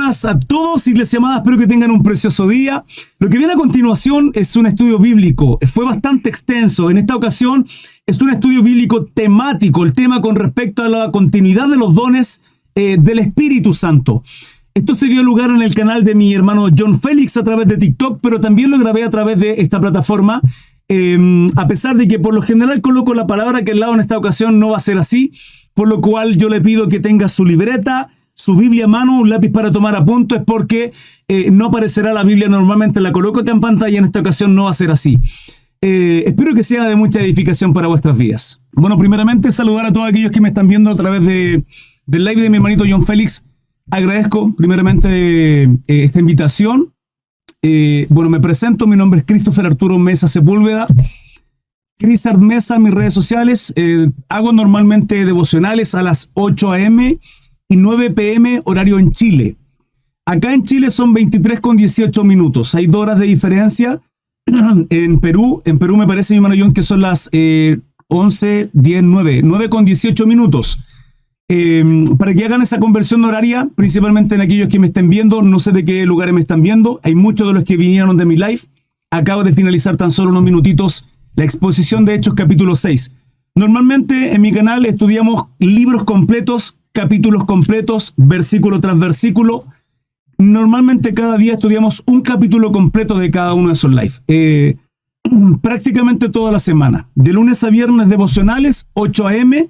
buenas a todos, Iglesia amada, espero que tengan un precioso día. Lo que viene a continuación es un estudio bíblico, fue bastante extenso. En esta ocasión es un estudio bíblico temático, el tema con respecto a la continuidad de los dones del Espíritu Santo. Esto se dio lugar en el canal de mi hermano John Félix a través de TikTok, pero también lo grabé a través de esta plataforma. A pesar de que por lo general coloco la palabra que al lado, en esta ocasión no va a ser así, por lo cual yo le pido que tenga su libreta, su Biblia a mano, un lápiz para tomar apuntes, porque no aparecerá la Biblia. Normalmente la coloco acá en pantalla, en esta ocasión no va a ser así. Espero que sea de mucha edificación para vuestras vidas. Bueno, primeramente saludar a todos aquellos que me están viendo a través del live de mi hermanito John Félix. Agradezco primeramente esta invitación. Bueno, me presento, mi nombre es Christopher Arturo Mesa Sepúlveda. Crisart Mesa en mis redes sociales. Hago normalmente devocionales a las 8 a.m. y 9 p.m. horario en Chile. Acá en Chile son 23:18 minutos. Hay 2 horas de diferencia. En Perú me parece, mi hermano John, que son las 9:18 minutos. Para que hagan esa conversión horaria, principalmente en aquellos que me estén viendo, no sé de qué lugares me están viendo. Hay muchos de los que vinieron de mi live. Acabo de finalizar tan solo unos minutitos la exposición de Hechos capítulo 6. Normalmente en mi canal estudiamos libros completos, capítulos completos, versículo tras versículo. Normalmente cada día estudiamos un capítulo completo de cada uno de esos live. Prácticamente toda la semana. De lunes a viernes devocionales, 8 a.m.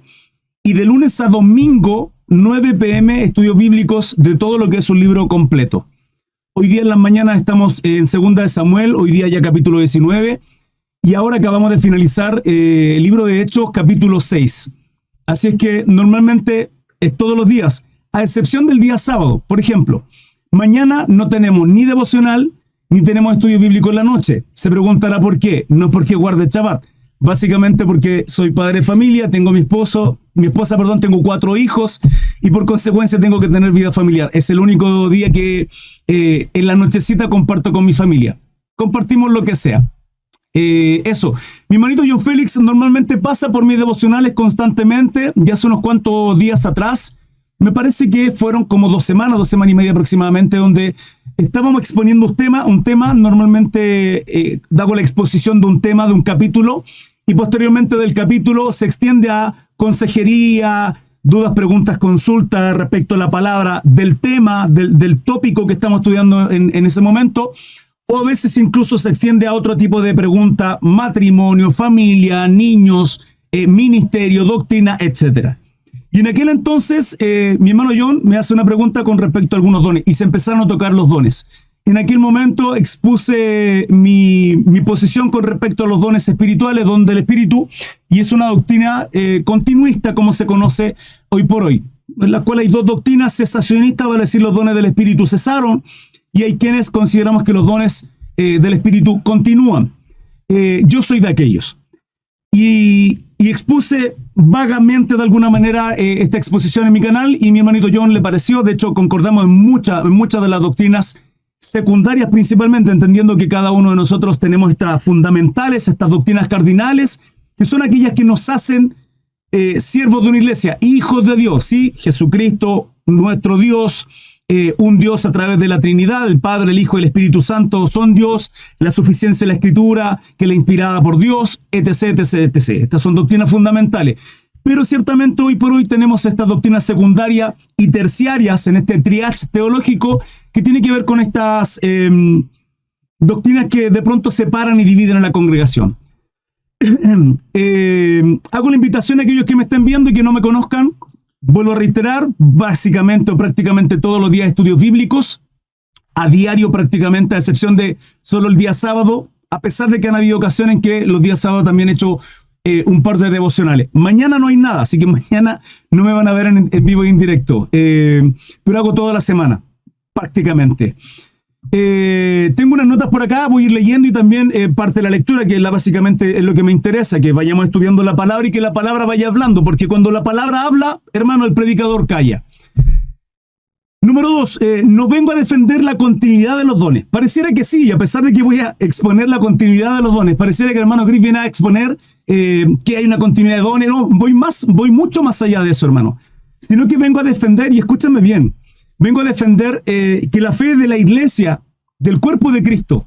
y de lunes a domingo, 9 p.m. estudios bíblicos de todo lo que es un libro completo. Hoy día en las mañanas estamos en 2 de Samuel, hoy día ya capítulo 19. Y ahora acabamos de finalizar el libro de Hechos capítulo 6. Así es que normalmente es todos los días, a excepción del día sábado. Por ejemplo, mañana no tenemos ni devocional, ni tenemos estudio bíblico en la noche. Se preguntará por qué. No es porque guarde Shabbat. Básicamente porque soy padre de familia, tengo mi esposa, tengo 4 hijos y por consecuencia tengo que tener vida familiar. Es el único día que en la nochecita comparto con mi familia. Compartimos lo que sea. Eso. Mi hermanito John Félix normalmente pasa por mis devocionales constantemente. Ya hace unos cuantos días atrás, me parece que fueron como 2 semanas y media aproximadamente, donde estábamos exponiendo un tema. Normalmente hago la exposición de un tema, de un capítulo, y posteriormente del capítulo se extiende a consejería, dudas, preguntas, consultas respecto a la palabra, del tema, del tópico que estamos estudiando en ese momento. O a veces incluso se extiende a otro tipo de pregunta: matrimonio, familia, niños, ministerio, doctrina, etc. Y en aquel entonces, mi hermano John me hace una pregunta con respecto a algunos dones y se empezaron a tocar los dones. En aquel momento expuse mi posición con respecto a los dones espirituales, don del Espíritu, y es una doctrina continuista, como se conoce hoy por hoy, en la cual hay 2 doctrinas cesacionistas, vale decir, los dones del Espíritu cesaron, y hay quienes consideramos que los dones del Espíritu continúan. Yo soy de aquellos. Y expuse vagamente, de alguna manera, esta exposición en mi canal, y mi hermanito John le pareció. De hecho, concordamos en muchas de las doctrinas secundarias, principalmente, entendiendo que cada uno de nosotros tenemos estas fundamentales, estas doctrinas cardinales, que son aquellas que nos hacen siervos de una iglesia, hijos de Dios, ¿sí? Jesucristo, nuestro Dios, un Dios a través de la Trinidad, el Padre, el Hijo y el Espíritu Santo son Dios, la suficiencia de la Escritura, que la inspirada por Dios, etc., etc., etc. Estas son doctrinas fundamentales. Pero ciertamente hoy por hoy tenemos estas doctrinas secundarias y terciarias en este triage teológico que tiene que ver con estas doctrinas que de pronto separan y dividen a la congregación. Hago la invitación a aquellos que me estén viendo y que no me conozcan. Vuelvo a reiterar, básicamente o prácticamente todos los días estudios bíblicos, a diario prácticamente, a excepción de solo el día sábado, a pesar de que han habido ocasiones en que los días sábados también he hecho un par de devocionales. Mañana no hay nada, así que mañana no me van a ver en vivo e indirecto, pero hago toda la semana, prácticamente. Tengo unas notas por acá, voy a ir leyendo, y también parte de la lectura, que básicamente es lo que me interesa, que vayamos estudiando la palabra y que la palabra vaya hablando, porque cuando la palabra habla, hermano, el predicador calla. Número 2, no vengo a defender la continuidad de los dones. Pareciera que sí, a pesar de que voy a exponer la continuidad de los dones, pareciera que el hermano Chris viene a exponer que hay una continuidad de dones. No, voy mucho más allá de eso, hermano. Sino que vengo a defender, y escúchame bien, vengo a defender que la fe de la iglesia, del cuerpo de Cristo,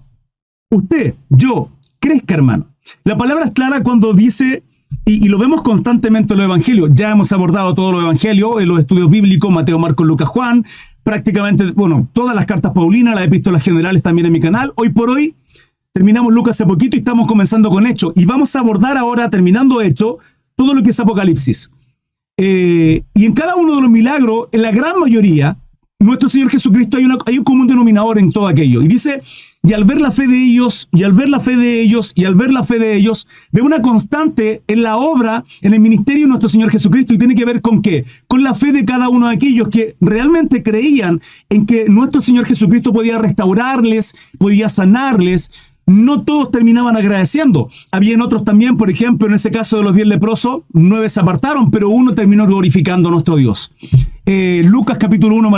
usted, yo, crezca, hermano. La palabra es clara cuando dice, y lo vemos constantemente en los evangelios, ya hemos abordado todos los evangelios, en los estudios bíblicos, Mateo, Marcos, Lucas, Juan, prácticamente, bueno, todas las cartas paulinas, las epístolas generales también en mi canal. Hoy por hoy, terminamos Lucas hace poquito y estamos comenzando con Hechos. Y vamos a abordar ahora, terminando Hechos, todo lo que es Apocalipsis. Y en cada uno de los milagros, en la gran mayoría, nuestro Señor Jesucristo, hay un común denominador en todo aquello. Y dice, y al ver la fe de ellos, y al ver la fe de ellos, y al ver la fe de ellos, ve una constante en la obra, en el ministerio de nuestro Señor Jesucristo. ¿Y tiene que ver con qué? Con la fe de cada uno de aquellos que realmente creían en que nuestro Señor Jesucristo podía restaurarles, podía sanarles. No todos terminaban agradeciendo. Habían otros también, por ejemplo, en ese caso de los 10 leprosos, 9 se apartaron, pero uno terminó glorificando a nuestro Dios. Marcos capítulo 1,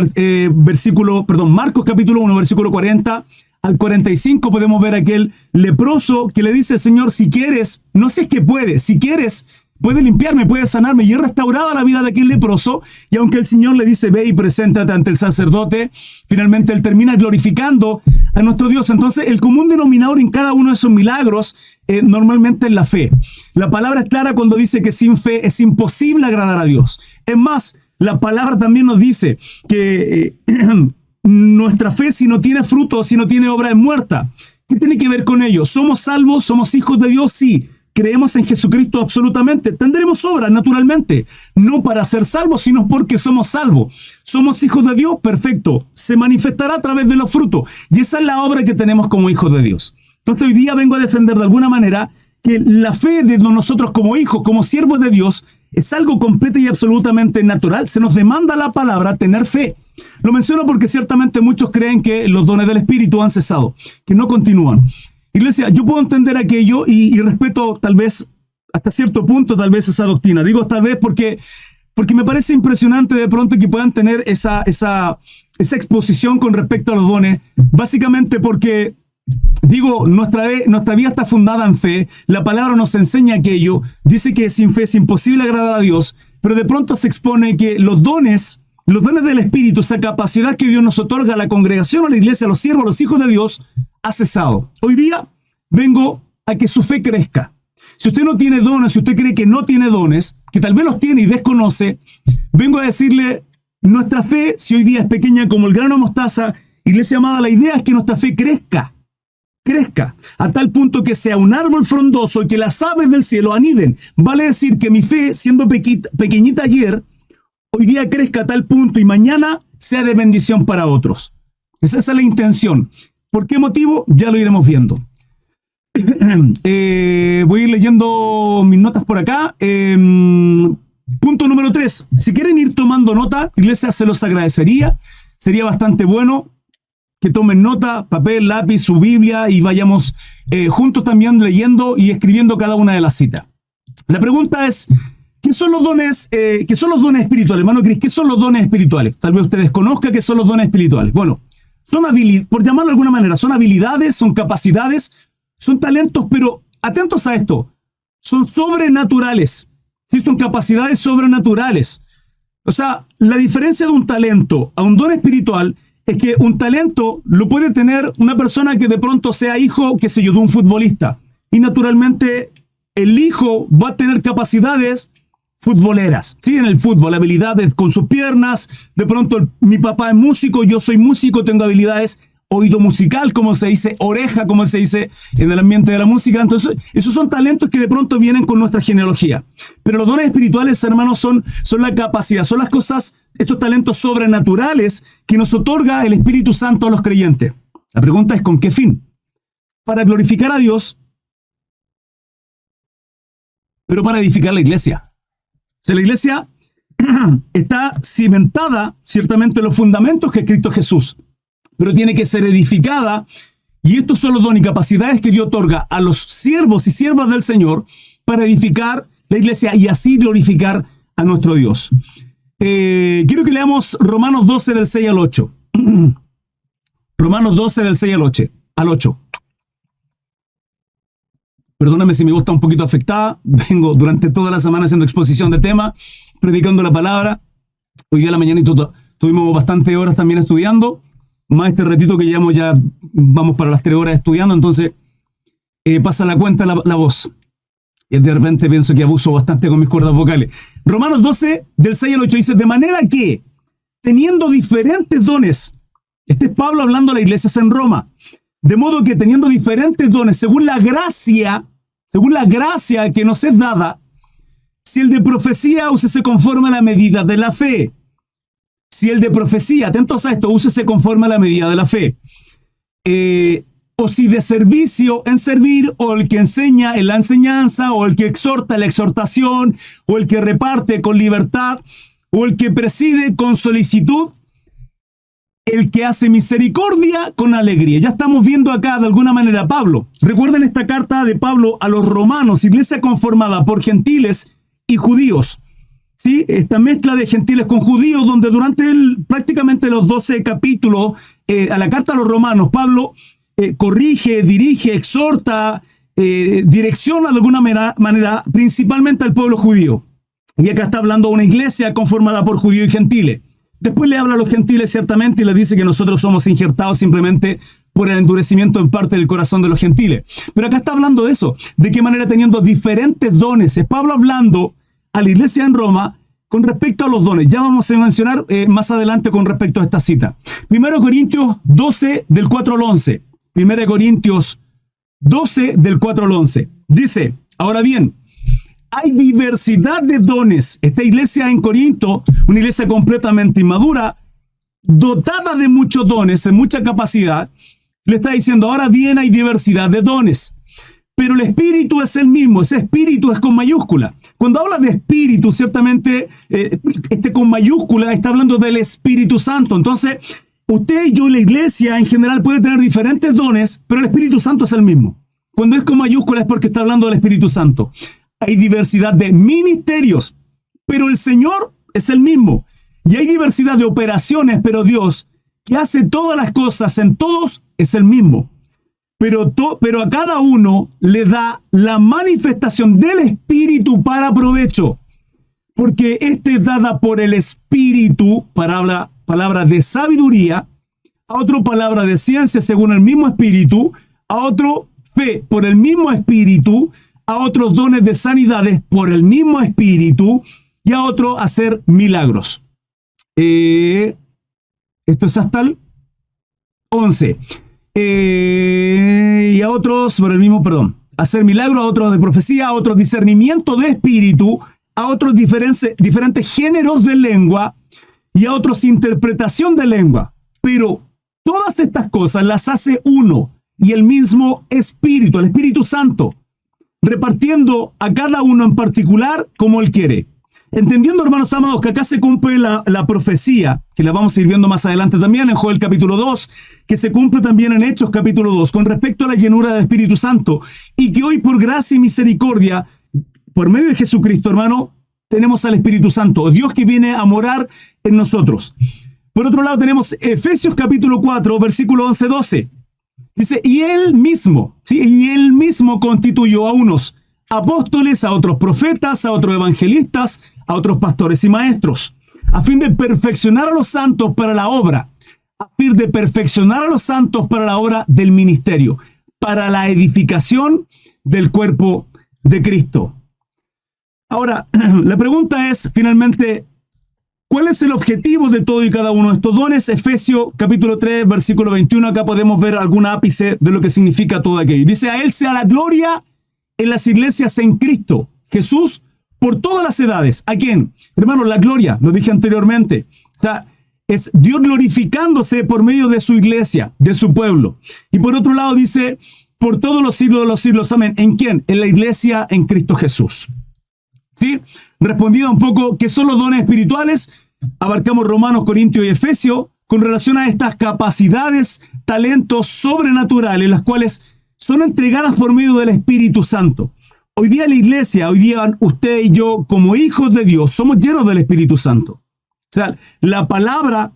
versículo 40 al 45, podemos ver a aquel leproso que le dice, Señor, si quieres, no sé qué puede, si quieres, puede limpiarme, puede sanarme. Y es restaurada la vida de aquel leproso. Y aunque el Señor le dice, ve y preséntate ante el sacerdote, finalmente él termina glorificando a nuestro Dios. Entonces, el común denominador en cada uno de esos milagros normalmente es la fe. La palabra es clara cuando dice que sin fe es imposible agradar a Dios. Es más, la palabra también nos dice que nuestra fe, si no tiene fruto, si no tiene obra, es muerta. ¿Qué tiene que ver con ello? ¿Somos salvos? ¿Somos hijos de Dios? Sí. ¿Creemos en Jesucristo? Absolutamente. Tendremos obras, naturalmente. No para ser salvos, sino porque somos salvos. ¿Somos hijos de Dios? Perfecto. Se manifestará a través de los frutos. Y esa es la obra que tenemos como hijos de Dios. Entonces hoy día vengo a defender de alguna manera que la fe de nosotros como hijos, como siervos de Dios, es algo completo y absolutamente natural. Se nos demanda la palabra tener fe. Lo menciono porque ciertamente muchos creen que los dones del Espíritu han cesado, que no continúan. Iglesia, yo puedo entender aquello y respeto tal vez, hasta cierto punto, tal vez esa doctrina. Digo tal vez porque me parece impresionante de pronto que puedan tener esa exposición con respecto a los dones. Básicamente porque, digo, nuestra vida está fundada en fe. La palabra nos enseña aquello. Dice que sin fe es imposible agradar a Dios. Pero de pronto se expone que los dones del Espíritu, esa capacidad que Dios nos otorga a la congregación, a la iglesia, a los siervos, a los hijos de Dios, ha cesado. Hoy día vengo a que su fe crezca. Si usted no tiene dones, si usted cree que no tiene dones, que tal vez los tiene y desconoce, vengo a decirle, nuestra fe, si hoy día es pequeña como el grano de mostaza, iglesia amada, la idea es que nuestra fe crezca, a tal punto que sea un árbol frondoso y que las aves del cielo aniden. Vale decir que mi fe, siendo pequeñita ayer, hoy día crezca a tal punto y mañana sea de bendición para otros. Esa es la intención. ¿Por qué motivo? Ya lo iremos viendo. Voy a ir leyendo mis notas por acá. Punto número 3. Si quieren ir tomando nota, iglesia, se los agradecería. Sería bastante bueno que tomen nota, papel, lápiz, su Biblia y vayamos juntos también leyendo y escribiendo cada una de las citas. La pregunta es, ¿qué son los dones espirituales? Hermano Cris, ¿qué son los dones espirituales? Tal vez usted desconozca qué son los dones espirituales. Bueno, son habilidades, por llamarlo de alguna manera, son habilidades, son capacidades, son talentos, pero atentos a esto, son sobrenaturales. Sí, son capacidades sobrenaturales. O sea, la diferencia de un talento a un don espiritual es que un talento lo puede tener una persona que de pronto sea hijo, qué sé yo, de un futbolista. Y naturalmente el hijo va a tener capacidades futboleras, ¿sí? En el fútbol, habilidades con sus piernas. De pronto mi papá es músico, yo soy músico, tengo habilidades, oído musical, como se dice, oreja, como se dice en el ambiente de la música. Entonces, esos son talentos que de pronto vienen con nuestra genealogía. Pero los dones espirituales, hermanos, son la capacidad, son las cosas, estos talentos sobrenaturales que nos otorga el Espíritu Santo a los creyentes. La pregunta es, ¿con qué fin? Para glorificar a Dios, pero para edificar la iglesia. O sea, la iglesia está cimentada ciertamente en los fundamentos que es Cristo Jesús, pero tiene que ser edificada, y estos son los dones y capacidades que Dios otorga a los siervos y siervas del Señor para edificar la iglesia y así glorificar a nuestro Dios. Quiero que leamos Romanos 12 del 6 al 8. Romanos 12 del 6 al 8. Perdóname si mi voz está un poquito afectada. Vengo durante toda la semana haciendo exposición de tema, predicando la palabra. Hoy día a la mañana y Tuvimos bastantes horas también estudiando, más este ratito que llevamos ya, vamos para las 3 horas estudiando, entonces pasa la cuenta la voz. Y de repente pienso que abuso bastante con mis cuerdas vocales. Romanos 12, del 6 al 8 dice, de manera que, teniendo diferentes dones, este es Pablo hablando a la iglesia en Roma, de modo que teniendo diferentes dones, según la gracia que nos es dada, si el de profecía, úsese conforme a la medida de la fe. Si el de profecía, atentos a esto, úsese conforme a la medida de la fe. O si de servicio en servir, o el que enseña en la enseñanza, o el que exhorta en la exhortación, o el que reparte con libertad, o el que preside con solicitud, el que hace misericordia con alegría. Ya estamos viendo acá de alguna manera Pablo. Recuerden esta carta de Pablo a los romanos, iglesia conformada por gentiles y judíos. ¿Sí? Esta mezcla de gentiles con judíos, donde durante prácticamente los 12 capítulos a la carta a los romanos, Pablo corrige, dirige, exhorta, direcciona de alguna manera principalmente al pueblo judío. Y acá está hablando de una iglesia conformada por judíos y gentiles. Después le habla a los gentiles ciertamente y les dice que nosotros somos injertados simplemente por el endurecimiento en parte del corazón de los gentiles. Pero acá está hablando de eso, de qué manera teniendo diferentes dones. Es Pablo hablando a la iglesia en Roma con respecto a los dones. Ya vamos a mencionar más adelante con respecto a esta cita. 1 Corintios 12, del 4 al 11. 1 Corintios 12, del 4 al 11. Dice, ahora bien, hay diversidad de dones. Esta iglesia en Corinto, una iglesia completamente inmadura, dotada de muchos dones, de mucha capacidad, le está diciendo, ahora bien hay diversidad de dones. Pero el espíritu es el mismo, ese espíritu es con mayúscula. Cuando habla de espíritu, ciertamente, con mayúscula está hablando del Espíritu Santo. Entonces, usted y yo, la iglesia en general, puede tener diferentes dones, pero el Espíritu Santo es el mismo. Cuando es con mayúscula es porque está hablando del Espíritu Santo. Hay diversidad de ministerios, pero el Señor es el mismo. Y hay diversidad de operaciones, pero Dios, que hace todas las cosas en todos, es el mismo. Pero a cada uno le da la manifestación del Espíritu para provecho. Porque es dada por el Espíritu, palabra de sabiduría, a otro palabra de ciencia según el mismo Espíritu, a otro fe por el mismo Espíritu, a otros dones de sanidades por el mismo Espíritu y a otro hacer milagros. Esto es hasta el 11. Y a otros por el mismo, hacer milagros, a otros de profecía, a otros discernimiento de espíritu, a otros diferentes géneros de lengua y a otros interpretación de lengua. Pero todas estas cosas las hace uno y el mismo Espíritu, el Espíritu Santo, repartiendo a cada uno en particular como Él quiere. Entendiendo, hermanos amados, que acá se cumple la profecía, que la vamos a ir viendo más adelante también en Joel capítulo 2, que se cumple también en Hechos capítulo 2, con respecto a la llenura del Espíritu Santo, y que hoy por gracia y misericordia, por medio de Jesucristo, hermano, tenemos al Espíritu Santo, Dios que viene a morar en nosotros. Por otro lado tenemos Efesios capítulo 4, versículo 11-12. Dice, y Él mismo constituyó a unos apóstoles, a otros profetas, a otros evangelistas, a otros pastores y maestros, a fin de perfeccionar a los santos para la obra, del ministerio, para la edificación del cuerpo de Cristo. Ahora, la pregunta es, finalmente, ¿cuál es el objetivo de todo y cada uno de estos dones? Efesios capítulo 3, versículo 21, acá podemos ver algún ápice de lo que significa todo aquello. Dice, a Él sea la gloria en las iglesias en Cristo Jesús por todas las edades. ¿A quién? Hermanos, la gloria, lo dije anteriormente. O sea, es Dios glorificándose por medio de su iglesia, de su pueblo. Y por otro lado dice, por todos los siglos de los siglos, amén. ¿En quién? En la iglesia en Cristo Jesús. ¿Sí? Respondiendo un poco, ¿qué son los dones espirituales? Abarcamos Romanos, Corintios y Efesios con relación a estas capacidades, talentos sobrenaturales, las cuales son entregadas por medio del Espíritu Santo. Hoy día la iglesia, hoy día usted y yo, como hijos de Dios, somos llenos del Espíritu Santo. O sea, la palabra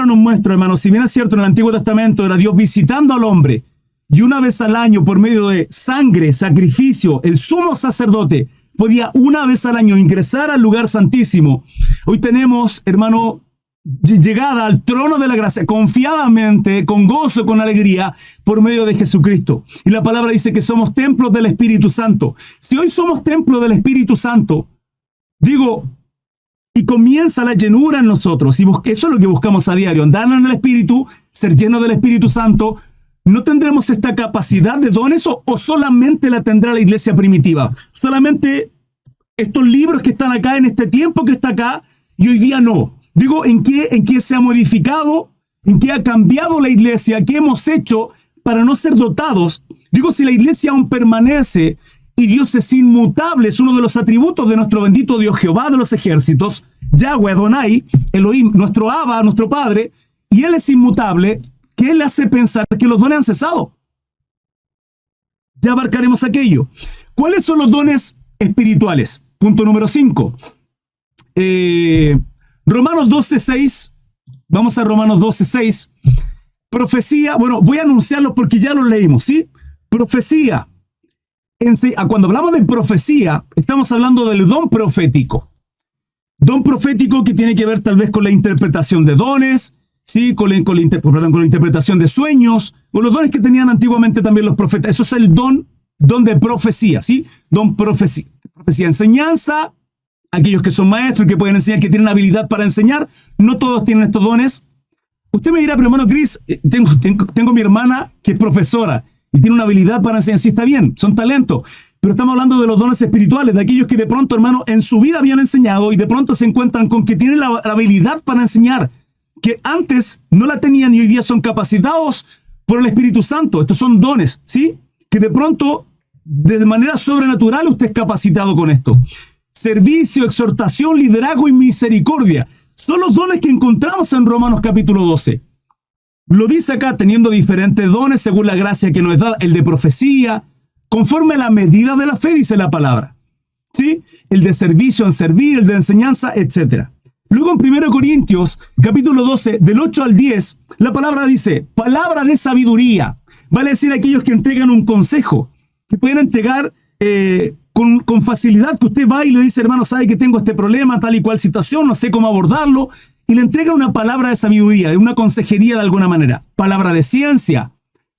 nos muestra, hermanos, si bien es cierto, en el Antiguo Testamento era Dios visitando al hombre, y una vez al año, por medio de sangre, sacrificio, el sumo sacerdote podía una vez al año ingresar al lugar santísimo. Hoy tenemos, hermano, llegada al trono de la gracia, confiadamente, con gozo, con alegría, por medio de Jesucristo. Y la palabra dice que somos templos del Espíritu Santo. Si hoy somos templos del Espíritu Santo, digo, y comienza la llenura en nosotros, y eso es lo que buscamos a diario, andar en el Espíritu, ser lleno del Espíritu Santo, ¿no tendremos esta capacidad de dones o solamente la tendrá la iglesia primitiva? Solamente estos libros que están acá en este tiempo que está acá y hoy día no. Digo, ¿en qué se ha modificado? ¿En qué ha cambiado la iglesia? ¿Qué hemos hecho para no ser dotados? Digo, si la iglesia aún permanece y Dios es inmutable, es uno de los atributos de nuestro bendito Dios Jehová de los ejércitos, Yahweh Adonai, Elohim, nuestro Abba, nuestro Padre, y Él es inmutable, ¿qué le hace pensar que los dones han cesado? Ya abarcaremos aquello. ¿Cuáles son los dones espirituales? Punto número 5. Romanos 12:6. Vamos a Romanos 12:6. Profecía, bueno, voy a anunciarlo porque ya lo leímos, ¿sí? Profecía. Cuando hablamos de profecía, estamos hablando del don profético. Don profético que tiene que ver tal vez con la interpretación de dones, ¿sí? Con la interpretación de sueños, o los dones que tenían antiguamente también los profetas. Eso es el don de profecía, ¿sí? Don profecía. Enseñanza, aquellos que son maestros y que pueden enseñar, que tienen habilidad para enseñar, no todos tienen estos dones. Usted me dirá, pero hermano Chris, tengo mi hermana que es profesora y tiene una habilidad para enseñar. Sí, está bien, son talentos. Pero estamos hablando de los dones espirituales, de aquellos que de pronto, hermano, en su vida habían enseñado y de pronto se encuentran con que tienen la habilidad para enseñar, que antes no la tenían y hoy día son capacitados por el Espíritu Santo. Estos son dones, ¿sí? Que de pronto, de manera sobrenatural, usted es capacitado con esto. Servicio, exhortación, liderazgo y misericordia. Son los dones que encontramos en Romanos capítulo 12. Lo dice acá, teniendo diferentes dones según la gracia que nos es dada. El de profecía, conforme a la medida de la fe, dice la palabra. ¿Sí? El de servicio en servir, el de enseñanza, etc. Luego en 1 Corintios, capítulo 12, del 8 al 10, la palabra dice, palabra de sabiduría. Vale decir aquellos que entregan un consejo, que pueden entregar con facilidad, que usted va y le dice, hermano, sabe que tengo este problema, tal y cual situación, no sé cómo abordarlo, y le entrega una palabra de sabiduría, una consejería de alguna manera. Palabra de ciencia,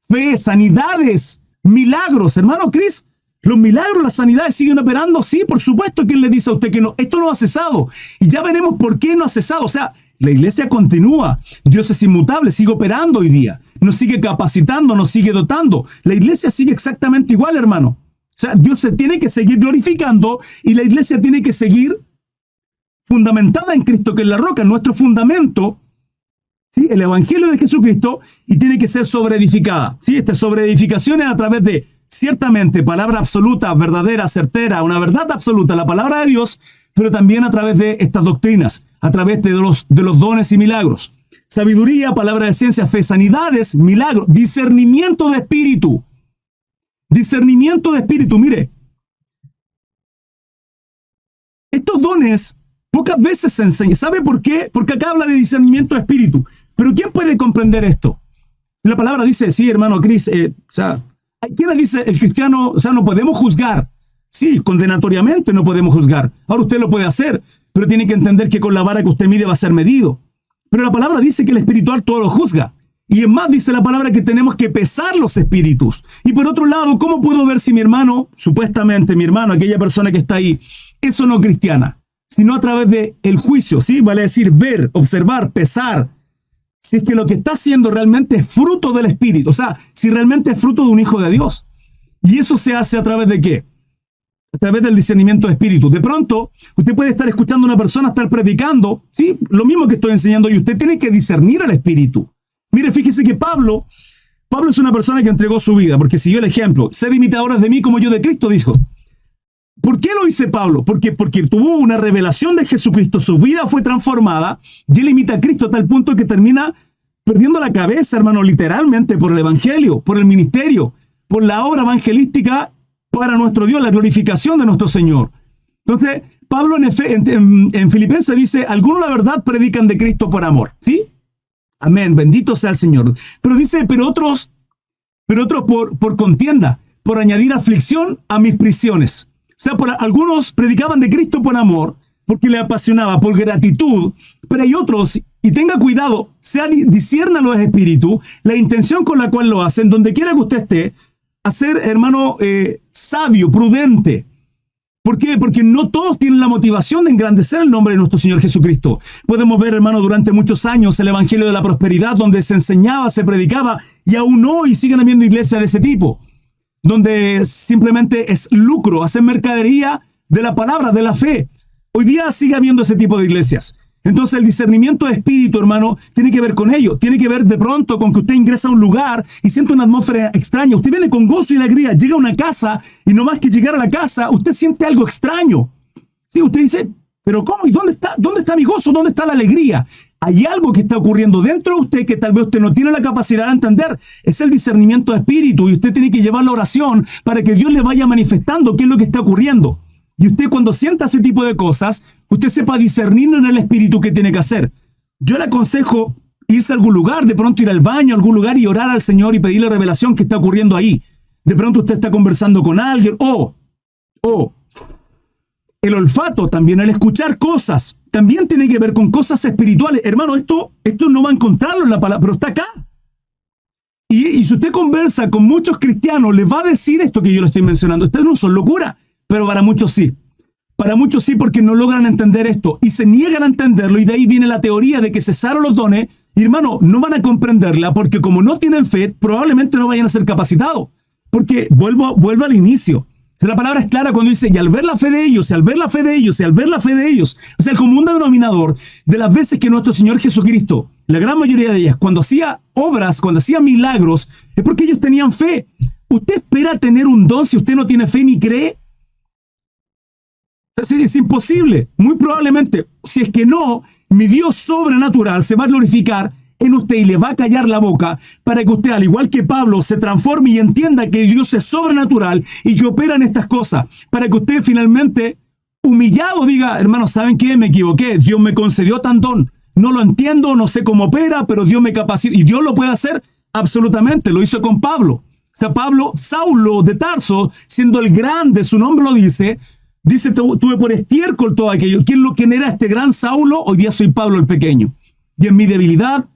fe, sanidades, milagros. Hermano Chris, los milagros, las sanidades siguen operando. Sí, por supuesto que él le dice a usted que no. Esto no ha cesado. Y ya veremos por qué no ha cesado. O sea, la iglesia continúa. Dios es inmutable, sigue operando hoy día. Nos sigue capacitando, nos sigue dotando. La iglesia sigue exactamente igual, hermano. O sea, Dios se tiene que seguir glorificando y la iglesia tiene que seguir fundamentada en Cristo, que es la roca, nuestro fundamento, ¿sí? El evangelio de Jesucristo, y tiene que ser sobreedificada, ¿sí? Esta sobreedificación es a través de, ciertamente, palabra absoluta, verdadera, certera, una verdad absoluta, la palabra de Dios, pero también a través de estas doctrinas, a través de los dones y milagros. Sabiduría, palabra de ciencia, fe, sanidades, milagros, discernimiento de espíritu. Discernimiento de espíritu, mire. Estos dones pocas veces se enseñan. ¿Sabe por qué? Porque acá habla de discernimiento de espíritu. Pero ¿quién puede comprender esto? La palabra dice, sí, hermano Cris, ¿quién dice el cristiano? O sea, no podemos juzgar. Sí, condenatoriamente no podemos juzgar. Ahora usted lo puede hacer, pero tiene que entender que con la vara que usted mide va a ser medido. Pero la palabra dice que el espiritual todo lo juzga. Y es más, dice la palabra que tenemos que pesar los espíritus. Y por otro lado, ¿cómo puedo ver si mi hermano, supuestamente mi hermano, aquella persona que está ahí, es o no cristiana? Sino a través del juicio, ¿sí? Vale decir, ver, observar, pesar. Si es que lo que está haciendo realmente es fruto del Espíritu. O sea, si realmente es fruto de un hijo de Dios. ¿Y eso se hace a través de qué? A través del discernimiento de espíritu. De pronto, usted puede estar escuchando a una persona, estar predicando, ¿sí? Lo mismo que estoy enseñando, y usted tiene que discernir al espíritu. Mire, fíjese que Pablo es una persona que entregó su vida, porque siguió el ejemplo. Sed imitadores de mí como yo de Cristo, dijo. ¿Por qué lo dice Pablo? Porque tuvo una revelación de Jesucristo, su vida fue transformada, y él imita a Cristo a tal punto que termina perdiendo la cabeza, hermano, literalmente, por el evangelio, por el ministerio, por la obra evangelística para nuestro Dios, la glorificación de nuestro Señor. Entonces, Pablo en Filipenses dice, algunos la verdad predican de Cristo por amor, ¿sí? Amén, bendito sea el Señor. Pero dice, pero otros por contienda, por añadir aflicción a mis prisiones. O sea, algunos predicaban de Cristo por amor, porque le apasionaba, por gratitud, pero hay otros, Y tenga cuidado, discierna los espíritus, la intención con la cual lo hacen, donde quiera que usted esté, a ser, hermano, sabio, prudente. ¿Por qué? Porque no todos tienen la motivación de engrandecer el nombre de nuestro Señor Jesucristo. Podemos ver, hermano, durante muchos años el Evangelio de la Prosperidad, donde se enseñaba, se predicaba, y aún hoy siguen habiendo iglesias de ese tipo, donde simplemente es lucro, hacen mercadería de la palabra, de la fe. Hoy día sigue habiendo ese tipo de iglesias. Entonces el discernimiento de espíritu, hermano, tiene que ver con ello. Tiene que ver de pronto con que usted ingresa a un lugar y siente una atmósfera extraña. Usted viene con gozo y alegría, llega a una casa y no más que llegar a la casa, usted siente algo extraño. Sí, usted dice, pero ¿cómo? ¿Y dónde está mi gozo? ¿Dónde está la alegría? Hay algo que está ocurriendo dentro de usted que tal vez usted no tiene la capacidad de entender. Es el discernimiento de espíritu y usted tiene que llevar la oración para que Dios le vaya manifestando qué es lo que está ocurriendo. Y usted cuando sienta ese tipo de cosas, usted sepa discernir en el espíritu qué tiene que hacer. Yo le aconsejo irse a algún lugar, de pronto ir al baño, a algún lugar y orar al Señor y pedirle revelación qué está ocurriendo ahí. De pronto usted está conversando con alguien, o el olfato también, el escuchar cosas, también tiene que ver con cosas espirituales. Hermano, esto no va a encontrarlo en la palabra, pero está acá. Y si usted conversa con muchos cristianos, les va a decir esto que yo le estoy mencionando. Ustedes no son locura. Pero para muchos sí. Para muchos sí, porque no logran entender esto y se niegan a entenderlo, y de ahí viene la teoría de que cesaron los dones. Y hermano, no van a comprenderla porque como no tienen fe, probablemente no vayan a ser capacitados. Porque vuelvo al inicio. O sea, la palabra es clara cuando dice, y al ver la fe de ellos, y al ver la fe de ellos, y al ver la fe de ellos. O sea, el común denominador de las veces que nuestro Señor Jesucristo, la gran mayoría de ellas, cuando hacía obras, cuando hacía milagros, es porque ellos tenían fe. ¿Usted espera tener un don si usted no tiene fe ni cree? Es imposible. Muy probablemente, si es que no, mi Dios sobrenatural se va a glorificar en usted y le va a callar la boca para que usted, al igual que Pablo, se transforme y entienda que Dios es sobrenatural y que opera en estas cosas, para que usted finalmente, humillado, diga, hermano, ¿saben qué? Me equivoqué. Dios me concedió tan don. No lo entiendo, no sé cómo opera, pero Dios me capacita. Y Dios lo puede hacer absolutamente. Lo hizo con Pablo. O sea, Pablo, Saulo de Tarso, siendo el grande, su nombre lo dice, tuve por estiércol todo aquello. ¿Quién era este gran Saulo? Hoy día soy Pablo el pequeño. Y en mi debilidad,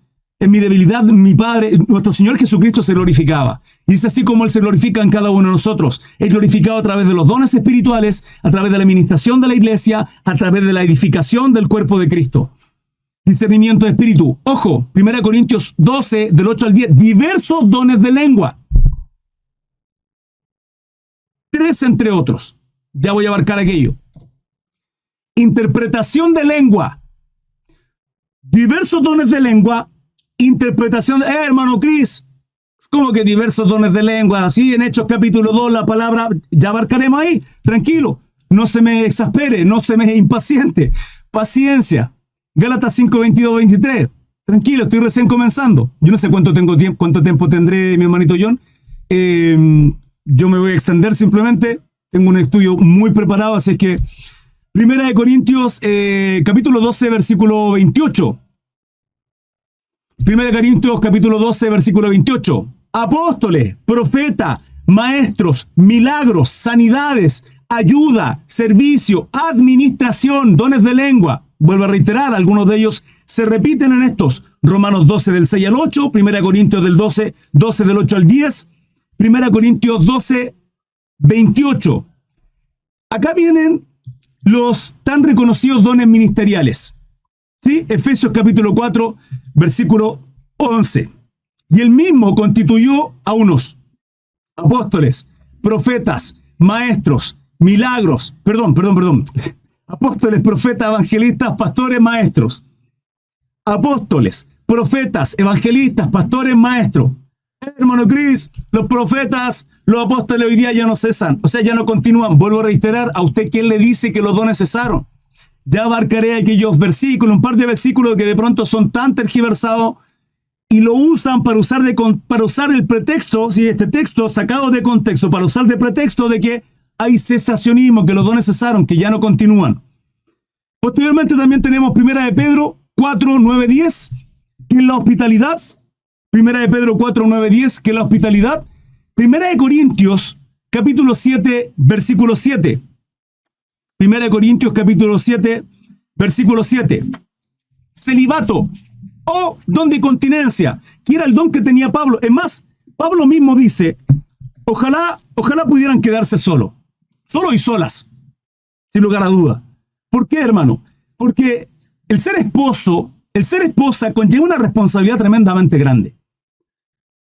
mi Padre, nuestro Señor Jesucristo se glorificaba. Y es así como Él se glorifica en cada uno de nosotros. Es glorificado a través de los dones espirituales, a través de la administración de la iglesia, a través de la edificación del cuerpo de Cristo. Discernimiento de espíritu. Ojo, 1 Corintios 12, del 8 al 10. Diversos dones de lengua. 3 entre otros. Ya voy a abarcar aquello. Interpretación de lengua. Diversos dones de lengua. Interpretación de... hermano Cris, ¿cómo que diversos dones de lengua? Sí, en Hechos capítulo 2 la palabra, ya abarcaremos ahí. Tranquilo, no se me exaspere, no se me impaciente. Paciencia. Gálatas 5, 22, 23. Tranquilo, estoy recién comenzando. Yo no sé cuánto tiempo tendré, mi hermanito John. Yo me voy a extender simplemente. Tengo un estudio muy preparado, así es que 1 Corintios, capítulo 12, versículo 28. 1 Corintios, capítulo 12, versículo 28. Apóstoles, profetas, maestros, milagros, sanidades, ayuda, servicio, administración, dones de lengua. Vuelvo a reiterar, algunos de ellos se repiten en estos. Romanos 12, del 6 al 8, 1 Corintios del 12 del 8 al 10, 1 Corintios 12, 28. Acá vienen los tan reconocidos dones ministeriales. ¿Sí? Efesios capítulo 4, versículo 11. Y él mismo constituyó a unos apóstoles, profetas, maestros, milagros, apóstoles, profetas, evangelistas, pastores, maestros. Apóstoles, profetas, evangelistas, pastores, maestros. Hermano Cris, los profetas, los apóstoles hoy día ya no cesan, o sea, ya no continúan. Vuelvo a reiterar, ¿a usted quién le dice que los dones cesaron? Ya abarcaré aquellos versículos, un par de versículos que de pronto son tan tergiversados y lo usan para usar el pretexto, si este texto sacado de contexto, para usar de pretexto de que hay cesacionismo, que los dones cesaron, que ya no continúan. Posteriormente también tenemos 1 de Pedro 4, 9, 10, que es la hospitalidad. 1 de Pedro 4, 9, 10, que es la hospitalidad. 1 de Corintios, capítulo 7, versículo 7. 1 de Corintios, capítulo 7, versículo 7. Celibato. o don de continencia, que era el don que tenía Pablo. Es más, Pablo mismo dice, ojalá pudieran quedarse solos y solas, sin lugar a duda. ¿Por qué, hermano? Porque el ser esposa conlleva una responsabilidad tremendamente grande.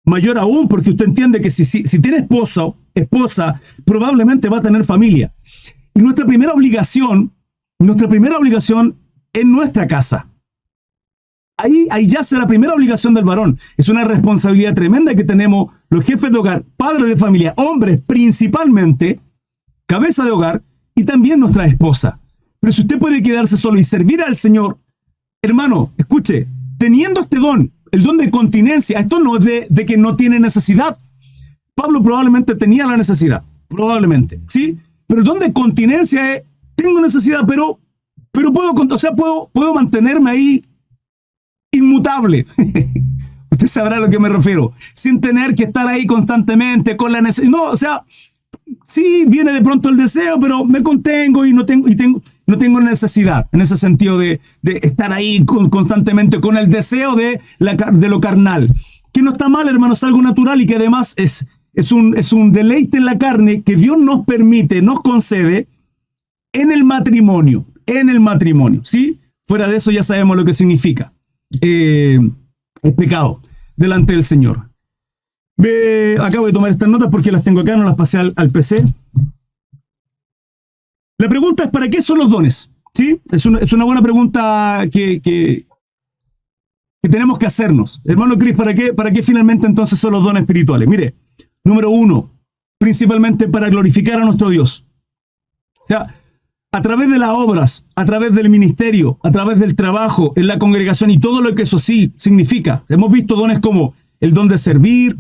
Mayor aún porque usted entiende que si tiene esposa, probablemente va a tener familia. Y nuestra primera obligación es nuestra casa. Ahí yace la primera obligación del varón. Es una responsabilidad tremenda que tenemos los jefes de hogar, padres de familia, hombres principalmente, cabeza de hogar, y también nuestra esposa. Pero si usted puede quedarse solo y servir al Señor, hermano, escuche, teniendo este don, el don de continencia, esto no es de que no tiene necesidad. Pablo probablemente tenía la necesidad, probablemente, ¿sí? Pero el don de continencia es, tengo necesidad, pero puedo mantenerme ahí inmutable. Usted sabrá a lo que me refiero. Sin tener que estar ahí constantemente con la necesidad. No, o sea, sí viene de pronto el deseo, pero me contengo y no tengo necesidad en ese sentido de estar ahí constantemente con el deseo de lo carnal. Que no está mal, hermano, es algo natural y que además es un deleite en la carne que Dios nos permite, nos concede en el matrimonio, ¿sí? Fuera de eso ya sabemos lo que significa. Es pecado delante del Señor. Acabo de tomar estas notas porque las tengo acá, no las pasé al PC. La pregunta es, ¿para qué son los dones? ¿Sí? Es una buena pregunta que tenemos que hacernos. Hermano Cris, ¿para qué finalmente entonces son los dones espirituales? Mire, número 1, principalmente para glorificar a nuestro Dios. O sea, a través de las obras, a través del ministerio, a través del trabajo en la congregación y todo lo que eso sí significa. Hemos visto dones como el don de servir,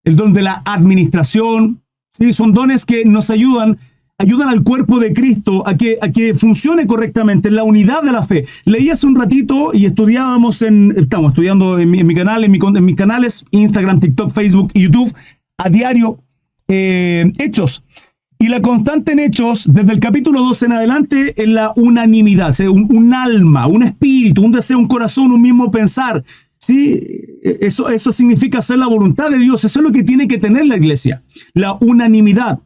el don de la administración, ¿sí? Son dones que nos ayudan al cuerpo de Cristo a que funcione correctamente en la unidad de la fe. Leí hace un ratito y estamos estudiando en mi canal, en mis canales, Instagram, TikTok, Facebook y YouTube, a diario, Hechos. Y la constante en Hechos, desde el capítulo 12 en adelante, es la unanimidad, o sea, un alma, un espíritu, un deseo, un corazón, un mismo pensar. ¿Sí? Eso significa hacer la voluntad de Dios. Eso es lo que tiene que tener la iglesia, la unanimidad.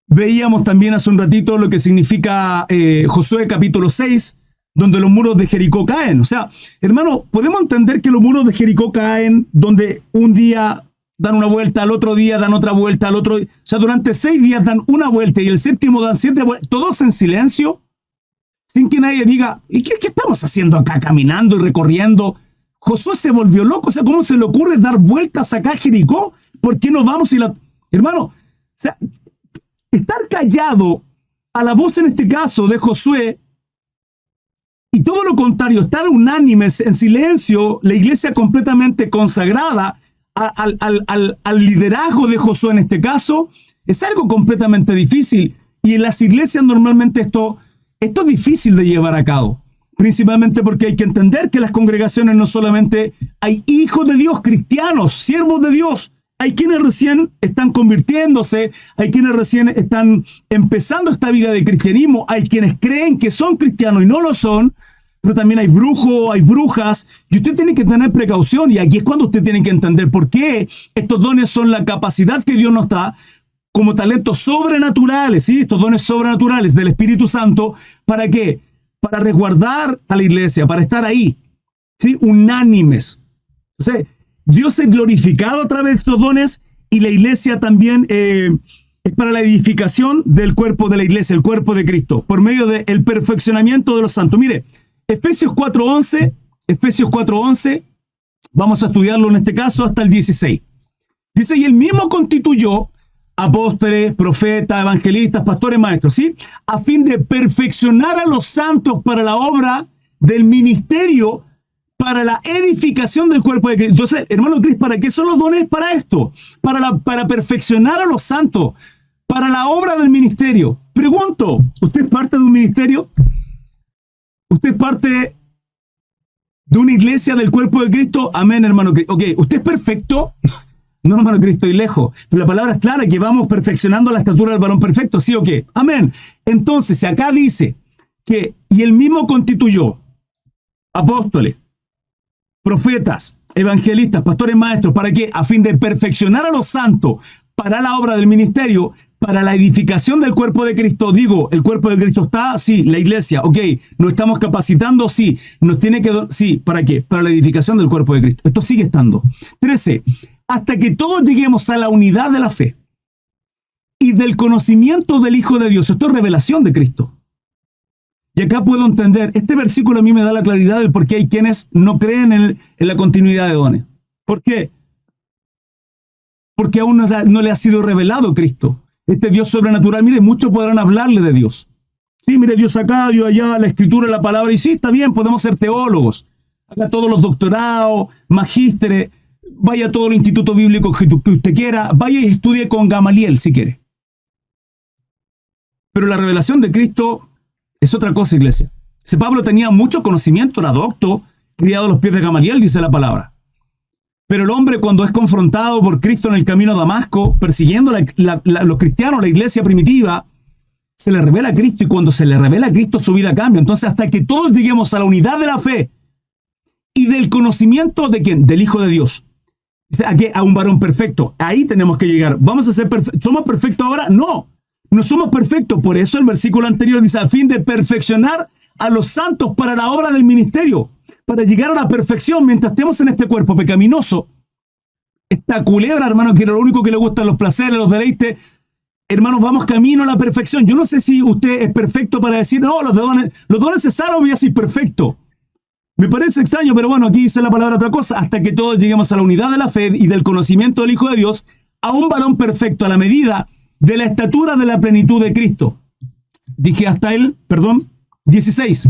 Veíamos también hace un ratito lo que significa Josué capítulo 6, donde los muros de Jericó caen. O sea, hermano, podemos entender que los muros de Jericó caen donde un día dan una vuelta, al otro día dan otra vuelta, al otro día. O sea, durante 6 días dan una vuelta y el séptimo dan 7 vueltas, todos en silencio, sin que nadie diga, ¿y qué estamos haciendo acá caminando y recorriendo? Josué se volvió loco. O sea, ¿cómo se le ocurre dar vueltas acá a Jericó? ¿Por qué no vamos Hermano, o sea, estar callado a la voz en este caso de Josué y todo lo contrario, estar unánimes en silencio, la iglesia completamente consagrada al liderazgo de Josué en este caso, es algo completamente difícil. Y en las iglesias normalmente esto es difícil de llevar a cabo. Principalmente porque hay que entender que las congregaciones no solamente hay hijos de Dios, cristianos, siervos de Dios. Hay quienes recién están convirtiéndose, hay quienes recién están empezando esta vida de cristianismo, hay quienes creen que son cristianos y no lo son, pero también hay brujos, hay brujas, y usted tiene que tener precaución, y aquí es cuando usted tiene que entender por qué estos dones son la capacidad que Dios nos da como talentos sobrenaturales, ¿sí? Estos dones sobrenaturales del Espíritu Santo, ¿para qué? Para resguardar a la iglesia, para estar ahí, ¿sí? Unánimes. O sea, Dios es glorificado a través de estos dones y la iglesia también es para la edificación del cuerpo de la iglesia, el cuerpo de Cristo, por medio del perfeccionamiento de los santos. Mire, Efesios 4:11, vamos a estudiarlo en este caso hasta el 16. Dice, y él mismo constituyó apóstoles, profetas, evangelistas, pastores, maestros, ¿sí? A fin de perfeccionar a los santos para la obra del ministerio, para la edificación del cuerpo de Cristo. Entonces, hermano Cris, ¿para qué son los dones? Para esto, para perfeccionar a los santos, para la obra del ministerio. Pregunto, ¿usted es parte de un ministerio? ¿Usted es parte de una iglesia del cuerpo de Cristo? Amén, hermano Cris. Ok, ¿usted es perfecto? No, hermano Cris, estoy lejos. Pero la palabra es clara, que vamos perfeccionando la estatura del varón perfecto, ¿sí o qué? Amén. Entonces, si acá dice que, y él mismo constituyó apóstoles, profetas, evangelistas, pastores, maestros. ¿Para qué? A fin de perfeccionar a los santos para la obra del ministerio, para la edificación del cuerpo de Cristo. Digo, ¿el cuerpo de Cristo está? Sí. La iglesia, ok. ¿Nos estamos capacitando? Sí. ¿Nos tiene que... Sí. ¿Para qué? Para la edificación del cuerpo de Cristo. Esto sigue estando. 13. Hasta que todos lleguemos a la unidad de la fe y del conocimiento del Hijo de Dios. Esto es revelación de Cristo. Y acá puedo entender, este versículo a mí me da la claridad del por qué hay quienes no creen en la continuidad de dones. ¿Por qué? Porque aún no le ha sido revelado Cristo. Este Dios sobrenatural, mire, muchos podrán hablarle de Dios. Sí, mire, Dios acá, Dios allá, la escritura, la palabra, y sí, está bien, podemos ser teólogos. Haga todos los doctorados, magísteres, vaya a todo el instituto bíblico que usted quiera, vaya y estudie con Gamaliel si quiere. Pero la revelación de Cristo es otra cosa, iglesia. Ese Pablo tenía mucho conocimiento, era docto, criado a los pies de Gamaliel, dice la palabra. Pero el hombre, cuando es confrontado por Cristo en el camino a Damasco, persiguiendo los cristianos, la iglesia primitiva, se le revela a Cristo, y cuando se le revela a Cristo, su vida cambia. Entonces, hasta que todos lleguemos a la unidad de la fe y del conocimiento de ¿quién? Del Hijo de Dios. Dice, a un varón perfecto. Ahí tenemos que llegar. ¿Vamos a ser perfectos? ¿Somos perfectos ahora? No. No somos perfectos. Por eso el versículo anterior dice, a fin de perfeccionar a los santos para la obra del ministerio, para llegar a la perfección mientras estemos en este cuerpo pecaminoso. Esta culebra, hermano, que lo único que le gustan los placeres, los deleites. Hermanos, vamos camino a la perfección. Yo no sé si usted es perfecto para decir, no, los dones cesaron, voy a ser perfecto. Me parece extraño, pero bueno, aquí dice la palabra otra cosa. Hasta que todos lleguemos a la unidad de la fe y del conocimiento del Hijo de Dios, a un varón perfecto, a la medida de la estatura de la plenitud de Cristo. Dije hasta él, 16.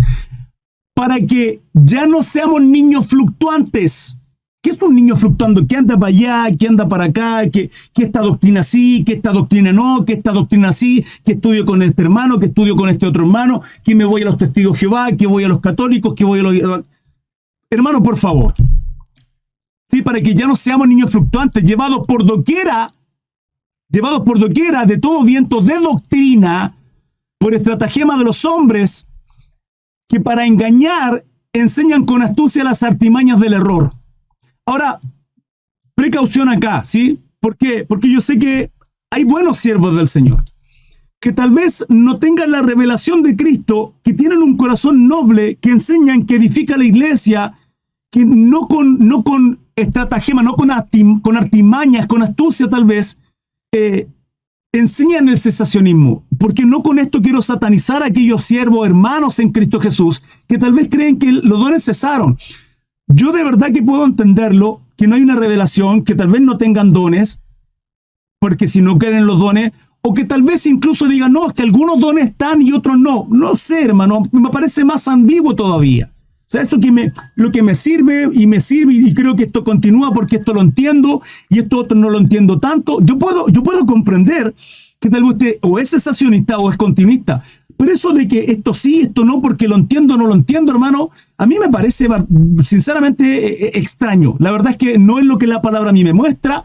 Para que ya no seamos niños fluctuantes. ¿Qué es un niño fluctuando? ¿Qué anda para allá? ¿Qué anda para acá? ¿Qué esta doctrina sí? ¿Qué esta doctrina no? ¿Qué esta doctrina sí? ¿Qué estudio con este hermano? ¿Qué estudio con este otro hermano? ¿Qué me voy a los testigos de Jehová? ¿Qué voy a los católicos? ¿Qué voy a los... Hermano, por favor. Sí, para que ya no seamos niños fluctuantes, llevados por doquiera de todo viento de doctrina, por estratagema de los hombres, que para engañar enseñan con astucia las artimañas del error. Ahora, precaución acá, ¿sí? ¿Por qué? Porque yo sé que hay buenos siervos del Señor, que tal vez no tengan la revelación de Cristo, que tienen un corazón noble, que enseñan, que edifica la iglesia, que no con estratagema, no con artimañas, con astucia tal vez, enseñan el cesacionismo, porque no con esto quiero satanizar a aquellos siervos hermanos en Cristo Jesús que tal vez creen que los dones cesaron. Yo de verdad que puedo entenderlo, que no hay una revelación, que tal vez no tengan dones, porque si no creen en los dones, o que tal vez incluso digan, no, es que algunos dones están y otros no. No sé, hermano, me parece más ambiguo todavía. O sea, eso lo que me sirve, y creo que esto continúa porque esto lo entiendo, y esto otro no lo entiendo tanto. Yo puedo comprender que tal vez usted o es cesacionista o es continuista, pero eso de que esto sí, esto no, porque lo entiendo o no lo entiendo, hermano, a mí me parece sinceramente extraño. La verdad es que no es lo que la palabra a mí me muestra,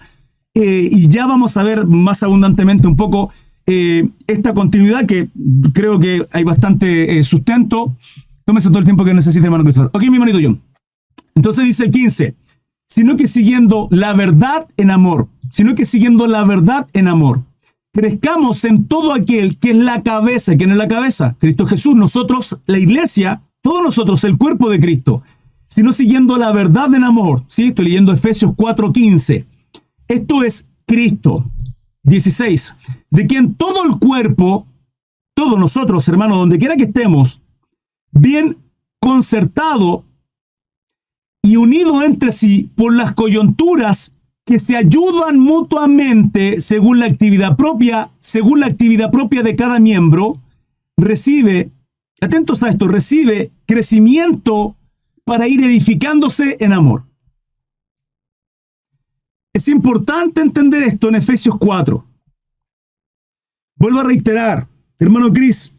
y ya vamos a ver más abundantemente un poco esta continuidad, que creo que hay bastante sustento. Tómese todo el tiempo que necesite, hermano Cristóbal. Ok, mi hermanito John. Entonces dice el 15, sino que siguiendo la verdad en amor, crezcamos en todo aquel que es la cabeza. ¿Quién es la cabeza? Cristo Jesús. Nosotros, la iglesia, todos nosotros, el cuerpo de Cristo. Sino siguiendo la verdad en amor. ¿Sí? Estoy leyendo Efesios 4:15. Esto es Cristo. 16. De quien todo el cuerpo, todos nosotros, hermanos, donde quiera que estemos, bien concertado y unido entre sí por las coyunturas que se ayudan mutuamente según la actividad propia de cada miembro, recibe, atentos a esto, recibe crecimiento para ir edificándose en amor. Es importante entender esto en Efesios 4. Vuelvo a reiterar, hermano Cris,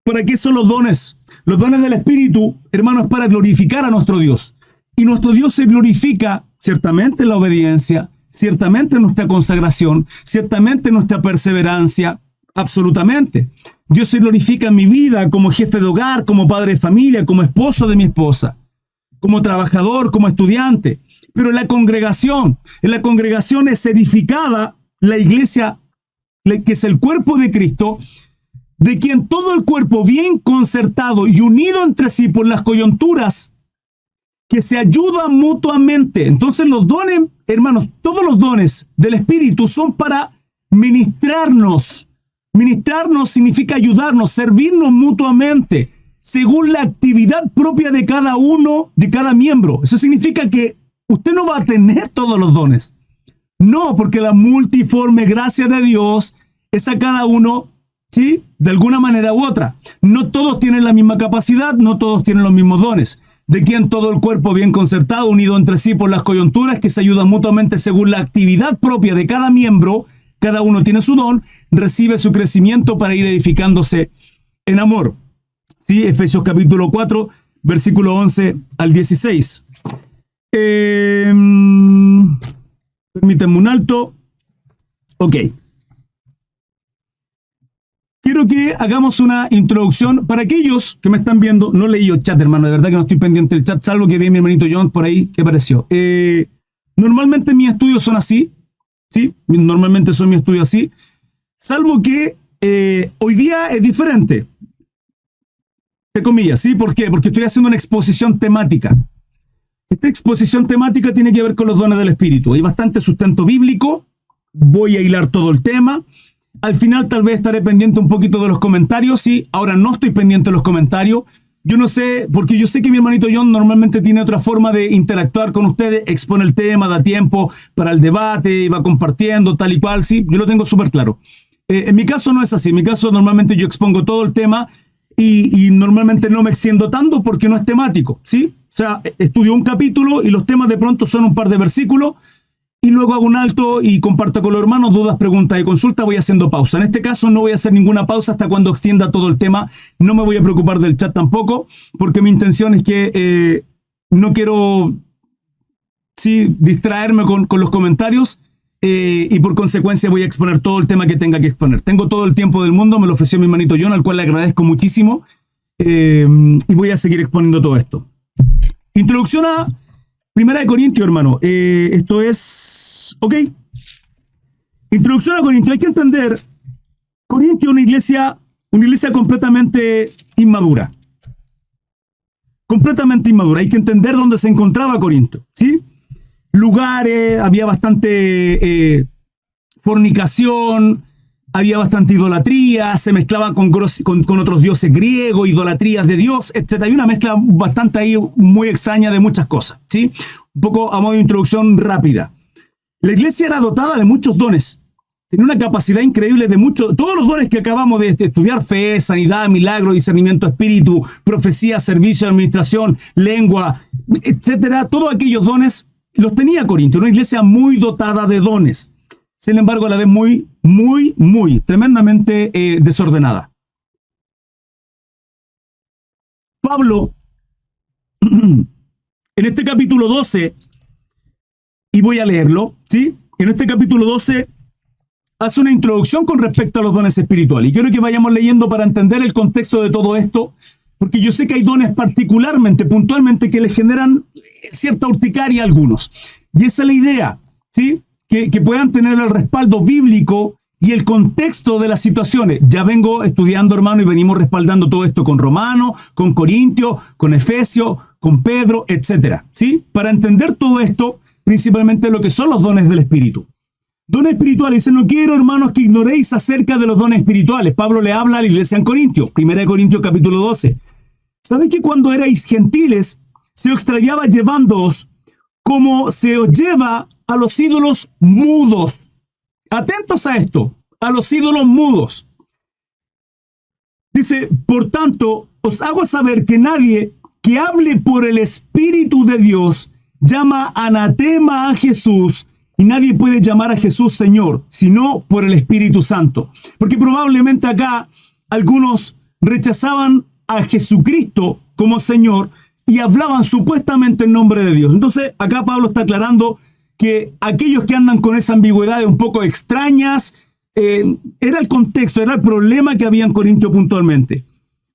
¿para qué son los dones? Los dones del Espíritu, hermano, es para glorificar a nuestro Dios. Y nuestro Dios se glorifica ciertamente en la obediencia, ciertamente en nuestra consagración, ciertamente en nuestra perseverancia, absolutamente. Dios se glorifica en mi vida como jefe de hogar, como padre de familia, como esposo de mi esposa. como trabajador, como estudiante. Pero en la congregación es edificada la iglesia, que es el cuerpo de Cristo, de quien todo el cuerpo bien concertado y unido entre sí por las coyunturas, que se ayudan mutuamente. Entonces los dones, hermanos, todos los dones del Espíritu son para ministrarnos. Ministrarnos significa ayudarnos, servirnos mutuamente, según la actividad propia de cada uno, de cada miembro. Eso significa que usted no va a tener todos los dones. No, porque la multiforme gracia de Dios es a cada uno, ¿sí?, de alguna manera u otra. No todos tienen la misma capacidad, no todos tienen los mismos dones. De quien todo el cuerpo bien concertado, unido entre sí por las coyunturas, que se ayudan mutuamente según la actividad propia de cada miembro, cada uno tiene su don, recibe su crecimiento para ir edificándose en amor. ¿Sí? Efesios capítulo 4, versículo 11 al 16. Permítanme un alto. Ok. Quiero que hagamos una introducción para aquellos que me están viendo. No leí el chat, hermano, de verdad que no estoy pendiente del chat, salvo que vi a mi hermanito John por ahí que apareció. Normalmente mis estudios son así, ¿sí? Normalmente son mis estudios así, salvo que hoy día es diferente, entre comillas, ¿sí? ¿Por qué? Porque estoy haciendo una exposición temática. Esta exposición temática tiene que ver con los dones del Espíritu. Hay bastante sustento bíblico, voy a hilar todo el tema. Al final tal vez estaré pendiente un poquito de los comentarios, sí, ahora no estoy pendiente de los comentarios. Yo no sé, porque yo sé que mi hermanito John normalmente tiene otra forma de interactuar con ustedes, expone el tema, da tiempo para el debate, y va compartiendo tal y cual, sí, yo lo tengo súper claro. En mi caso no es así, en mi caso normalmente yo expongo todo el tema y normalmente no me extiendo tanto porque no es temático, ¿sí? O sea, estudio un capítulo y los temas de pronto son un par de versículos, y luego hago un alto y comparto con los hermanos dudas, preguntas y consultas, voy haciendo pausa. En este caso no voy a hacer ninguna pausa hasta cuando extienda todo el tema. No me voy a preocupar del chat tampoco, porque mi intención es que no quiero, sí, distraerme con los comentarios y por consecuencia voy a exponer todo el tema que tenga que exponer. Tengo todo el tiempo del mundo, me lo ofreció mi hermanito John, al cual le agradezco muchísimo, y voy a seguir exponiendo todo esto. Introducción a Primera de Corintios, hermano. Esto es... Ok. Introducción a Corintios. Hay que entender, Corintios es una iglesia completamente inmadura. Completamente inmadura. Hay que entender dónde se encontraba Corinto, ¿sí? Lugares, había bastante fornicación, había bastante idolatría, se mezclaba con otros dioses griegos, idolatrías de Dios, etc. Hay una mezcla bastante ahí muy extraña de muchas cosas, ¿sí? Un poco a modo de introducción rápida. La iglesia era dotada de muchos dones. Tenía una capacidad increíble de muchos, todos los dones que acabamos de estudiar: fe, sanidad, milagro, discernimiento de espíritu, profecía, servicio, administración, lengua, etc. Todos aquellos dones los tenía Corinto, una iglesia muy dotada de dones. Sin embargo, a la vez muy tremendamente desordenada. Pablo, en este capítulo 12, y voy a leerlo, ¿sí? En este capítulo 12 hace una introducción con respecto a los dones espirituales. Y quiero que vayamos leyendo para entender el contexto de todo esto, porque yo sé que hay dones particularmente, puntualmente, que le generan cierta urticaria a algunos. Y esa es la idea, ¿sí? Que puedan tener el respaldo bíblico y el contexto de las situaciones. Ya vengo estudiando, hermano, y venimos respaldando todo esto con Romanos, con Corintios, con Efesios, con Pedro, etc. ¿Sí? Para entender todo esto, principalmente lo que son los dones del Espíritu. Dones espirituales. Dice: no quiero, hermanos, que ignoréis acerca de los dones espirituales. Pablo le habla a la iglesia en Corintios. 1 Corintios capítulo 12. ¿Sabéis que cuando erais gentiles se os extraviaba llevándoos como se os lleva a los ídolos mudos? Atentos a esto, a los ídolos mudos. Dice: por tanto, os hago saber que nadie que hable por el Espíritu de Dios llama anatema a Jesús, y nadie puede llamar a Jesús Señor, sino por el Espíritu Santo. Porque probablemente acá algunos rechazaban a Jesucristo como Señor y hablaban supuestamente en nombre de Dios. Entonces, acá Pablo está aclarando que aquellos que andan con esa ambigüedad un poco extrañas, era el contexto, era el problema que había en Corintio puntualmente.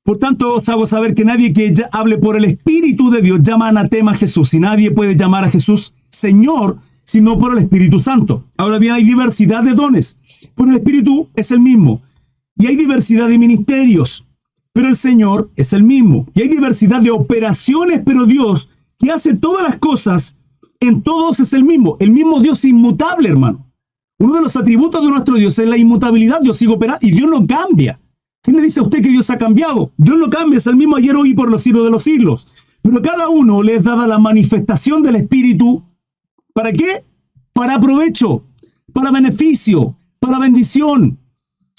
Por tanto, os hago saber que nadie que hable por el Espíritu de Dios llama anatema a Jesús, y nadie puede llamar a Jesús Señor, sino por el Espíritu Santo. Ahora bien, hay diversidad de dones, pero el Espíritu es el mismo. Y hay diversidad de ministerios, pero el Señor es el mismo. Y hay diversidad de operaciones, pero Dios, que hace todas las cosas, en todos es el mismo Dios inmutable, hermano. Uno de los atributos de nuestro Dios es la inmutabilidad. Dios sigue operando y Dios no cambia. ¿Quién le dice a usted que Dios ha cambiado? Dios no cambia, es el mismo ayer, hoy y por los siglos de los siglos. Pero a cada uno le es dada la manifestación del Espíritu. ¿Para qué? Para provecho, para beneficio, para bendición.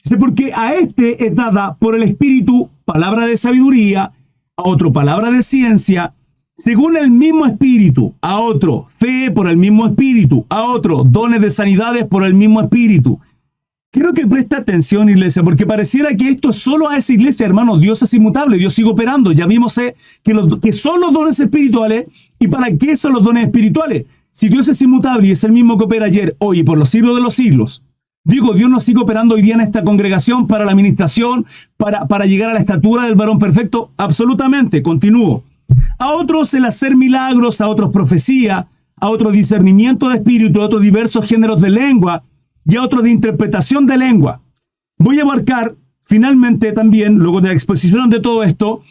Dice, porque a este es dada por el Espíritu palabra de sabiduría, a otro palabra de ciencia, según el mismo Espíritu, a otro fe por el mismo Espíritu, a otro dones de sanidades por el mismo Espíritu. Quiero que preste atención, iglesia, porque pareciera que esto es solo a esa iglesia, hermano. Dios es inmutable, Dios sigue operando. Ya vimos que son los dones espirituales. ¿Y para qué son los dones espirituales? Si Dios es inmutable y es el mismo que opera ayer, hoy y por los siglos de los siglos, digo, Dios nos sigue operando hoy día en esta congregación para la administración, para llegar a la estatura del varón perfecto. Absolutamente, continúo. A otros el hacer milagros, a otros profecía, a otros discernimiento de espíritu, a otros diversos géneros de lengua, y a otros de interpretación de lengua. Voy a abarcar finalmente también, luego de la exposición de todo esto,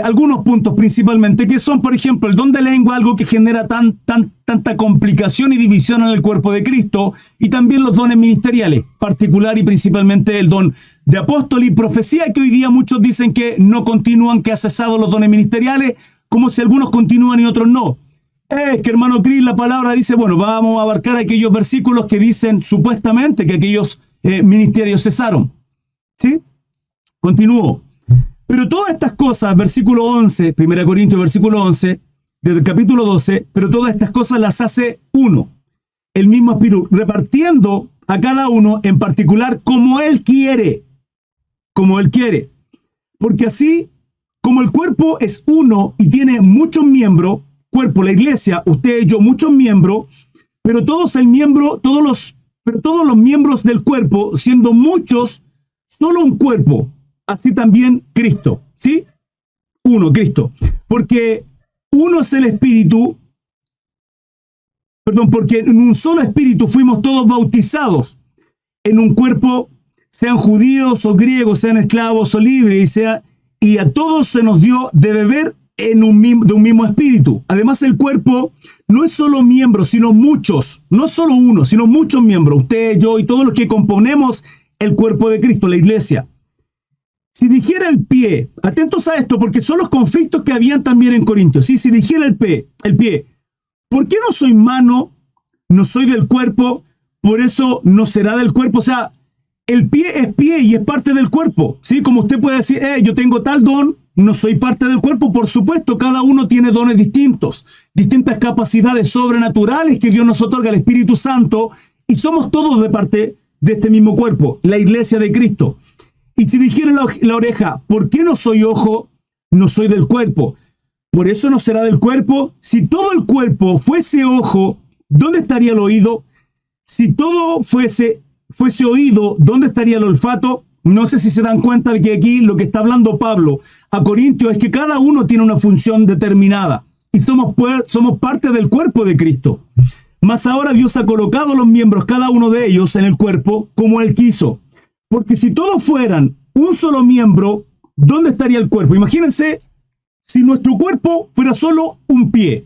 algunos puntos principalmente, que son, por ejemplo, el don de lengua, algo que genera tanta complicación y división en el cuerpo de Cristo, y también los dones ministeriales, particular y principalmente el don de apóstol y profecía, que hoy día muchos dicen que no continúan, que ha cesado los dones ministeriales, como si algunos continúan y otros no. Es que, hermano Cris, la palabra dice, bueno, vamos a abarcar aquellos versículos que dicen supuestamente que aquellos ministerios cesaron. ¿Sí? Continúo. Pero todas estas cosas, versículo 11, 1 Corintios, versículo 11, desde el capítulo 12, pero todas estas cosas las hace uno, el mismo Espíritu, repartiendo a cada uno en particular como Él quiere. Como Él quiere. Porque así, como el cuerpo es uno y tiene muchos miembros, cuerpo, la iglesia, usted y yo, muchos miembros, pero todos los miembros del cuerpo, siendo muchos, solo un cuerpo, así también Cristo, ¿sí? Uno, Cristo. Porque uno es el Espíritu, porque en un solo Espíritu fuimos todos bautizados, en un cuerpo, sean judíos o griegos, sean esclavos o libres, y a todos se nos dio de beber de un mismo espíritu. Además, el cuerpo no es solo miembros, sino muchos. No es solo uno, sino muchos miembros. Usted, yo y todos los que componemos el cuerpo de Cristo, la iglesia. Si dijera el pie, atentos a esto, porque son los conflictos que habían también en Corintios. ¿Sí? Si dijera el pie, ¿por qué no soy mano? No soy del cuerpo, por eso no será del cuerpo. O sea, el pie es pie y es parte del cuerpo. ¿Sí? Como usted puede decir, yo tengo tal don, no soy parte del cuerpo. Por supuesto, cada uno tiene dones distintos, distintas capacidades sobrenaturales que Dios nos otorga, el Espíritu Santo, y somos todos de parte de este mismo cuerpo, la iglesia de Cristo. Y si dijera la oreja, ¿por qué no soy ojo? No soy del cuerpo. Por eso no será del cuerpo. Si todo el cuerpo fuese ojo, ¿dónde estaría el oído? Si todo fuese oído, ¿dónde estaría el olfato? No sé si se dan cuenta de que aquí lo que está hablando Pablo a Corintios es que cada uno tiene una función determinada y somos parte del cuerpo de Cristo. Mas ahora Dios ha colocado los miembros, cada uno de ellos, en el cuerpo como Él quiso. Porque si todos fueran un solo miembro, ¿dónde estaría el cuerpo? Imagínense si nuestro cuerpo fuera solo un pie.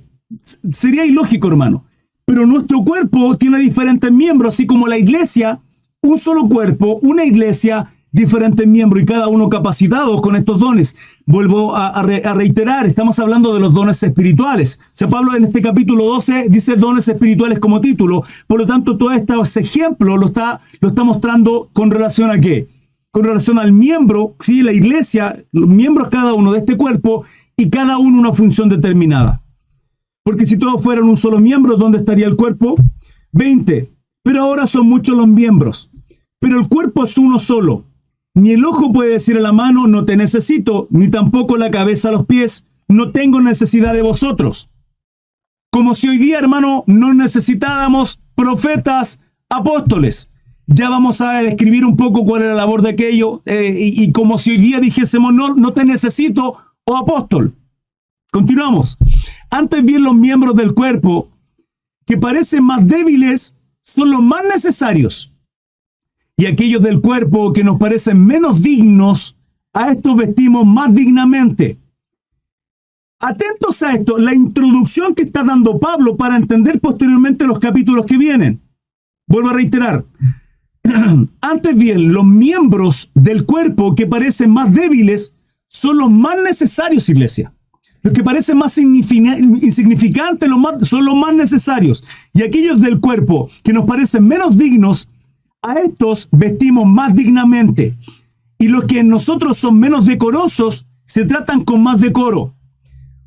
Sería ilógico, hermano. Pero nuestro cuerpo tiene diferentes miembros, así como la iglesia, un solo cuerpo, una iglesia, diferentes miembros y cada uno capacitados con estos dones. Vuelvo a reiterar, estamos hablando de los dones espirituales. O sea, Pablo en este capítulo 12 dice dones espirituales como título. Por lo tanto, todo este ejemplo lo está mostrando con relación a ¿qué? Con relación al miembro, ¿sí? La iglesia, los miembros cada uno de este cuerpo y cada uno una función determinada. Porque si todos fueran un solo miembro, ¿dónde estaría el cuerpo? 20. Pero ahora son muchos los miembros. Pero el cuerpo es uno solo. Ni el ojo puede decir a la mano, no te necesito, ni tampoco la cabeza a los pies, no tengo necesidad de vosotros. Como si hoy día, hermano, no necesitáramos profetas, apóstoles. Ya vamos a describir un poco cuál es la labor de aquello, y como si hoy día dijésemos, no te necesito, oh apóstol. Continuamos. Antes bien, los miembros del cuerpo que parecen más débiles son los más necesarios. Y aquellos del cuerpo que nos parecen menos dignos, a estos vestimos más dignamente. Atentos a esto, la introducción que está dando Pablo para entender posteriormente los capítulos que vienen. Vuelvo a reiterar. Antes bien, los miembros del cuerpo que parecen más débiles son los más necesarios, iglesia. Los que parecen más insignificantes son los más necesarios. Y aquellos del cuerpo que nos parecen menos dignos, a estos vestimos más dignamente. Y los que en nosotros son menos decorosos, se tratan con más decoro.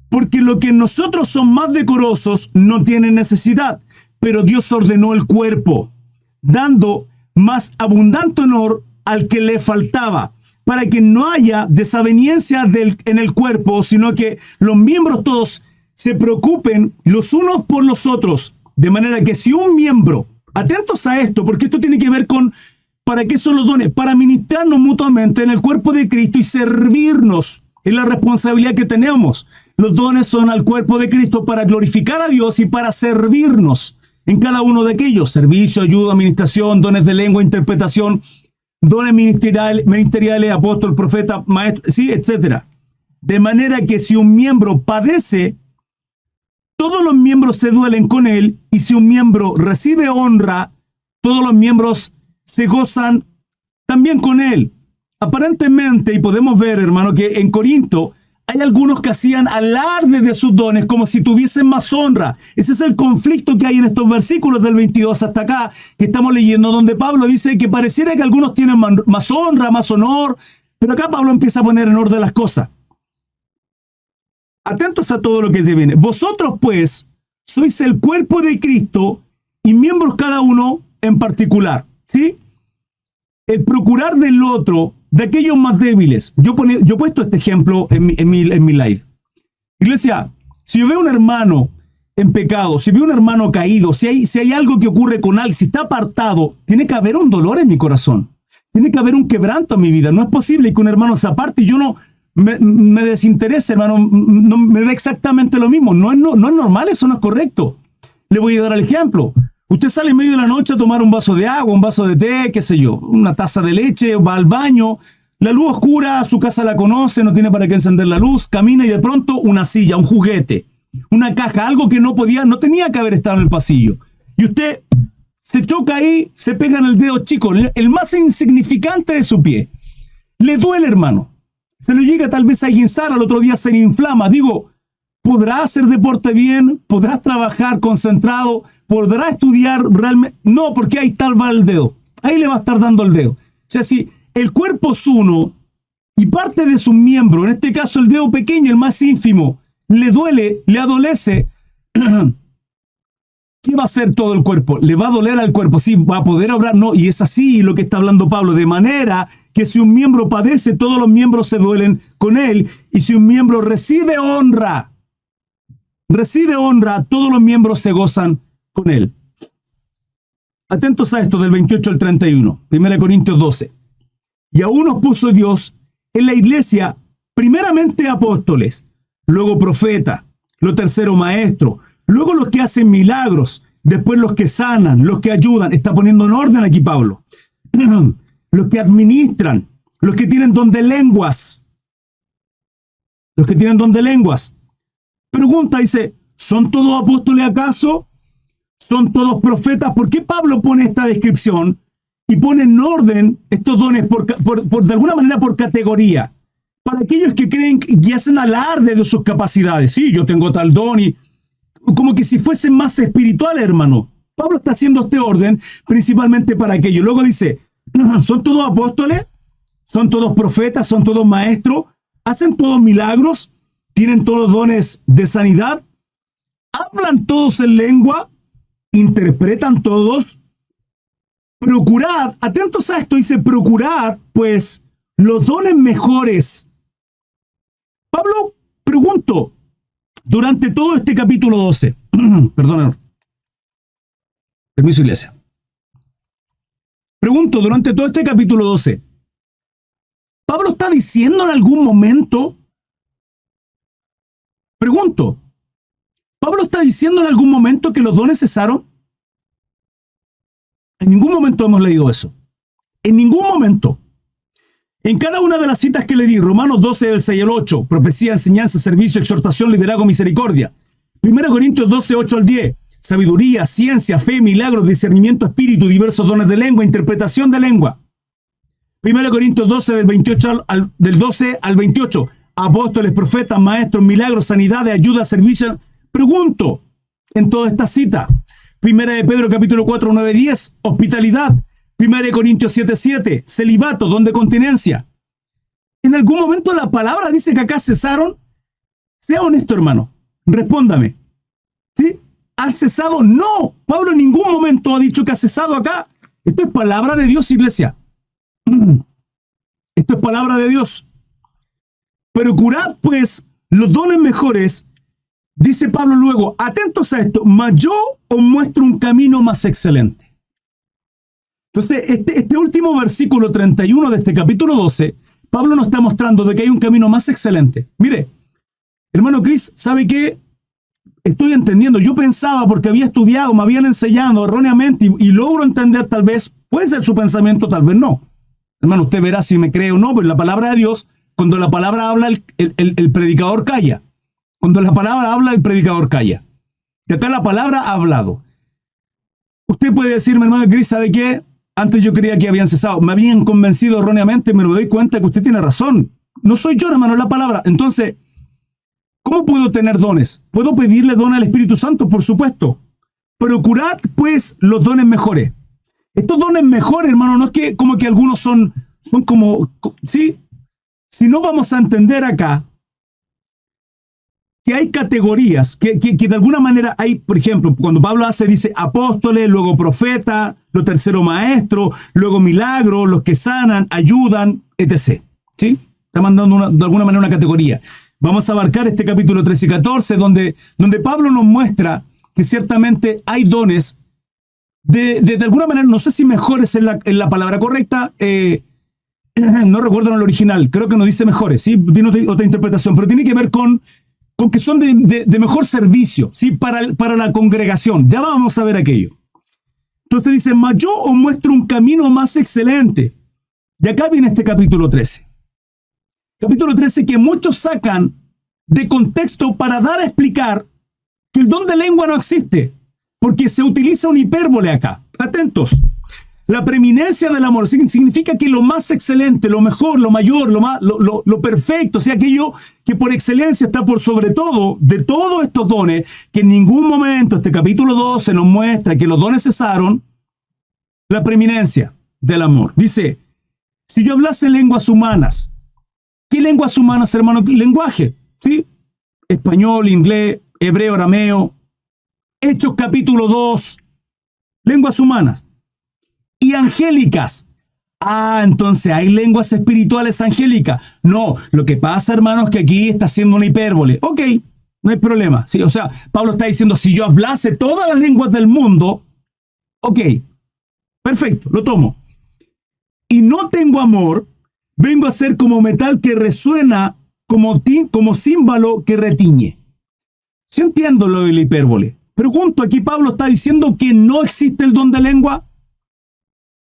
Porque los que en nosotros son más decorosos no tienen necesidad. Pero Dios ordenó el cuerpo, dando más abundante honor al que le faltaba, para que no haya desaveniencia en el cuerpo, sino que los miembros todos se preocupen los unos por los otros. De manera que si un miembro, atentos a esto, porque esto tiene que ver con ¿para qué son los dones? Para ministrarnos mutuamente en el cuerpo de Cristo y servirnos en la responsabilidad que tenemos. Los dones son al cuerpo de Cristo para glorificar a Dios y para servirnos en cada uno de aquellos. Servicio, ayuda, administración, dones de lengua, interpretación, dones ministeriales, apóstol, profeta, maestro, sí, etc. De manera que si un miembro padece, todos los miembros se duelen con él, y si un miembro recibe honra, todos los miembros se gozan también con él. Aparentemente, y podemos ver, hermano, que en Corinto hay algunos que hacían alarde de sus dones como si tuviesen más honra. Ese es el conflicto que hay en estos versículos del 22 hasta acá, que estamos leyendo, donde Pablo dice que pareciera que algunos tienen más honra, más honor, pero acá Pablo empieza a poner en orden las cosas. Atentos a todo lo que se viene. Vosotros, pues, sois el cuerpo de Cristo y miembros cada uno en particular, ¿sí? El procurar del otro, de aquellos más débiles. Yo he puesto este ejemplo en mi live. Iglesia, si yo veo a un hermano en pecado, si veo a un hermano caído, si hay algo que ocurre con él, si está apartado, tiene que haber un dolor en mi corazón. Tiene que haber un quebranto en mi vida. No es posible que un hermano se aparte y yo no me desinterese, hermano. No me da exactamente lo mismo. No es normal, eso no es correcto. Le voy a dar el ejemplo. Usted sale en medio de la noche a tomar un vaso de agua, un vaso de té, qué sé yo, una taza de leche, va al baño, la luz oscura, su casa la conoce, no tiene para qué encender la luz, camina y de pronto una silla, un juguete, una caja, algo que no tenía que haber estado en el pasillo. Y usted se choca ahí, se pega en el dedo chico, el más insignificante de su pie. Le duele, hermano. Se lo llega tal vez a guinzar, al otro día se le inflama. Digo, ¿podrá hacer deporte bien? ¿Podrás trabajar concentrado? ¿Podrá estudiar realmente? No, porque ahí está el dedo. Ahí le va a estar dando el dedo. O sea, si el cuerpo es uno y parte de sus miembros, en este caso el dedo pequeño, el más ínfimo, le duele, le adolece, ¿qué va a hacer todo el cuerpo? ¿Le va a doler al cuerpo? ¿Sí va a poder obrar? No, y es así lo que está hablando Pablo, de manera que si un miembro padece, todos los miembros se duelen con él, y si un miembro recibe honra, todos los miembros se gozan con él. Atentos a esto del 28 al 31, 1 Corintios 12. Y aún nos puso Dios en la iglesia, primeramente apóstoles, luego profetas, lo tercero maestros, luego los que hacen milagros, después los que sanan, los que ayudan. Está poniendo en orden aquí Pablo. Los que administran, los que tienen don de lenguas. Los que tienen don de lenguas. Pregunta, dice, ¿son todos apóstoles acaso? ¿Son todos profetas? ¿Por qué Pablo pone esta descripción y pone en orden estos dones de alguna manera por categoría? Para aquellos que creen y hacen alarde de sus capacidades. Sí, yo tengo tal don, y como que si fuesen más espirituales, hermano. Pablo está haciendo este orden principalmente para aquellos. Luego dice, ¿son todos apóstoles? ¿Son todos profetas? ¿Son todos maestros? ¿Hacen todos milagros? ¿Tienen todos dones de sanidad? ¿Hablan todos en lengua? ¿Interpretan todos? Procurad, atentos a esto, dice, procurad, pues, los dones mejores. Pablo, pregunto, durante todo este capítulo 12, perdón, permiso, iglesia. Pregunto, durante todo este capítulo 12, ¿Pablo está diciendo en algún momento? Pregunto, ¿Pablo está diciendo en algún momento que los dones cesaron? En ningún momento hemos leído eso. En ningún momento. En cada una de las citas que le di, Romanos 12, del 6 al 8, profecía, enseñanza, servicio, exhortación, liderazgo, misericordia. 1 Corintios 12, 8 al 10, sabiduría, ciencia, fe, milagros, discernimiento, espíritu, diversos dones de lengua, interpretación de lengua. 1 Corintios 12, del 12 al 28, apóstoles, profetas, maestros, milagros, sanidades, ayuda, servicio. Pregunto, en toda esta cita, 1 de Pedro capítulo 4, 9, 10, hospitalidad. 1 Corintios 7, 7, celibato, don de continencia. ¿En algún momento la palabra dice que acá cesaron? Sea honesto, hermano. Respóndame. ¿Sí? ¿Ha cesado? No. Pablo en ningún momento ha dicho que ha cesado acá. Esto es palabra de Dios, iglesia. Esto es palabra de Dios. Procurad, pues, los dones mejores. Dice Pablo luego, atentos a esto, mas yo os muestro un camino más excelente. Entonces, este último versículo 31 de este capítulo 12, Pablo nos está mostrando de que hay un camino más excelente. Mire, hermano Chris, ¿sabe qué? Estoy entendiendo. Yo pensaba, porque había estudiado, me habían enseñado erróneamente y logro entender tal vez, puede ser su pensamiento, tal vez no. Hermano, usted verá si me cree o no, pero la palabra de Dios, cuando la palabra habla, el predicador calla. Cuando la palabra habla, el predicador calla. De acá la palabra ha hablado. Usted puede decirme, hermano Chris, ¿sabe qué? Antes yo creía que habían cesado. Me habían convencido erróneamente, me doy cuenta que usted tiene razón. No soy yo, hermano, la palabra. Entonces, ¿cómo puedo tener dones? ¿Puedo pedirle don al Espíritu Santo? Por supuesto. Procurad, pues, los dones mejores. Estos dones mejores, hermano, no es que como que algunos son como, ¿sí? Si no vamos a entender acá que hay categorías, que de alguna manera hay, por ejemplo, cuando Pablo dice apóstoles, luego profeta, lo tercero maestro, luego milagros, los que sanan, ayudan, etc. ¿Sí? Está mandando de alguna manera una categoría. Vamos a abarcar este capítulo 13 y 14, donde Pablo nos muestra que ciertamente hay dones de alguna manera, no sé si mejores es la palabra correcta, no recuerdo en el original, creo que no dice mejores, ¿sí? Tiene otra interpretación, pero tiene que ver con que son de mejor servicio, ¿sí? Para la congregación. Ya vamos a ver aquello. Entonces dice, mas yo os muestro un camino más excelente. Y acá viene este capítulo 13. Capítulo 13 que muchos sacan de contexto para dar a explicar que el don de lengua no existe, porque se utiliza un hipérbole acá. Atentos. La preeminencia del amor significa que lo más excelente, lo mejor, lo mayor, lo perfecto, o sea, aquello que por excelencia está por sobre todo de todos estos dones, que en ningún momento este capítulo 12 nos muestra que los dones cesaron, la preeminencia del amor. Dice, si yo hablase lenguas humanas, ¿qué lenguas humanas, hermano? Lenguaje, ¿sí? Español, inglés, hebreo, arameo. Hechos capítulo 2, lenguas humanas. Y angélicas. Entonces hay lenguas espirituales angélicas. No, lo que pasa, hermanos, es que aquí está haciendo una hipérbole. Ok, no hay problema. Sí, o sea, Pablo está diciendo, si yo hablase todas las lenguas del mundo, ok, perfecto, lo tomo. Y no tengo amor, vengo a ser como metal que resuena, como címbalo que retiñe. Sí entiendo lo de la hipérbole. Pregunto, aquí Pablo está diciendo que no existe el don de lengua.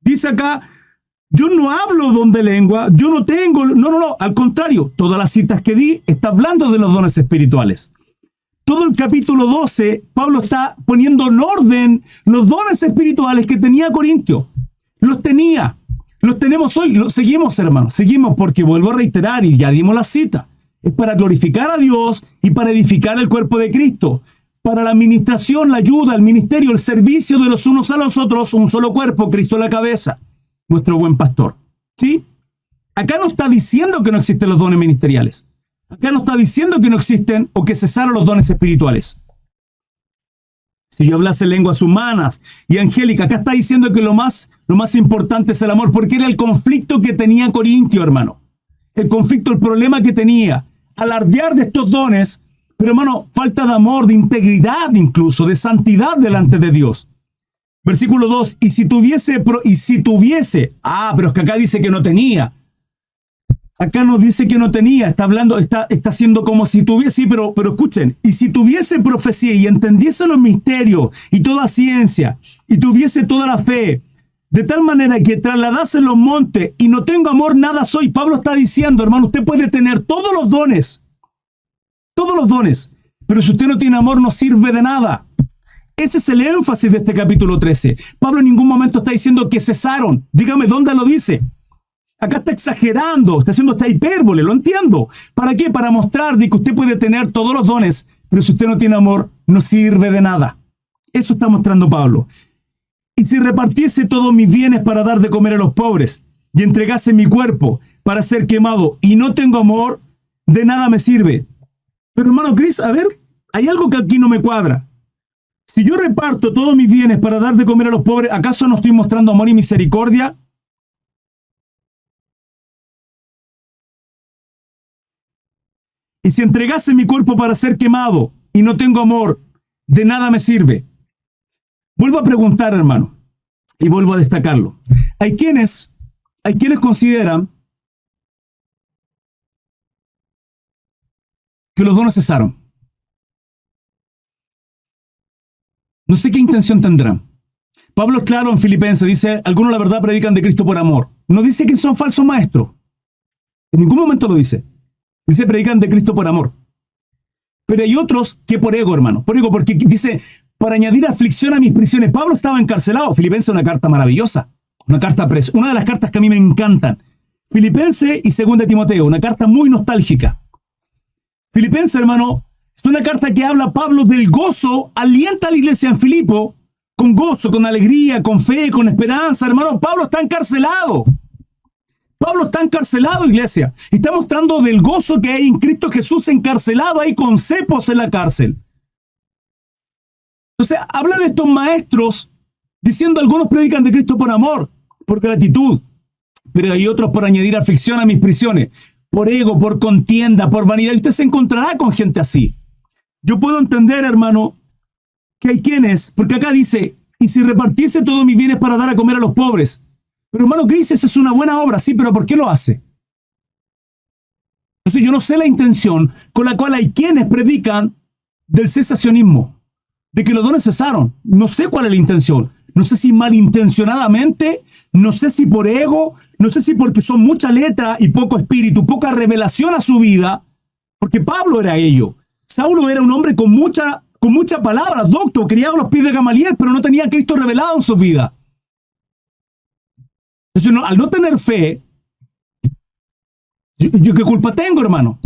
Dice acá, yo no hablo don de lengua, yo no tengo, no, al contrario, todas las citas que di está hablando de los dones espirituales. Todo el capítulo 12, Pablo está poniendo en orden los dones espirituales que tenía Corintio. Los tenía, los tenemos hoy, los seguimos, hermanos, seguimos porque vuelvo a reiterar y ya dimos la cita. Es para glorificar a Dios y para edificar el cuerpo de Cristo. Para la administración, la ayuda, el ministerio, el servicio de los unos a los otros, un solo cuerpo, Cristo la cabeza, nuestro buen pastor. ¿Sí? Acá no está diciendo que no existen los dones ministeriales. Acá no está diciendo que no existen o que cesaron los dones espirituales. Si yo hablase lenguas humanas y angélicas, acá está diciendo que lo más importante es el amor, porque era el conflicto que tenía Corintio, hermano. El conflicto, el problema que tenía. Alardear de estos dones, pero hermano, falta de amor, de integridad incluso, de santidad delante de Dios. Versículo 2, y si tuviese, pero es que acá dice que no tenía. Acá nos dice que no tenía, está hablando, está haciendo como si tuviese, sí, pero escuchen, y si tuviese profecía y entendiese los misterios y toda ciencia y tuviese toda la fe, de tal manera que trasladase los montes y no tengo amor, nada soy. Pablo está diciendo, hermano, usted puede tener todos los dones, pero si usted no tiene amor no sirve de nada. Ese es el énfasis de este capítulo 13. Pablo en ningún momento está diciendo que cesaron. Dígame dónde lo dice. Acá está exagerando, está haciendo esta hipérbole, lo entiendo. ¿Para qué? Para mostrar de que usted puede tener todos los dones, pero si usted no tiene amor, no sirve de nada. Eso está mostrando Pablo. Y si repartiese todos mis bienes para dar de comer a los pobres, y entregase mi cuerpo para ser quemado, y no tengo amor, de nada me sirve. Pero hermano Chris, a ver, hay algo que aquí no me cuadra. Si yo reparto todos mis bienes para dar de comer a los pobres, ¿acaso no estoy mostrando amor y misericordia? Y si entregase mi cuerpo para ser quemado y no tengo amor, de nada me sirve. Vuelvo a preguntar, hermano, y vuelvo a destacarlo. Hay quienes consideran que los dones cesaron. No sé qué intención tendrán. Pablo es claro en Filipenses, dice, algunos la verdad predican de Cristo por amor. No dice que son falsos maestros. En ningún momento lo dice. Dice, predican de Cristo por amor. Pero hay otros que por ego, hermano. Por ego, porque dice, para añadir aflicción a mis prisiones. Pablo estaba encarcelado. Filipenses es una carta maravillosa. Una de las cartas que a mí me encantan. Filipenses y 2 Timoteo. Una carta muy nostálgica. Filipenses, hermano, es una carta que habla Pablo del gozo. Alienta a la iglesia en Filipo con gozo, con alegría, con fe, con esperanza. Hermano, Pablo está encarcelado. Pablo está encarcelado, iglesia. Y está mostrando del gozo que hay en Cristo Jesús encarcelado ahí con cepos en la cárcel. Entonces, habla de estos maestros diciendo algunos predican de Cristo por amor, por gratitud. Pero hay otros por añadir aflicción a mis prisiones, por ego, por contienda, por vanidad. Y usted se encontrará con gente así. Yo puedo entender, hermano, que hay quienes, porque acá dice, y si repartiese todos mis bienes para dar a comer a los pobres. Pero hermano Cris, esa es una buena obra, sí, pero ¿por qué lo hace? Entonces yo no sé la intención con la cual hay quienes predican del cesacionismo, de que los dones cesaron. No sé cuál es la intención. No sé si malintencionadamente, no sé si por ego, no sé si porque son mucha letra y poco espíritu, poca revelación a su vida, porque Pablo era ello. Saulo era un hombre con mucha palabra, docto, criado a los pies de Gamaliel, pero no tenía a Cristo revelado en su vida. Entonces, al no tener fe, ¿yo qué culpa tengo, hermano?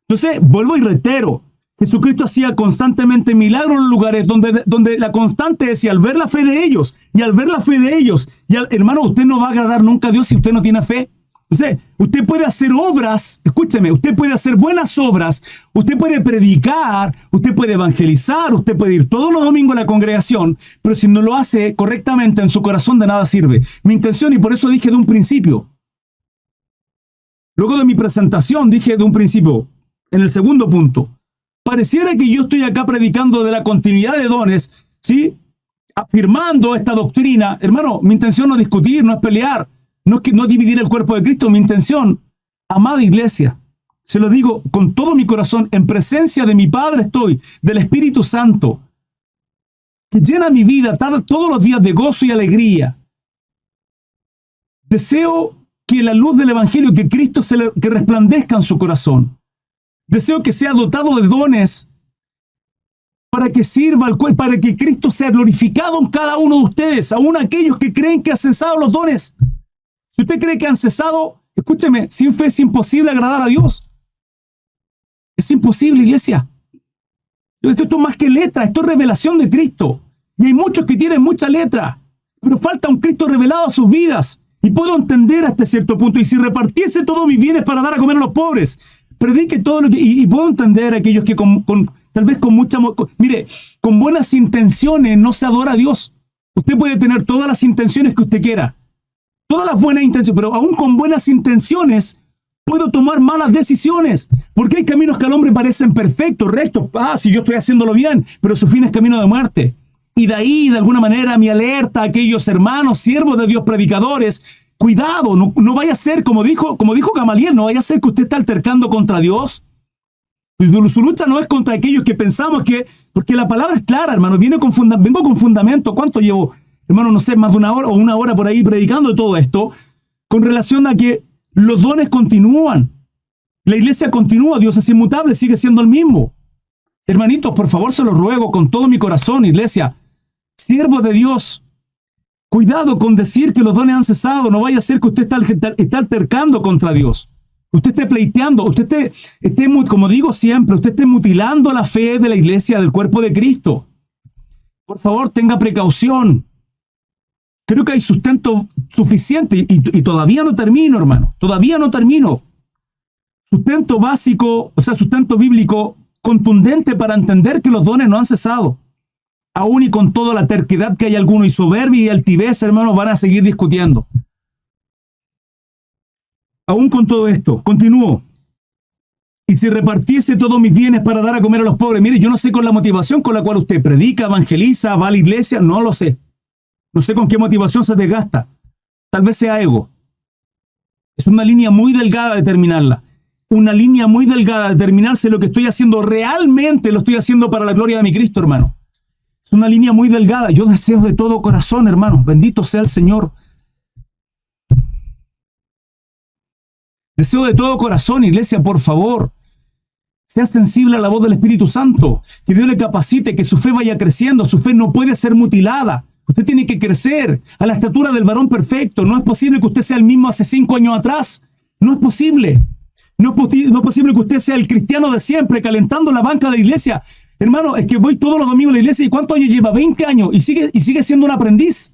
Entonces, vuelvo y reitero, Jesucristo hacía constantemente milagros en los lugares donde la constante es, y al ver la fe de ellos, hermano, usted no va a agradar nunca a Dios si usted no tiene fe. Entonces, usted puede hacer obras, escúcheme, usted puede hacer buenas obras, usted puede predicar, usted puede evangelizar, usted puede ir todos los domingos a la congregación, pero si no lo hace correctamente en su corazón, de nada sirve. Mi intención, y por eso dije de un principio, luego de mi presentación, dije de un principio, en el segundo punto, pareciera que yo estoy acá predicando de la continuidad de dones, ¿sí? Afirmando esta doctrina. Hermano, mi intención no es discutir, no es pelear, no es dividir el cuerpo de Cristo. Mi intención, amada iglesia, se lo digo con todo mi corazón, en presencia de mi Padre estoy, del Espíritu Santo, que llena mi vida todos los días de gozo y alegría. Deseo que la luz del Evangelio, que Cristo que resplandezca en su corazón. Deseo que sea dotado de dones para que sirva al cuerpo, para que Cristo sea glorificado en cada uno de ustedes, aún aquellos que creen que han cesado los dones. Si usted cree que han cesado, escúcheme, sin fe es imposible agradar a Dios. Es imposible, iglesia. Esto es más que letra, esto es revelación de Cristo. Y hay muchos que tienen mucha letra, pero falta un Cristo revelado a sus vidas. Y puedo entender hasta cierto punto. Y si repartiese todos mis bienes para dar a comer a los pobres, predique todo lo que... Y puedo entender a aquellos que tal vez con buenas intenciones no se adora a Dios. Usted puede tener todas las intenciones que usted quiera. Todas las buenas intenciones, pero aún con buenas intenciones puedo tomar malas decisiones. Porque hay caminos que al hombre parecen perfectos, rectos. Si yo estoy haciéndolo bien, pero su fin es camino de muerte. Y de ahí, de alguna manera, mi alerta a aquellos hermanos, siervos de Dios, predicadores, cuidado, no vaya a ser, como dijo Gamaliel, no vaya a ser que usted está altercando contra Dios. Su lucha no es contra aquellos que pensamos que, porque la palabra es clara, hermano, vengo con fundamento. ¿Cuánto llevo, hermano? No sé, más de una hora o una hora por ahí predicando de todo esto, con relación a que los dones continúan. La iglesia continúa, Dios es inmutable, sigue siendo el mismo. Hermanitos, por favor, se lo ruego con todo mi corazón, iglesia, siervos de Dios, cuidado con decir que los dones han cesado. No vaya a ser que usted está altercando contra Dios. Usted esté pleiteando, usted esté, como digo siempre, usted esté mutilando la fe de la iglesia, del cuerpo de Cristo. Por favor, tenga precaución. Creo que hay sustento suficiente y todavía no termino, hermano. Todavía no termino. Sustento básico, o sea, sustento bíblico contundente para entender que los dones no han cesado. Aún y con toda la terquedad que hay alguno y soberbia y altivez, hermanos, van a seguir discutiendo. Aún con todo esto, continúo. Y si repartiese todos mis bienes para dar a comer a los pobres, mire, yo no sé con la motivación con la cual usted predica, evangeliza, va a la iglesia, no lo sé. No sé con qué motivación se desgasta. Tal vez sea ego. Es una línea muy delgada determinarla. Una línea muy delgada determinar si lo que estoy haciendo realmente lo estoy haciendo para la gloria de mi Cristo, hermano. Es una línea muy delgada. Yo deseo de todo corazón, hermano. Bendito sea el Señor. Deseo de todo corazón, iglesia, por favor, sea sensible a la voz del Espíritu Santo, que Dios le capacite, que su fe vaya creciendo. Su fe no puede ser mutilada. Usted tiene que crecer a la estatura del varón perfecto. No es posible que usted sea el mismo hace 5 años atrás. No es posible. No es posible que usted sea el cristiano de siempre, calentando la banca de la iglesia. Hermano, es que voy todos los domingos a la iglesia y ¿cuántos años lleva? 20 años y sigue siendo un aprendiz.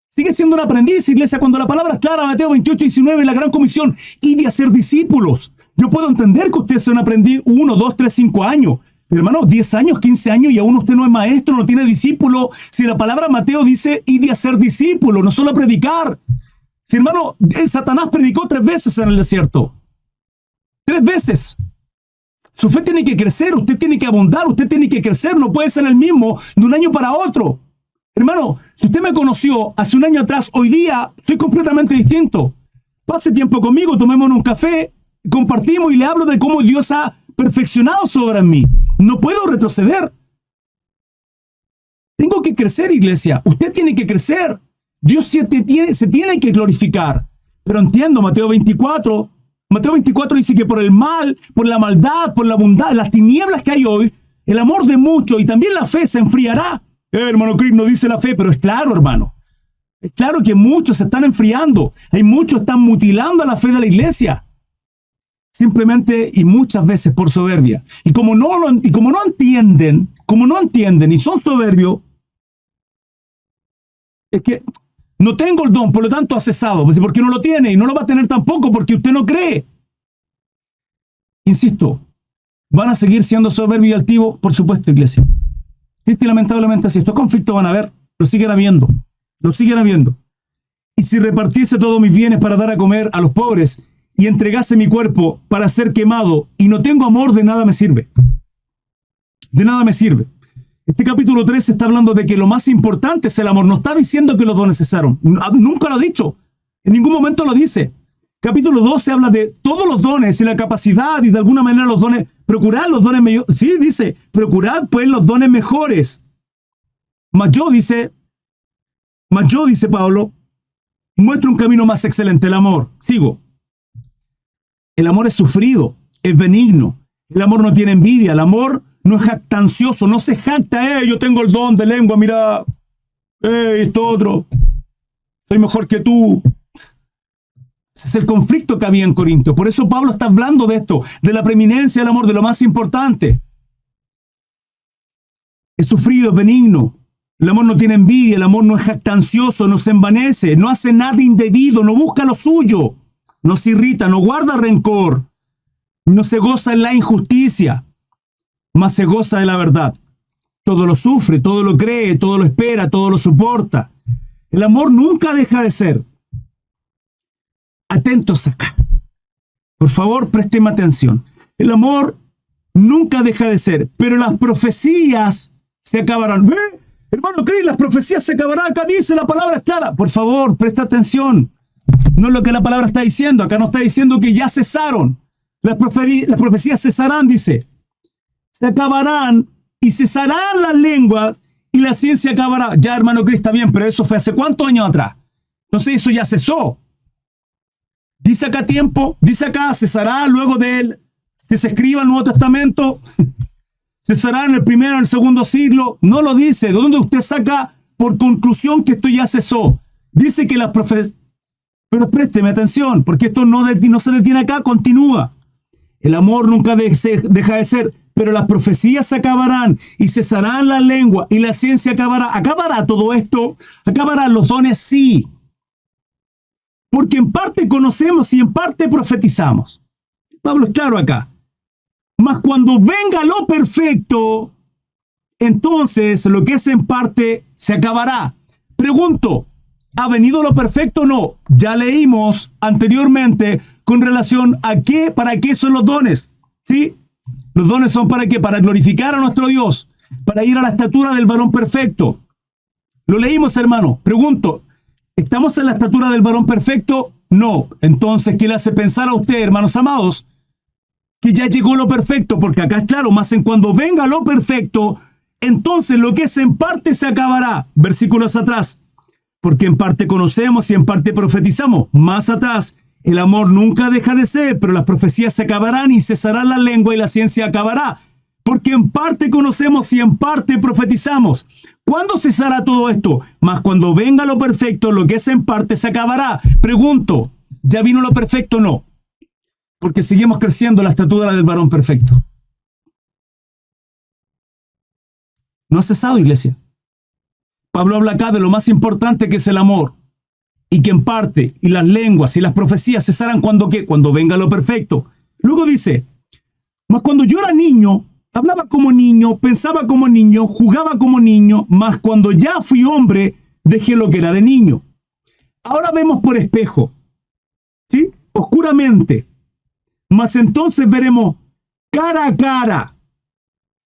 Sigue siendo un aprendiz, iglesia, cuando la palabra es clara, Mateo 28, 19, la gran comisión, y de hacer discípulos. Yo puedo entender que usted sea un aprendiz 1, 2, 3, 5 años, pero hermano, 10 años, 15 años y aún usted no es maestro, no tiene discípulo. Si la palabra Mateo dice, y de hacer discípulos, no solo predicar. Si hermano, Satanás predicó 3 veces en el desierto. 3 veces. Su fe tiene que crecer, usted tiene que abundar, usted tiene que crecer, no puede ser el mismo de un año para otro. Hermano, si usted me conoció hace un año atrás, hoy día soy completamente distinto. Pase tiempo conmigo, tomémonos un café, compartimos y le hablo de cómo Dios ha perfeccionado su obra en mí. No puedo retroceder. Tengo que crecer, iglesia. Usted tiene que crecer. Dios se tiene que glorificar. Pero entiendo, Mateo 24 dice que por el mal, por la maldad, por la bondad, las tinieblas que hay hoy, el amor de muchos y también la fe se enfriará. Hermano Chris, no dice la fe, pero es claro, hermano. Es claro que muchos se están enfriando. Hay muchos que están mutilando la fe de la iglesia. Simplemente y muchas veces por soberbia. Y como no entienden y son soberbios, es que no tengo el don, por lo tanto ha cesado. Pues porque no lo tiene y no lo va a tener tampoco porque usted no cree. Insisto, ¿van a seguir siendo soberbios y altivos? Por supuesto, iglesia. Triste y lamentablemente, si estos conflictos van a haber, lo siguen habiendo. Y si repartiese todos mis bienes para dar a comer a los pobres y entregase mi cuerpo para ser quemado y no tengo amor, de nada me sirve. De nada me sirve. Este capítulo 3 está hablando de que lo más importante es el amor. No está diciendo que los dones cesaron. Nunca lo ha dicho. En ningún momento lo dice. Capítulo 12 habla de todos los dones y la capacidad y de alguna manera los dones. Procurad los dones mejores. Sí, dice, procurad pues los dones mejores. Mas yo, dice Pablo, muestra un camino más excelente, el amor. Sigo. El amor es sufrido, es benigno. El amor no tiene envidia, el amor no es jactancioso, no se jacta, yo tengo el don de lengua, mira, esto otro, soy mejor que tú. Ese es el conflicto que había en Corinto. Por eso Pablo está hablando de esto, de la preeminencia del amor, de lo más importante. Es sufrido, es benigno. El amor no tiene envidia, el amor no es jactancioso, no se envanece, no hace nada indebido, no busca lo suyo, no se irrita, no guarda rencor, no se goza en la injusticia, mas se goza de la verdad. Todo lo sufre, todo lo cree, todo lo espera, todo lo soporta. El amor nunca deja de ser. Atentos acá. Por favor, présteme atención. El amor nunca deja de ser, pero las profecías se acabarán. ¿Ve? Hermano Cris, las profecías se acabarán. Acá dice, la palabra es clara. Por favor, presta atención. No es lo que la palabra está diciendo. Acá no está diciendo que ya cesaron. Las profecías cesarán, dice. Se acabarán y cesarán las lenguas y la ciencia acabará. Ya, hermano Cris, está bien, pero eso fue hace ¿cuántos años atrás? Entonces eso ya cesó. Dice acá tiempo, dice acá, cesará luego de él que se escriba el Nuevo Testamento. Cesará en el primero, en el segundo siglo. No lo dice. ¿De dónde usted saca por conclusión que esto ya cesó? Dice que las profecías... Pero présteme atención, porque esto no se detiene acá, continúa. El amor nunca deja de ser, pero las profecías se acabarán y cesarán la lengua y la ciencia acabará. ¿Acabará todo esto? ¿Acabarán los dones? Sí. Porque en parte conocemos y en parte profetizamos. Pablo es claro acá. Mas cuando venga lo perfecto, entonces lo que es en parte se acabará. Pregunto, ¿ha venido lo perfecto o no? Ya leímos anteriormente con relación a qué, para qué son los dones. ¿Sí? Los dones son para qué, para glorificar a nuestro Dios, para ir a la estatura del varón perfecto. Lo leímos, hermano. Pregunto, ¿estamos en la estatura del varón perfecto? No. Entonces, ¿qué le hace pensar a usted, hermanos amados, que ya llegó lo perfecto? Porque acá es claro, más en cuando venga lo perfecto, entonces lo que es en parte se acabará. Versículos atrás. Porque en parte conocemos y en parte profetizamos. Más atrás, el amor nunca deja de ser, pero las profecías se acabarán y cesará la lengua y la ciencia acabará. Porque en parte conocemos y en parte profetizamos. ¿Cuándo cesará todo esto? Mas cuando venga lo perfecto, lo que es en parte se acabará. Pregunto, ¿ya vino lo perfecto o no? Porque seguimos creciendo la estatura del varón perfecto. No ha cesado, iglesia. Pablo habla acá de lo más importante que es el amor. Y que en parte, y las lenguas y las profecías cesarán cuando ¿qué? Cuando venga lo perfecto. Luego dice, mas cuando yo era niño, hablaba como niño, pensaba como niño, jugaba como niño, mas cuando ya fui hombre, dejé lo que era de niño. Ahora vemos por espejo, ¿sí? Oscuramente. Mas entonces veremos cara a cara.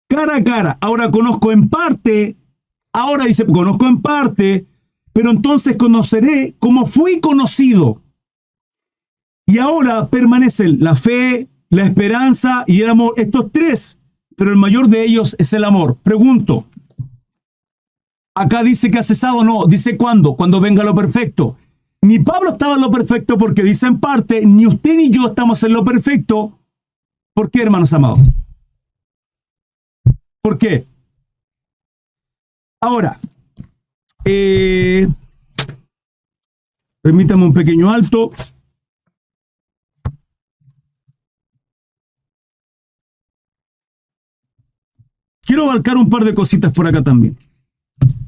Cara a cara. Ahora conozco en parte. Ahora dice, conozco en parte, pero entonces conoceré como fui conocido. Y ahora permanecen la fe, la esperanza y el amor. Estos tres, pero el mayor de ellos es el amor. Pregunto, acá dice que ha cesado, no, dice cuándo, cuando venga lo perfecto. Ni Pablo estaba en lo perfecto porque dice en parte, ni usted ni yo estamos en lo perfecto. ¿Por qué, hermanos amados? ¿Por qué? Ahora, permítame un pequeño alto. Quiero abarcar un par de cositas por acá también.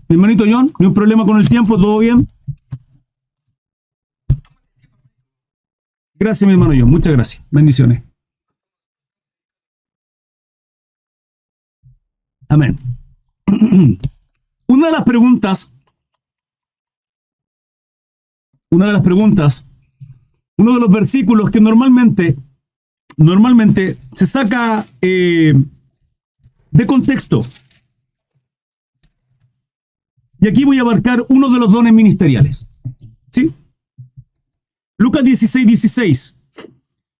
Mi hermanito John, ¿ni un problema con el tiempo? ¿Todo bien? Gracias, mi hermano John. Muchas gracias. Bendiciones. Amén. Una de las preguntas, uno de los versículos que normalmente se saca de contexto. Y aquí voy a abarcar uno de los dones ministeriales. ¿Sí? Lucas 16:16.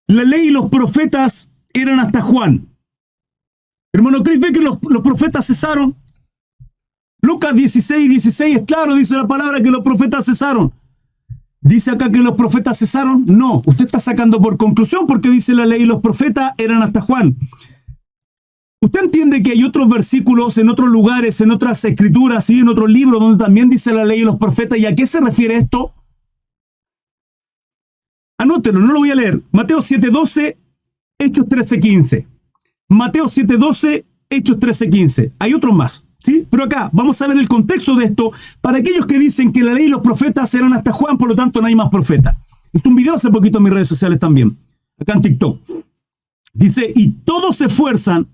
La ley y los profetas eran hasta Juan. Hermano, ¿crees que los profetas cesaron? Lucas 16:16 es claro, dice la palabra que los profetas cesaron. ¿Dice acá que los profetas cesaron? No, usted está sacando por conclusión porque dice la ley y los profetas eran hasta Juan. Usted entiende que hay otros versículos en otros lugares, en otras escrituras y en otros libros donde también dice la ley y los profetas. ¿Y a qué se refiere esto? Anótelo, no lo voy a leer. Mateo 7:12, Hechos 13:15. Mateo 7:12, Hechos 13:15. Hay otros más, ¿sí? Pero acá vamos a ver el contexto de esto para aquellos que dicen que la ley y los profetas eran hasta Juan, por lo tanto no hay más profetas. Hice un video hace poquito en mis redes sociales también, acá en TikTok. Dice, y todos se esfuerzan,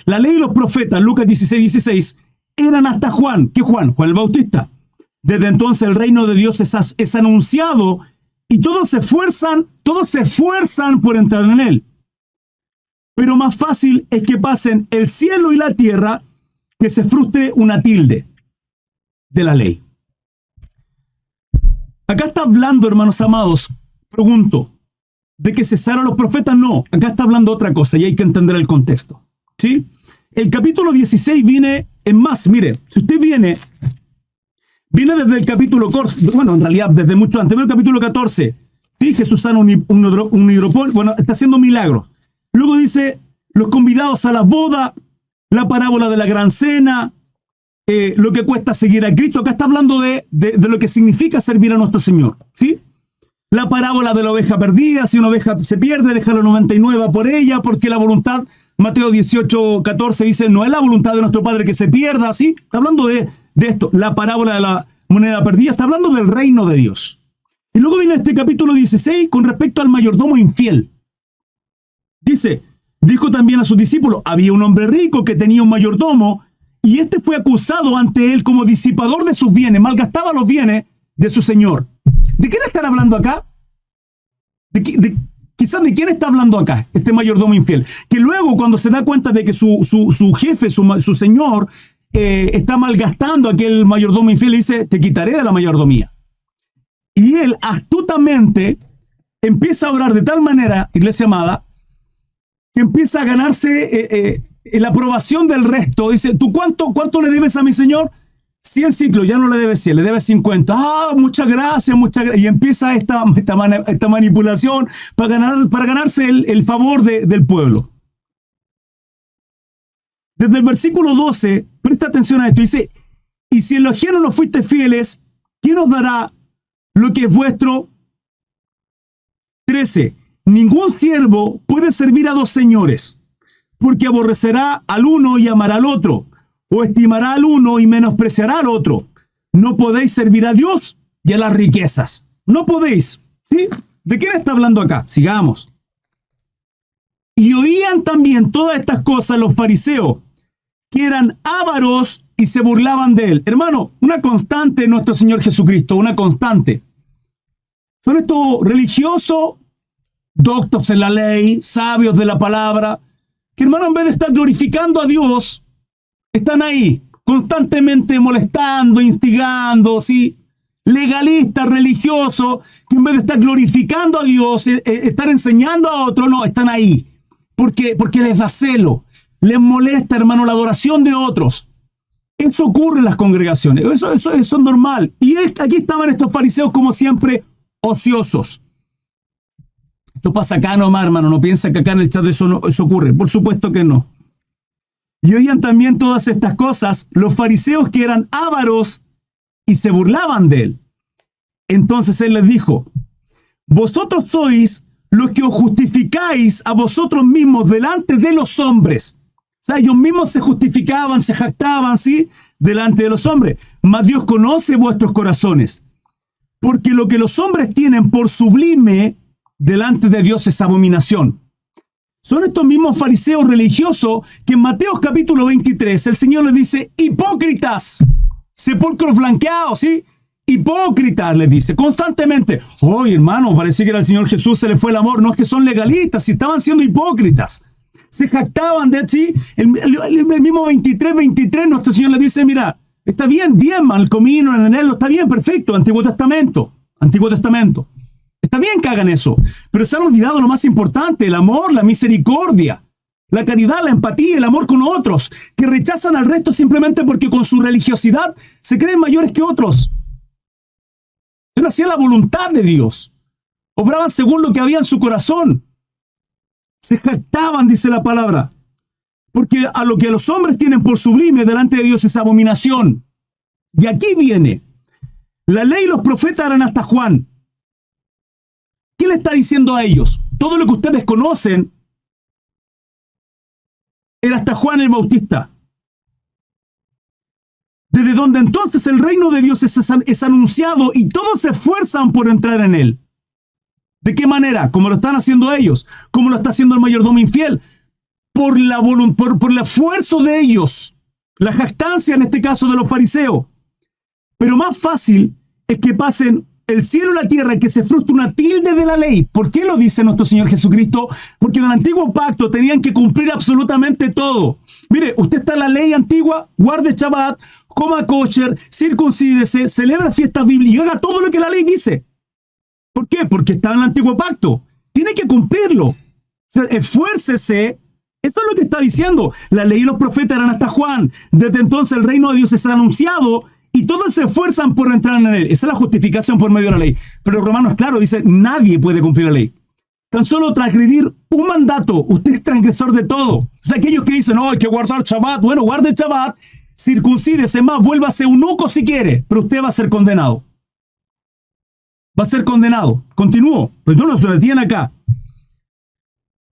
la ley y los profetas, Lucas 16:16, eran hasta Juan. ¿Qué Juan? Juan el Bautista. Desde entonces el reino de Dios es anunciado y todos se esfuerzan por entrar en él. Pero más fácil es que pasen el cielo y la tierra que se frustre una tilde de la ley. Acá está hablando, hermanos amados, pregunto, ¿de que cesaron los profetas? No, acá está hablando otra cosa y hay que entender el contexto, ¿sí? El capítulo 16 viene en más. Mire, si usted viene desde el capítulo, bueno, en realidad desde mucho antes, pero el capítulo 14, ¿sí? Jesús sana un hidropón, bueno, está haciendo milagros. Luego dice, los convidados a la boda, la parábola de la gran cena, lo que cuesta seguir a Cristo. Acá está hablando de lo que significa servir a nuestro Señor, ¿sí? La parábola de la oveja perdida, si una oveja se pierde, deja la 99 por ella, porque la voluntad, Mateo 18:14 dice, no es la voluntad de nuestro Padre que se pierda, ¿sí? Está hablando de esto, la parábola de la moneda perdida, está hablando del reino de Dios. Y luego viene este capítulo 16 con respecto al mayordomo infiel. Dice, dijo también a sus discípulos, había un hombre rico que tenía un mayordomo, y este fue acusado ante él como disipador de sus bienes, malgastaba los bienes de su señor. ¿De quién están hablando acá? Quizás de quién está hablando acá, este mayordomo infiel. Que luego, cuando se da cuenta de que su jefe, su señor, está malgastando a aquel mayordomo infiel, le dice, te quitaré de la mayordomía. Y él astutamente empieza a orar de tal manera, iglesia amada, que empieza a ganarse la aprobación del resto. Dice, ¿tú cuánto le debes a mi señor? 100 ciclos, ya no le debes 100, le debes 50. Ah, muchas gracias. Y empieza esta manipulación para ganarse el favor del pueblo. Desde el versículo 12, presta atención a esto, dice, y si en lo ajeno no fuiste fieles, ¿quién os dará lo que es vuestro? 13. Ningún siervo puede servir a dos señores, porque aborrecerá al uno y amará al otro, o estimará al uno y menospreciará al otro. No podéis servir a Dios y a las riquezas. No podéis. ¿Sí? ¿De quién está hablando acá? Sigamos. Y oían también todas estas cosas los fariseos, que eran ávaros y se burlaban de él. Hermano, una constante en nuestro Señor Jesucristo, una constante. Son estos religiosos, doctos en la ley, sabios de la palabra, que, hermano, en vez de estar glorificando a Dios, están ahí, constantemente molestando, instigando, ¿sí? Legalistas, religiosos, que en vez de estar glorificando a Dios, estar enseñando a otros, no, están ahí. Porque les da celo, les molesta, hermano, la adoración de otros. Eso ocurre en las congregaciones, eso es normal. Y aquí estaban estos fariseos, como siempre, ociosos. Esto pasa acá nomás, hermano, no piensa que acá en el chat eso ocurre. Por supuesto que no. Y oían también todas estas cosas los fariseos, que eran ávaros y se burlaban de él. Entonces él les dijo, vosotros sois los que os justificáis a vosotros mismos delante de los hombres. O sea, ellos mismos se justificaban, se jactaban, ¿sí? Delante de los hombres. Mas Dios conoce vuestros corazones, porque lo que los hombres tienen por sublime delante de Dios es abominación. Son estos mismos fariseos religiosos que en Mateo capítulo 23 el Señor les dice, hipócritas, sepulcros blanqueados, ¿sí? Hipócritas, les dice constantemente. Oye, hermano, parecía que era el Señor Jesús, se le fue el amor. No, es que son legalistas, si estaban siendo hipócritas. Se jactaban de, ¿sí? El mismo 23, nuestro Señor les dice, mira, está bien, diezman el comino, el enero, está bien, perfecto, Antiguo Testamento. Está bien que hagan eso, pero se han olvidado lo más importante, el amor, la misericordia, la caridad, la empatía, el amor con otros, que rechazan al resto simplemente porque con su religiosidad se creen mayores que otros. Él hacía la voluntad de Dios, obraban según lo que había en su corazón, se jactaban, dice la palabra, porque a lo que los hombres tienen por sublime delante de Dios es abominación. Y aquí viene, la ley y los profetas eran hasta Juan. ¿Qué le está diciendo a ellos? Todo lo que ustedes conocen era hasta Juan el Bautista. Desde donde entonces el reino de Dios es anunciado y todos se esfuerzan por entrar en él. ¿De qué manera? Como lo están haciendo ellos, como lo está haciendo el mayordomo infiel, por el esfuerzo de ellos, la jactancia en este caso de los fariseos. Pero más fácil es que pasen el cielo y la tierra, que se frustre una tilde de la ley. ¿Por qué lo dice nuestro Señor Jesucristo? Porque en el antiguo pacto tenían que cumplir absolutamente todo. Mire, usted está en la ley antigua, guarde Shabbat, coma kosher, circuncídese, celebra fiestas bíblicas y haga todo lo que la ley dice. ¿Por qué? Porque está en el antiguo pacto. Tiene que cumplirlo. O sea, esfuércese. Eso es lo que está diciendo. La ley y los profetas eran hasta Juan. Desde entonces el reino de Dios es anunciado y todos se esfuerzan por entrar en él. Esa es la justificación por medio de la ley. Pero Romanos, claro, dice, nadie puede cumplir la ley. Tan solo transgredir un mandato, usted es transgresor de todo. O sea, aquellos que dicen, no, hay que guardar Shabbat. Bueno, guarde Shabbat, circuncídese más, vuélvase eunuco si quiere, pero usted va a ser condenado. Va a ser condenado. Continúo, pues no lo detiene acá.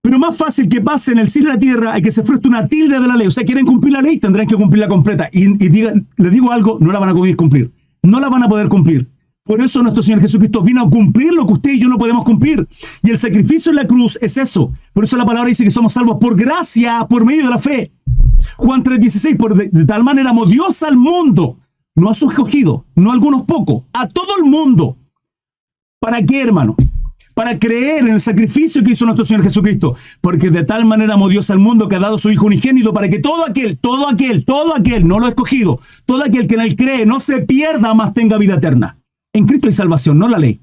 Pero más fácil que pase en el cielo y la tierra hay que se frustre una tilde de la ley. O sea, quieren cumplir la ley, tendrán que cumplirla completa. Y les digo algo, no la van a poder cumplir. No la van a poder cumplir. Por eso nuestro Señor Jesucristo vino a cumplir lo que usted y yo no podemos cumplir. Y el sacrificio en la cruz es eso. Por eso la palabra dice que somos salvos por gracia, por medio de la fe. Juan 3:16, de tal manera amó Dios al mundo, no a sus escogidos, no a algunos pocos, a todo el mundo. ¿Para qué, hermano? Para creer en el sacrificio que hizo nuestro Señor Jesucristo. Porque de tal manera amó Dios al mundo que ha dado a su Hijo unigénito para que todo aquel, no lo escogido, todo aquel que en él cree no se pierda, mas tenga vida eterna. En Cristo hay salvación, no la ley.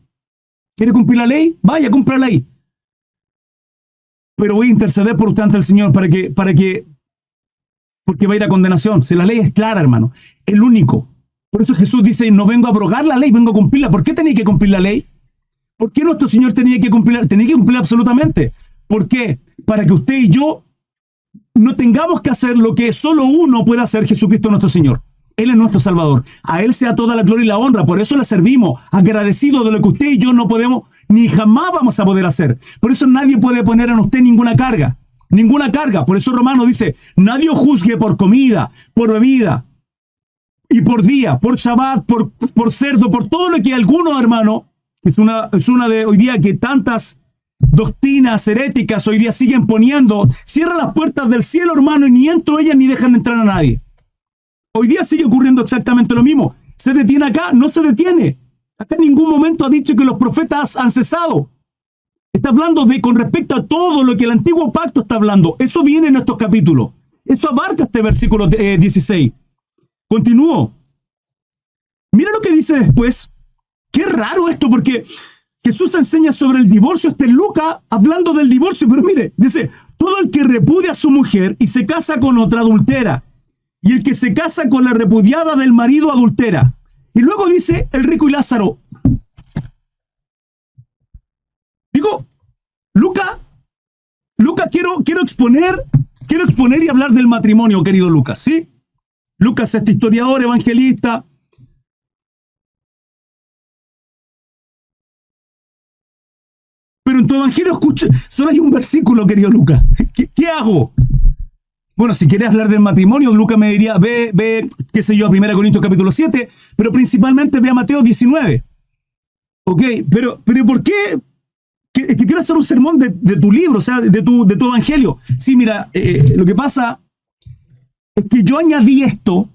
¿Quiere cumplir la ley? Vaya, cumpla la ley. Pero voy a interceder por usted ante el Señor porque va a ir a condenación. Si la ley es clara, hermano, el único. Por eso Jesús dice, no vengo a abrogar la ley, vengo a cumplirla. ¿Por qué tenía que cumplir la ley? ¿Por qué nuestro Señor tenía que cumplir? Tenía que cumplir absolutamente. ¿Por qué? Para que usted y yo no tengamos que hacer lo que solo uno puede hacer, Jesucristo nuestro Señor. Él es nuestro Salvador. A Él sea toda la gloria y la honra. Por eso le servimos, agradecidos de lo que usted y yo no podemos, ni jamás vamos a poder hacer. Por eso nadie puede poner en usted ninguna carga. Ninguna carga. Por eso Romano dice, nadie os juzgue por comida, por bebida, y por día, por Shabbat, por cerdo, por todo lo que algunos, hermano, es una de hoy día que tantas doctrinas heréticas hoy día siguen poniendo, cierra las puertas del cielo, hermano, y ni entro ellas ni dejan entrar a nadie. Hoy día sigue ocurriendo exactamente lo mismo. ¿Se detiene acá? No se detiene. Acá en ningún momento ha dicho que los profetas han cesado. Está hablando con respecto a todo lo que el antiguo pacto está hablando. Eso viene en estos capítulos. Eso abarca este versículo 16. Continúo. Mira lo que dice después. Qué raro esto, porque Jesús enseña sobre el divorcio. Este Lucas hablando del divorcio, pero mire, dice, todo el que repudia a su mujer y se casa con otra adultera, y el que se casa con la repudiada del marido adultera. Y luego dice el rico y Lázaro. Digo, Lucas, quiero exponer y hablar del matrimonio, querido Lucas, ¿sí? Lucas, este historiador, evangelista. Pero en tu evangelio escucha, solo hay un versículo, querido Lucas. ¿Qué hago? Bueno, si quieres hablar del matrimonio, Lucas me diría, ve, qué sé yo, a 1 Corintios capítulo 7, pero principalmente ve a Mateo 19. Ok, pero ¿por qué? Que quiero hacer un sermón de tu libro, o sea, de tu evangelio. Sí, mira, lo que pasa es que yo añadí esto,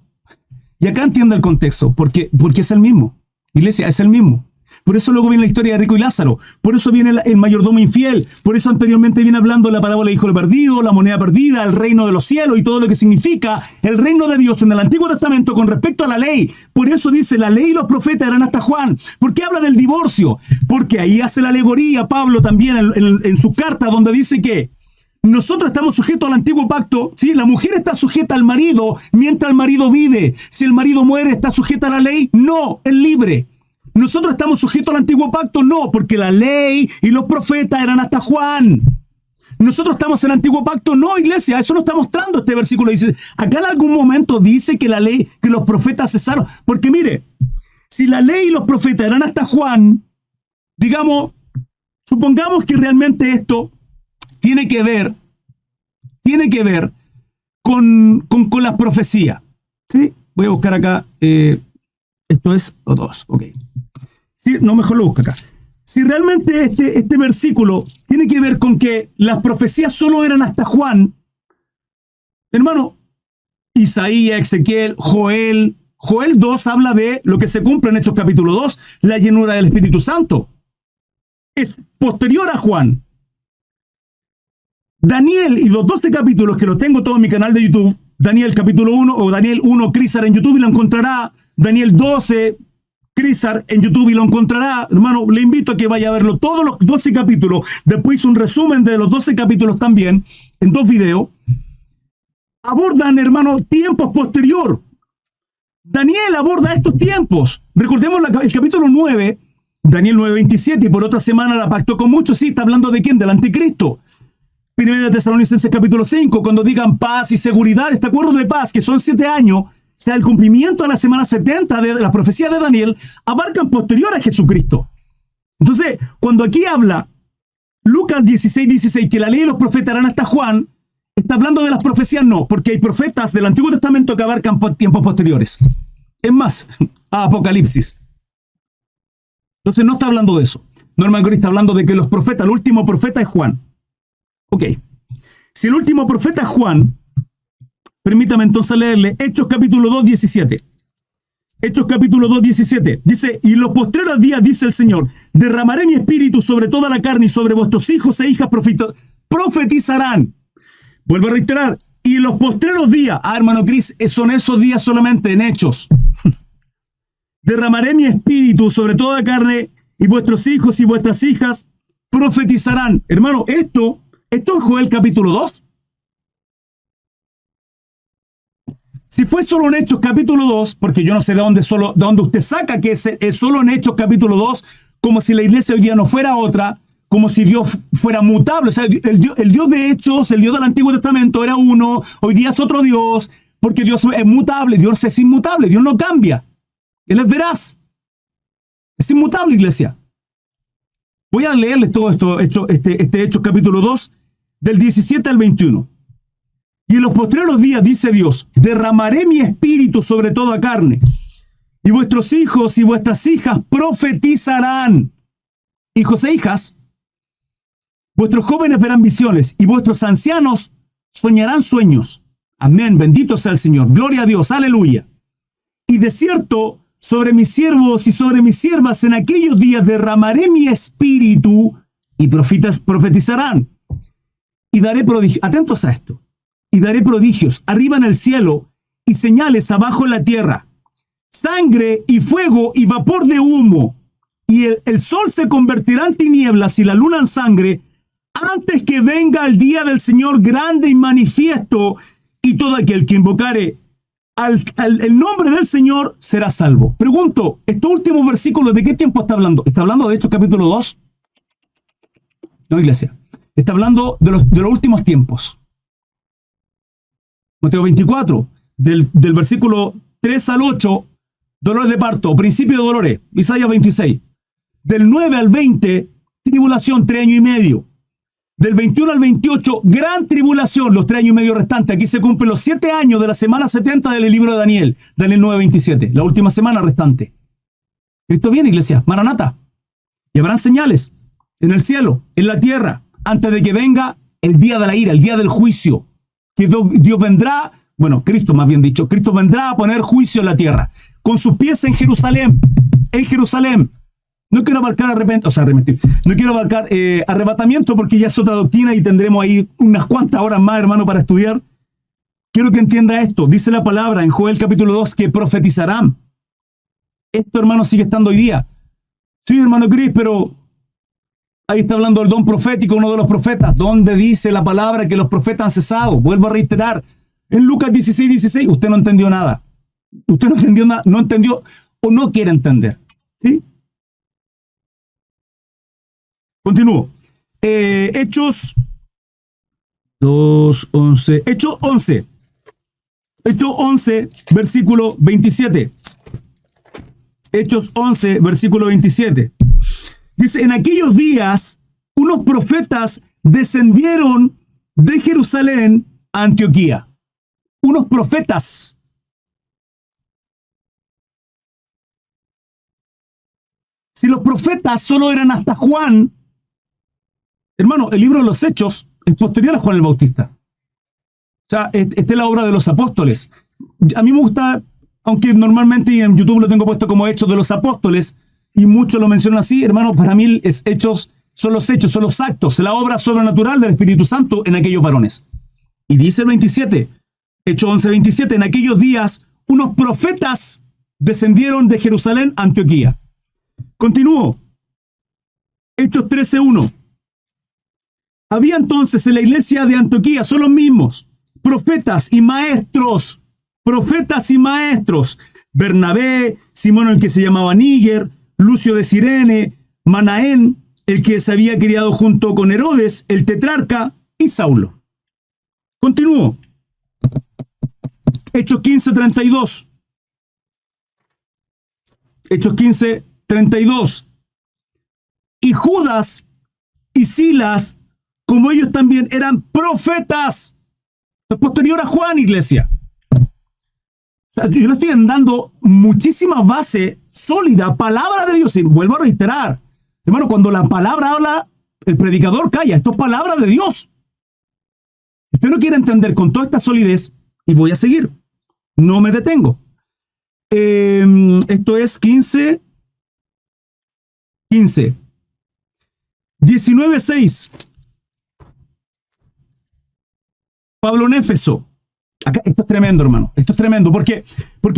y acá entiendo el contexto, porque es el mismo. Iglesia, es el mismo. Por eso luego viene la historia de Rico y Lázaro. Por eso viene el mayordomo infiel. Por eso anteriormente viene hablando de la parábola del hijo perdido, la moneda perdida, el reino de los cielos y todo lo que significa el reino de Dios en el Antiguo Testamento con respecto a la ley. Por eso dice, la ley y los profetas eran hasta Juan. ¿Por qué habla del divorcio? Porque ahí hace la alegoría Pablo también en su carta, donde dice que nosotros estamos sujetos al antiguo pacto, ¿sí? La mujer está sujeta al marido mientras el marido vive. Si el marido muere, ¿está sujeta a la ley? No, es libre. ¿Nosotros estamos sujetos al antiguo pacto? No, porque la ley y los profetas eran hasta Juan. ¿Nosotros estamos en el antiguo pacto? No, iglesia, eso no está mostrando este versículo. Dice, acá en algún momento dice que la ley, que los profetas cesaron. Porque mire, si la ley y los profetas eran hasta Juan, digamos, supongamos que realmente esto tiene que ver con las profecías. ¿Sí? Voy a buscar acá, esto es O2, ok. Sí, no, mejor lo busco acá. Si realmente este versículo tiene que ver con que las profecías solo eran hasta Juan, hermano, Isaías, Ezequiel, Joel, Joel 2 habla de lo que se cumple en Hechos capítulo 2, la llenura del Espíritu Santo. Es posterior a Juan. Daniel y los 12 capítulos que los tengo todos en mi canal de YouTube, Daniel capítulo 1 o Daniel 1 Crisar en YouTube y lo encontrará, Daniel 12 Crisar en YouTube y lo encontrará. Hermano, le invito a que vaya a verlo todos los 12 capítulos. Después hice un resumen de los 12 capítulos también en 2 videos. Abordan, hermano, tiempos posterior. Daniel aborda estos tiempos. Recordemos el capítulo 9, Daniel 9:27, y por otra semana la pactó con muchos. Sí, está hablando de quién, del anticristo. Primera Tesalonicenses capítulo 5, cuando digan paz y seguridad, este acuerdo de paz, que son 7 años, sea el cumplimiento de la semana 70 de la profecía de Daniel, abarcan posterior a Jesucristo. Entonces, cuando aquí habla Lucas 16:16, que la ley de los profetas harán hasta Juan, ¿está hablando de las profecías? No, porque hay profetas del Antiguo Testamento que abarcan tiempos posteriores. Es más, a Apocalipsis. Entonces no está hablando de eso. Norman Gray está hablando de que los profetas, el último profeta es Juan. Ok. Si el último profeta es Juan, permítame entonces leerle Hechos capítulo 2, 17. Hechos capítulo 2, 17. Dice, y los postreros días, dice el Señor, derramaré mi espíritu sobre toda la carne y sobre vuestros hijos e hijas profetizarán. Vuelvo a reiterar, y en los postreros días, hermano Cris, son esos días solamente en Hechos. Derramaré mi espíritu sobre toda la carne y vuestros hijos y vuestras hijas profetizarán. Hermano, esto es Joel capítulo 2. Si fue solo en Hechos capítulo 2, porque yo no sé de dónde usted saca que es solo en Hechos capítulo 2, como si la iglesia hoy día no fuera otra, como si Dios fuera mutable. O sea, el Dios de Hechos, el Dios del Antiguo Testamento era uno, hoy día es otro Dios, porque Dios es mutable, Dios es inmutable, Dios no cambia. Él es veraz. Es inmutable, iglesia. Voy a leerles todo esto, Hechos capítulo 2, del 17 al 21. Y en los postreros días, dice Dios, derramaré mi espíritu sobre toda carne, y vuestros hijos y vuestras hijas profetizarán. Hijos e hijas, vuestros jóvenes verán visiones, y vuestros ancianos soñarán sueños. Amén, bendito sea el Señor. Gloria a Dios, aleluya. Y de cierto, sobre mis siervos y sobre mis siervas en aquellos días derramaré mi espíritu, y profetizarán. Y daré prodigios. Atentos a esto. Y daré prodigios arriba en el cielo y señales abajo en la tierra, sangre y fuego y vapor de humo, y el sol se convertirá en tinieblas y la luna en sangre, antes que venga el día del Señor grande y manifiesto, y todo aquel que invocare el nombre del Señor será salvo. Pregunto, ¿estos últimos versículos de qué tiempo está hablando? ¿Está hablando de Hechos capítulo 2? No, iglesia. Está hablando de los últimos tiempos. Mateo 24, del versículo 3 al 8, dolores de parto, principio de dolores. Isaías 26. Del 9 al 20, tribulación, 3 años y medio. Del 21 al 28, gran tribulación, los 3 años y medio restantes. Aquí se cumplen los 7 años de la semana 70 del libro de Daniel, Daniel 9:27, la última semana restante. Cristo viene, iglesia, Maranata. Y habrán señales en el cielo, en la tierra, antes de que venga el día de la ira, el día del juicio. Que Dios vendrá, bueno, Cristo más bien dicho, Cristo vendrá a poner juicio en la tierra, con sus pies en Jerusalén, No quiero abarcar no quiero abarcar arrebatamiento, porque ya es otra doctrina y tendremos ahí unas cuantas horas más, hermano, para estudiar. Quiero que entienda esto. Dice la palabra en Joel capítulo 2 que profetizarán. Esto, hermano, sigue estando hoy día. Sí, hermano Cris, pero ahí está hablando el don profético, uno de los profetas, donde dice la palabra que los profetas han cesado. Vuelvo a reiterar, en Lucas 16:16, usted no entendió nada. Usted no entendió nada, no entendió o no quiere entender. ¿Sí? Continúo. Hechos 2:11. Hechos 11. Hechos 11, versículo 27. Hechos 11, versículo 27. Dice, en aquellos días, unos profetas descendieron de Jerusalén a Antioquía. Unos profetas. Si los profetas solo eran hasta Juan, hermano, el libro de los Hechos es posterior a Juan el Bautista. O sea, esta es la obra de los apóstoles. A mí me gusta aunque normalmente en YouTube lo tengo puesto como Hechos de los Apóstoles, y muchos lo mencionan así, hermano, para mí es hechos, son los actos, la obra sobrenatural del Espíritu Santo en aquellos varones. Y dice el 27, Hechos 11:27, en aquellos días unos profetas descendieron de Jerusalén a Antioquía. Continúo. Hechos 13:1. Había entonces en la iglesia de Antioquía, son los mismos, profetas y maestros. Bernabé, Simón el que se llamaba Níger, Lucio de Cirene, Manaén, el que se había criado junto con Herodes, el tetrarca, y Saulo. Continúo. Hechos 15:32. Hechos 15:32. Y Judas y Silas, como ellos también eran profetas. Es posterior a Juan, iglesia. O sea, yo le estoy dando muchísima base sólida, palabra de Dios. Y vuelvo a reiterar, hermano, cuando la palabra habla, el predicador calla. Esto es palabra de Dios. Usted no quiere entender con toda esta solidez, y voy a seguir. No me detengo. Esto es 15. 19:6. Pablo en Éfeso. Acá, esto es tremendo, hermano. Esto es tremendo. Porque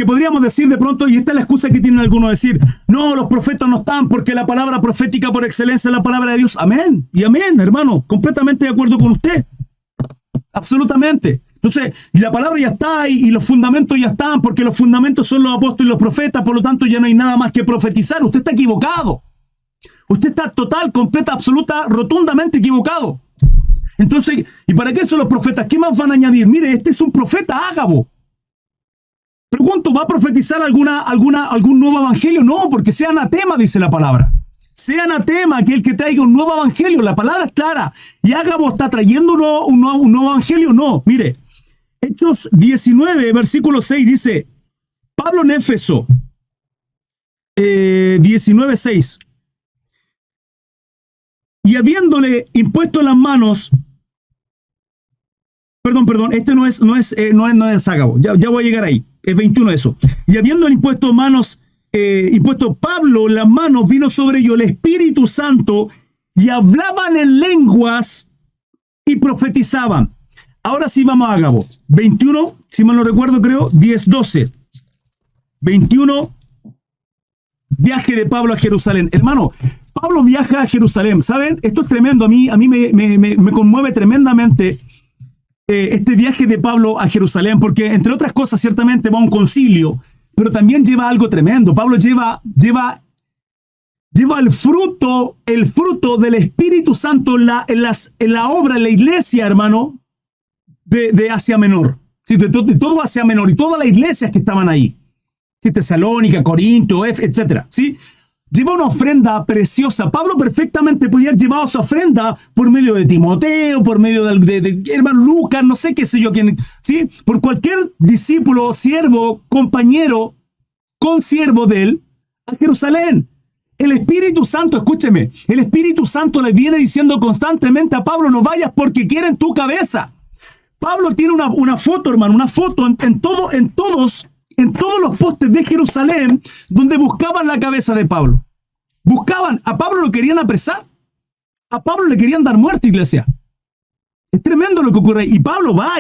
podríamos decir de pronto, y esta es la excusa que tienen algunos, decir, no, los profetas no están porque la palabra profética por excelencia es la palabra de Dios. Amén. Y amén, hermano. Completamente de acuerdo con usted. Absolutamente. Entonces, la palabra ya está y los fundamentos ya están, porque los fundamentos son los apóstoles y los profetas, por lo tanto ya no hay nada más que profetizar. Usted está equivocado. Usted está total, completa, absoluta, rotundamente equivocado. Entonces, ¿y para qué son los profetas? ¿Qué más van a añadir? Mire, este es un profeta Ágabo. Pregunto, ¿va a profetizar algún nuevo evangelio? No, porque sea anatema, dice la palabra. Sea anatema aquel que traiga un nuevo evangelio. La palabra es clara. ¿Y Ágabo está trayendo un nuevo evangelio? No, mire. Hechos 19, versículo 6 dice, Pablo en Éfeso, 19:6. Y habiéndole impuesto las manos, perdón, este no es Ágabo, ya voy a llegar ahí, es 21 eso. Y habiéndole impuesto Pablo las manos, vino sobre ellos el Espíritu Santo y hablaban en lenguas y profetizaban. Ahora sí vamos a Ágabo. 21, si mal no recuerdo, creo, 10:12. 21, viaje de Pablo a Jerusalén. Hermano, Pablo viaja a Jerusalén. ¿Saben? Esto es tremendo. A mí me conmueve tremendamente este viaje de Pablo a Jerusalén, porque, entre otras cosas, ciertamente va a un concilio, pero también lleva algo tremendo. Pablo lleva el fruto del Espíritu Santo en la obra, en la iglesia, hermano, de Asia Menor, ¿sí? de todo Asia Menor y todas las iglesias que estaban ahí, ¿sí? Tesalónica, Corinto, etc. ¿Sí? Lleva una ofrenda preciosa. Pablo perfectamente podía haber llevado esa ofrenda por medio de Timoteo, por medio de hermano Lucas, no sé qué sé yo quién, ¿sí? Por cualquier discípulo, siervo, compañero, consiervo de él, a Jerusalén. El Espíritu Santo, escúcheme, el Espíritu Santo le viene diciendo constantemente a Pablo, no vayas porque quieren tu cabeza. Pablo tiene una foto, hermano, una foto en todos los postes de Jerusalén donde buscaban la cabeza de Pablo. A Pablo lo querían apresar. A Pablo le querían dar muerte, iglesia. Es tremendo lo que ocurre. Y Pablo va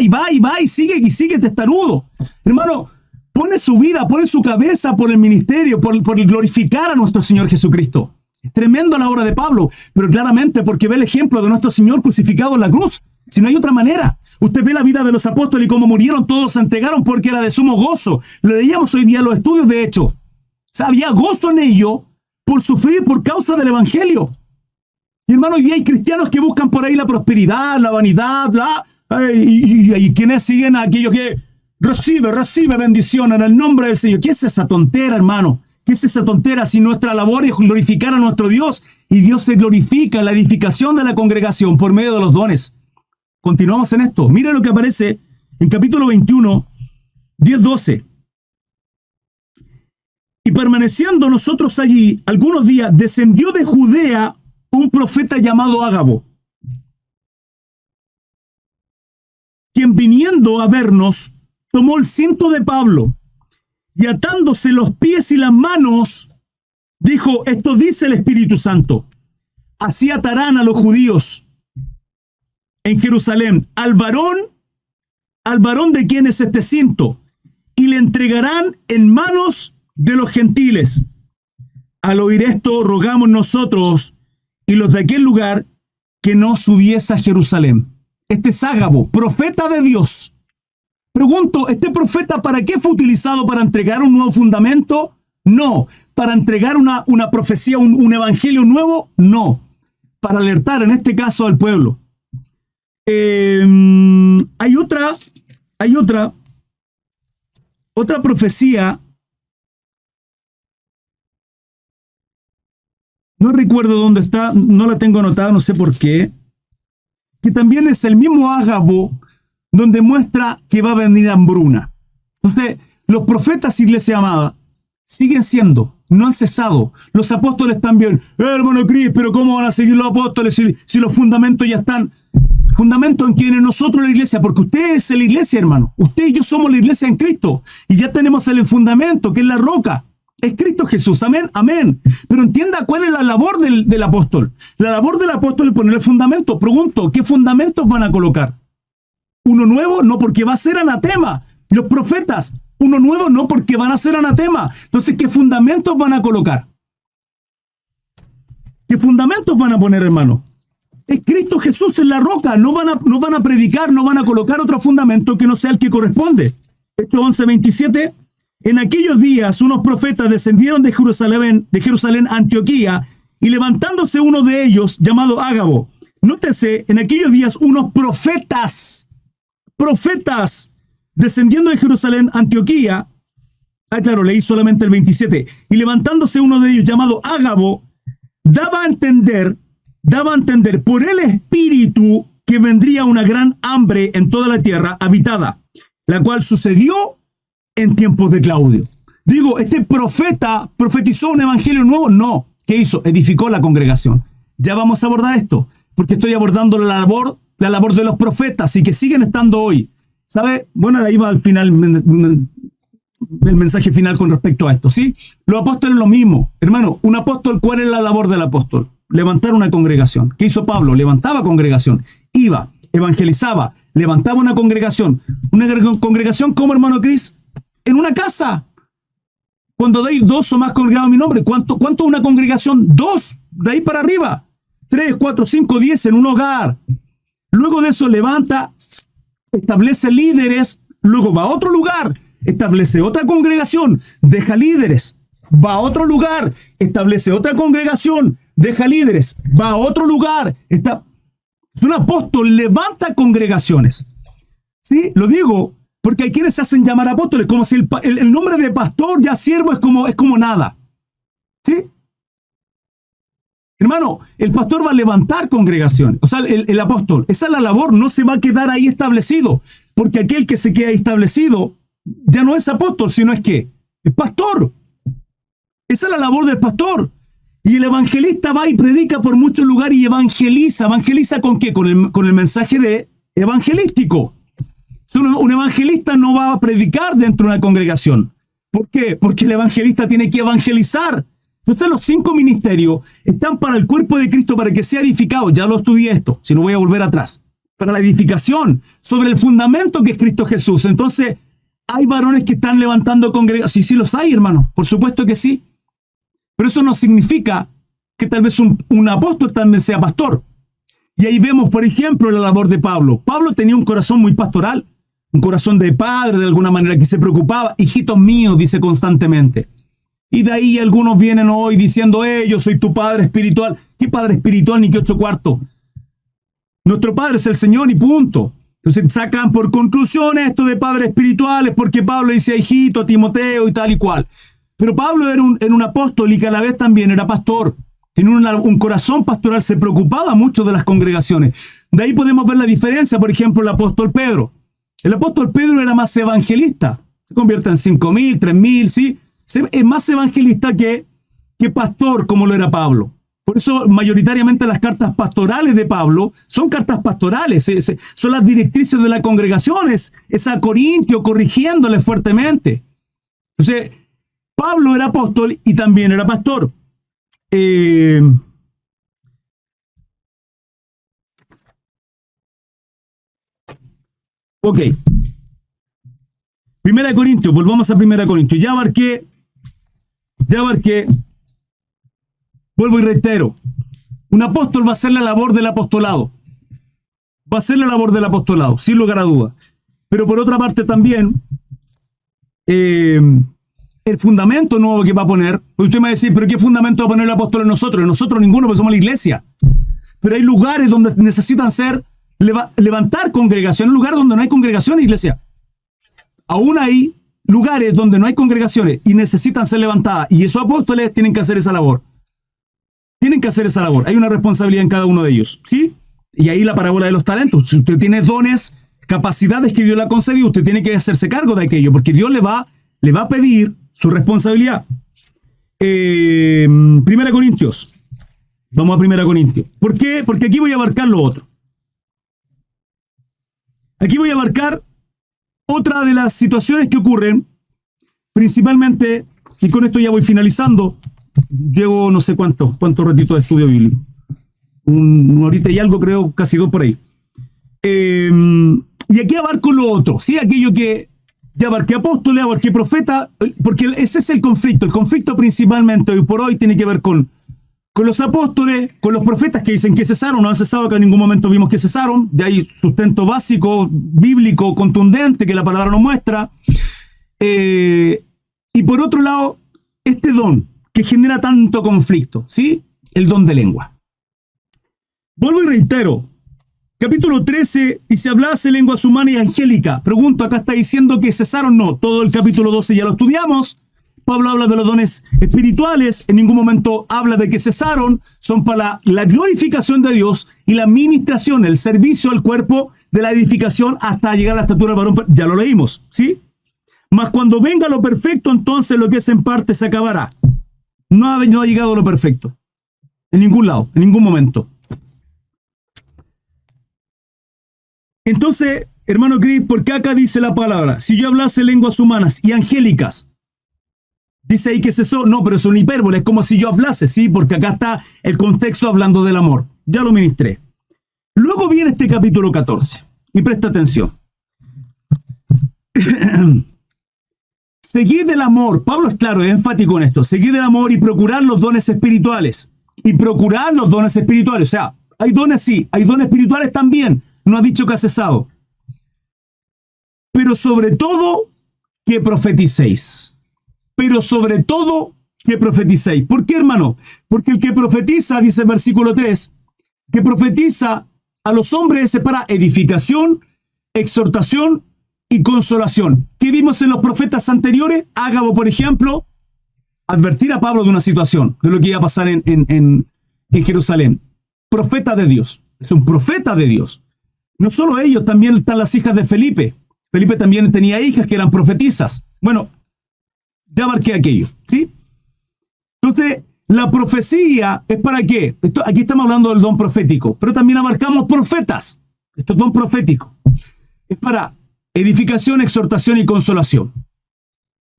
y sigue testarudo. Hermano, pone su vida, pone su cabeza por el ministerio, por glorificar a nuestro Señor Jesucristo. Es tremendo la obra de Pablo, pero claramente porque ve el ejemplo de nuestro Señor crucificado en la cruz. Si no hay otra manera. Usted ve la vida de los apóstoles y cómo murieron, todos se entregaron porque era de sumo gozo. Lo leíamos hoy día en los estudios de Hechos. O sea, había gozo en ello por sufrir por causa del evangelio. Y hermano, hoy día hay cristianos que buscan por ahí la prosperidad, la vanidad, y quienes siguen a aquellos que recibe bendición en el nombre del Señor. ¿Qué es esa tontera, hermano? ¿Qué es esa tontera si nuestra labor es glorificar a nuestro Dios? Y Dios se glorifica en la edificación de la congregación por medio de los dones. Continuamos en esto. Mira lo que aparece en capítulo 21, 10-12. Y permaneciendo nosotros allí algunos días, descendió de Judea un profeta llamado Ágabo, quien viniendo a vernos, tomó el cinto de Pablo y atándose los pies y las manos, dijo, esto dice el Espíritu Santo, así atarán a los judíos en Jerusalén al varón de quien es este cinto, y le entregarán en manos de los gentiles. Al oír esto, rogamos nosotros y los de aquel lugar que no subiese a Jerusalén. Este es Ágabo, profeta de Dios. Pregunto, ¿este profeta para qué fue utilizado? ¿Para entregar un nuevo fundamento? No. ¿Para entregar una profecía, un evangelio nuevo? No. Para alertar, en este caso, al pueblo. Hay otra profecía. No recuerdo dónde está, no la tengo anotada, no sé por qué. Que también es el mismo Ágabo, donde muestra que va a venir hambruna. Entonces, los profetas, iglesia amada, siguen siendo, no han cesado. Los apóstoles también. Hermano Cris, pero ¿cómo van a seguir los apóstoles si los fundamentos ya están? Fundamento en quienes nosotros la iglesia, porque usted es la iglesia, hermano. Usted y yo somos la iglesia en Cristo. Y ya tenemos el fundamento, que es la roca. Es Cristo Jesús, amén, amén. Pero entienda cuál es la labor del apóstol. La labor del apóstol es poner el fundamento. Pregunto, ¿qué fundamentos van a colocar? Uno nuevo, no, porque va a ser anatema. Los profetas, uno nuevo, no, porque van a ser anatema. Entonces, ¿qué fundamentos van a colocar? ¿Qué fundamentos van a poner, hermano? Es Cristo Jesús en la roca. No van a predicar, no van a colocar otro fundamento que no sea el que corresponde. Hechos 11:27. En aquellos días unos profetas descendieron de Jerusalén a Antioquía, y levantándose uno de ellos, llamado Ágabo. Nótese, en aquellos días unos profetas descendiendo de Jerusalén a Antioquía. Claro, leí solamente el 27. Y levantándose uno de ellos, llamado Ágabo, daba a entender por el Espíritu que vendría una gran hambre en toda la tierra habitada, la cual sucedió en tiempos de Claudio. Digo, ¿este profeta profetizó un evangelio nuevo? No. ¿Qué hizo? Edificó la congregación. Ya vamos a abordar esto, porque estoy abordando la labor de los profetas y que siguen estando hoy. ¿Sabe? Bueno, de ahí va al final el mensaje final con respecto a esto, ¿sí? Los apóstoles lo mismo. Hermano, un apóstol, ¿cuál es la labor del apóstol? Levantar una congregación. ¿Qué hizo Pablo? Levantaba congregación. Iba, evangelizaba, levantaba una congregación. Una congregación, ¿cómo, hermano Cris? En una casa. Cuando hay dos o más congregados en mi nombre, ¿cuánto es una congregación? Dos, de ahí para arriba. 3, 4, 5, 10 en un hogar. Luego de eso levanta, establece líderes, luego va a otro lugar, establece otra congregación, deja líderes, va a otro lugar, establece otra congregación, deja líderes, va a otro lugar. Es un apóstol, levanta congregaciones. ¿Sí? Lo digo porque hay quienes se hacen llamar apóstoles, como si el nombre de pastor, ya siervo, es como nada. ¿Sí? Hermano, el pastor va a levantar congregaciones. O sea, el apóstol, esa es la labor, no se va a quedar ahí establecido. Porque aquel que se queda ahí establecido ya no es apóstol, sino es ¿qué? Es pastor. Esa es la labor del pastor. Y el evangelista va y predica por muchos lugares y evangeliza. ¿Evangeliza con qué? Con el mensaje evangelístico. Un evangelista no va a predicar dentro de una congregación. ¿Por qué? Porque el evangelista tiene que evangelizar. Entonces los 5 ministerios están para el cuerpo de Cristo, para que sea edificado. Ya lo estudié esto, si no voy a volver atrás. Para la edificación, sobre el fundamento que es Cristo Jesús. Entonces, ¿hay varones que están levantando congregaciones? Sí, los hay, hermano. Por supuesto que sí. Pero eso no significa que tal vez un apóstol también sea pastor. Y ahí vemos, por ejemplo, la labor de Pablo. Pablo tenía un corazón muy pastoral. Un corazón de padre, de alguna manera, que se preocupaba. Hijitos míos, dice constantemente. Y de ahí algunos vienen hoy diciendo, yo soy tu padre espiritual. ¿Qué padre espiritual ni qué 8 cuartos? Nuestro padre es el Señor y punto. Entonces sacan por conclusión esto de padres espirituales porque Pablo dice hijito, Timoteo y tal y cual. Pero Pablo era un apóstol y que a la vez también era pastor. Tenía un corazón pastoral, se preocupaba mucho de las congregaciones. De ahí podemos ver la diferencia, por ejemplo, el apóstol Pedro. El apóstol Pedro era más evangelista. Se convierte en 5.000, 3.000, ¿sí? Es más evangelista que pastor, como lo era Pablo. Por eso, mayoritariamente, las cartas pastorales de Pablo son cartas pastorales. Son las directrices de las congregaciones. Es a Corintio corrigiéndole fuertemente. Entonces, Pablo era apóstol y también era pastor. Ok. Primera de Corintios, volvamos a Primera de Corintios. Ya abarqué, vuelvo y reitero, un apóstol va a hacer la labor del apostolado. Va a hacer la labor del apostolado, sin lugar a dudas. Pero por otra parte también, el fundamento nuevo que va a poner, porque usted me va a decir, pero ¿qué fundamento va a poner el apóstol en nosotros? En nosotros ninguno, porque somos la iglesia. Pero hay lugares donde necesitan ser, levantar congregaciones, lugares donde no hay congregaciones, iglesia. Aún hay lugares donde no hay congregaciones y necesitan ser levantadas. Y esos apóstoles tienen que hacer esa labor. Tienen que hacer esa labor. Hay una responsabilidad en cada uno de ellos. ¿Sí? Y ahí la parábola de los talentos. Si usted tiene dones, capacidades que Dios le ha concedido, usted tiene que hacerse cargo de aquello, porque Dios le va a pedir su responsabilidad. Primera Corintios. Vamos a Primera Corintios. ¿Por qué? Porque aquí voy a abarcar lo otro. Aquí voy a abarcar otra de las situaciones que ocurren, principalmente, y con esto ya voy finalizando, llevo no sé cuánto ratito de estudio bíblico. Una horita y algo, creo, casi 2 por ahí. Y aquí abarco lo otro, ¿sí? Aquello que ya abarqué apóstoles, abarqué profeta, porque ese es el conflicto. El conflicto principalmente hoy por hoy tiene que ver con los apóstoles, con los profetas que dicen que cesaron, no han cesado, que en ningún momento vimos que cesaron. De ahí sustento básico, bíblico, contundente, que la palabra nos muestra. Y por otro lado, este don que genera tanto conflicto, ¿sí? El don de lengua. Vuelvo y reitero, capítulo 13, y se hablase lenguas humanas y angélicas. Pregunto, ¿acá está diciendo que cesaron? No, todo el capítulo 12 ya lo estudiamos. Pablo habla de los dones espirituales, en ningún momento habla de que cesaron, son para la glorificación de Dios y la ministración, el servicio al cuerpo de la edificación hasta llegar a la estatura del varón. Ya lo leímos, ¿sí? Mas cuando venga lo perfecto, entonces lo que es en parte se acabará. No ha llegado lo perfecto, en ningún lado, en ningún momento. Entonces, hermano Cris, ¿por qué acá dice la palabra? Si yo hablase lenguas humanas y angélicas, dice ahí que cesó. No, pero es una hipérbole, es como si yo hablase, ¿sí? Porque acá está el contexto hablando del amor. Ya lo ministré. Luego viene este capítulo 14. Y presta atención. Seguid el amor. Pablo es claro, es enfático en esto. Seguid el amor y procurar los dones espirituales. Y procurar los dones espirituales. O sea, hay dones sí, hay dones espirituales también. No ha dicho que ha cesado. Pero sobre todo, que profeticéis. Pero sobre todo que profeticéis. ¿Por qué, hermano? Porque el que profetiza, dice el versículo 3, que profetiza a los hombres es para edificación, exhortación y consolación. ¿Qué vimos en los profetas anteriores? Ágabo, por ejemplo, advertir a Pablo de una situación, de lo que iba a pasar en Jerusalén. Profeta de Dios. Es un profeta de Dios. No solo ellos, también están las hijas de Felipe. Felipe también tenía hijas que eran profetisas. Bueno, ya abarqué aquello, ¿sí? Entonces, la profecía es para qué. Aquí estamos hablando del don profético, pero también abarcamos profetas. Esto es don profético. Es para edificación, exhortación y consolación.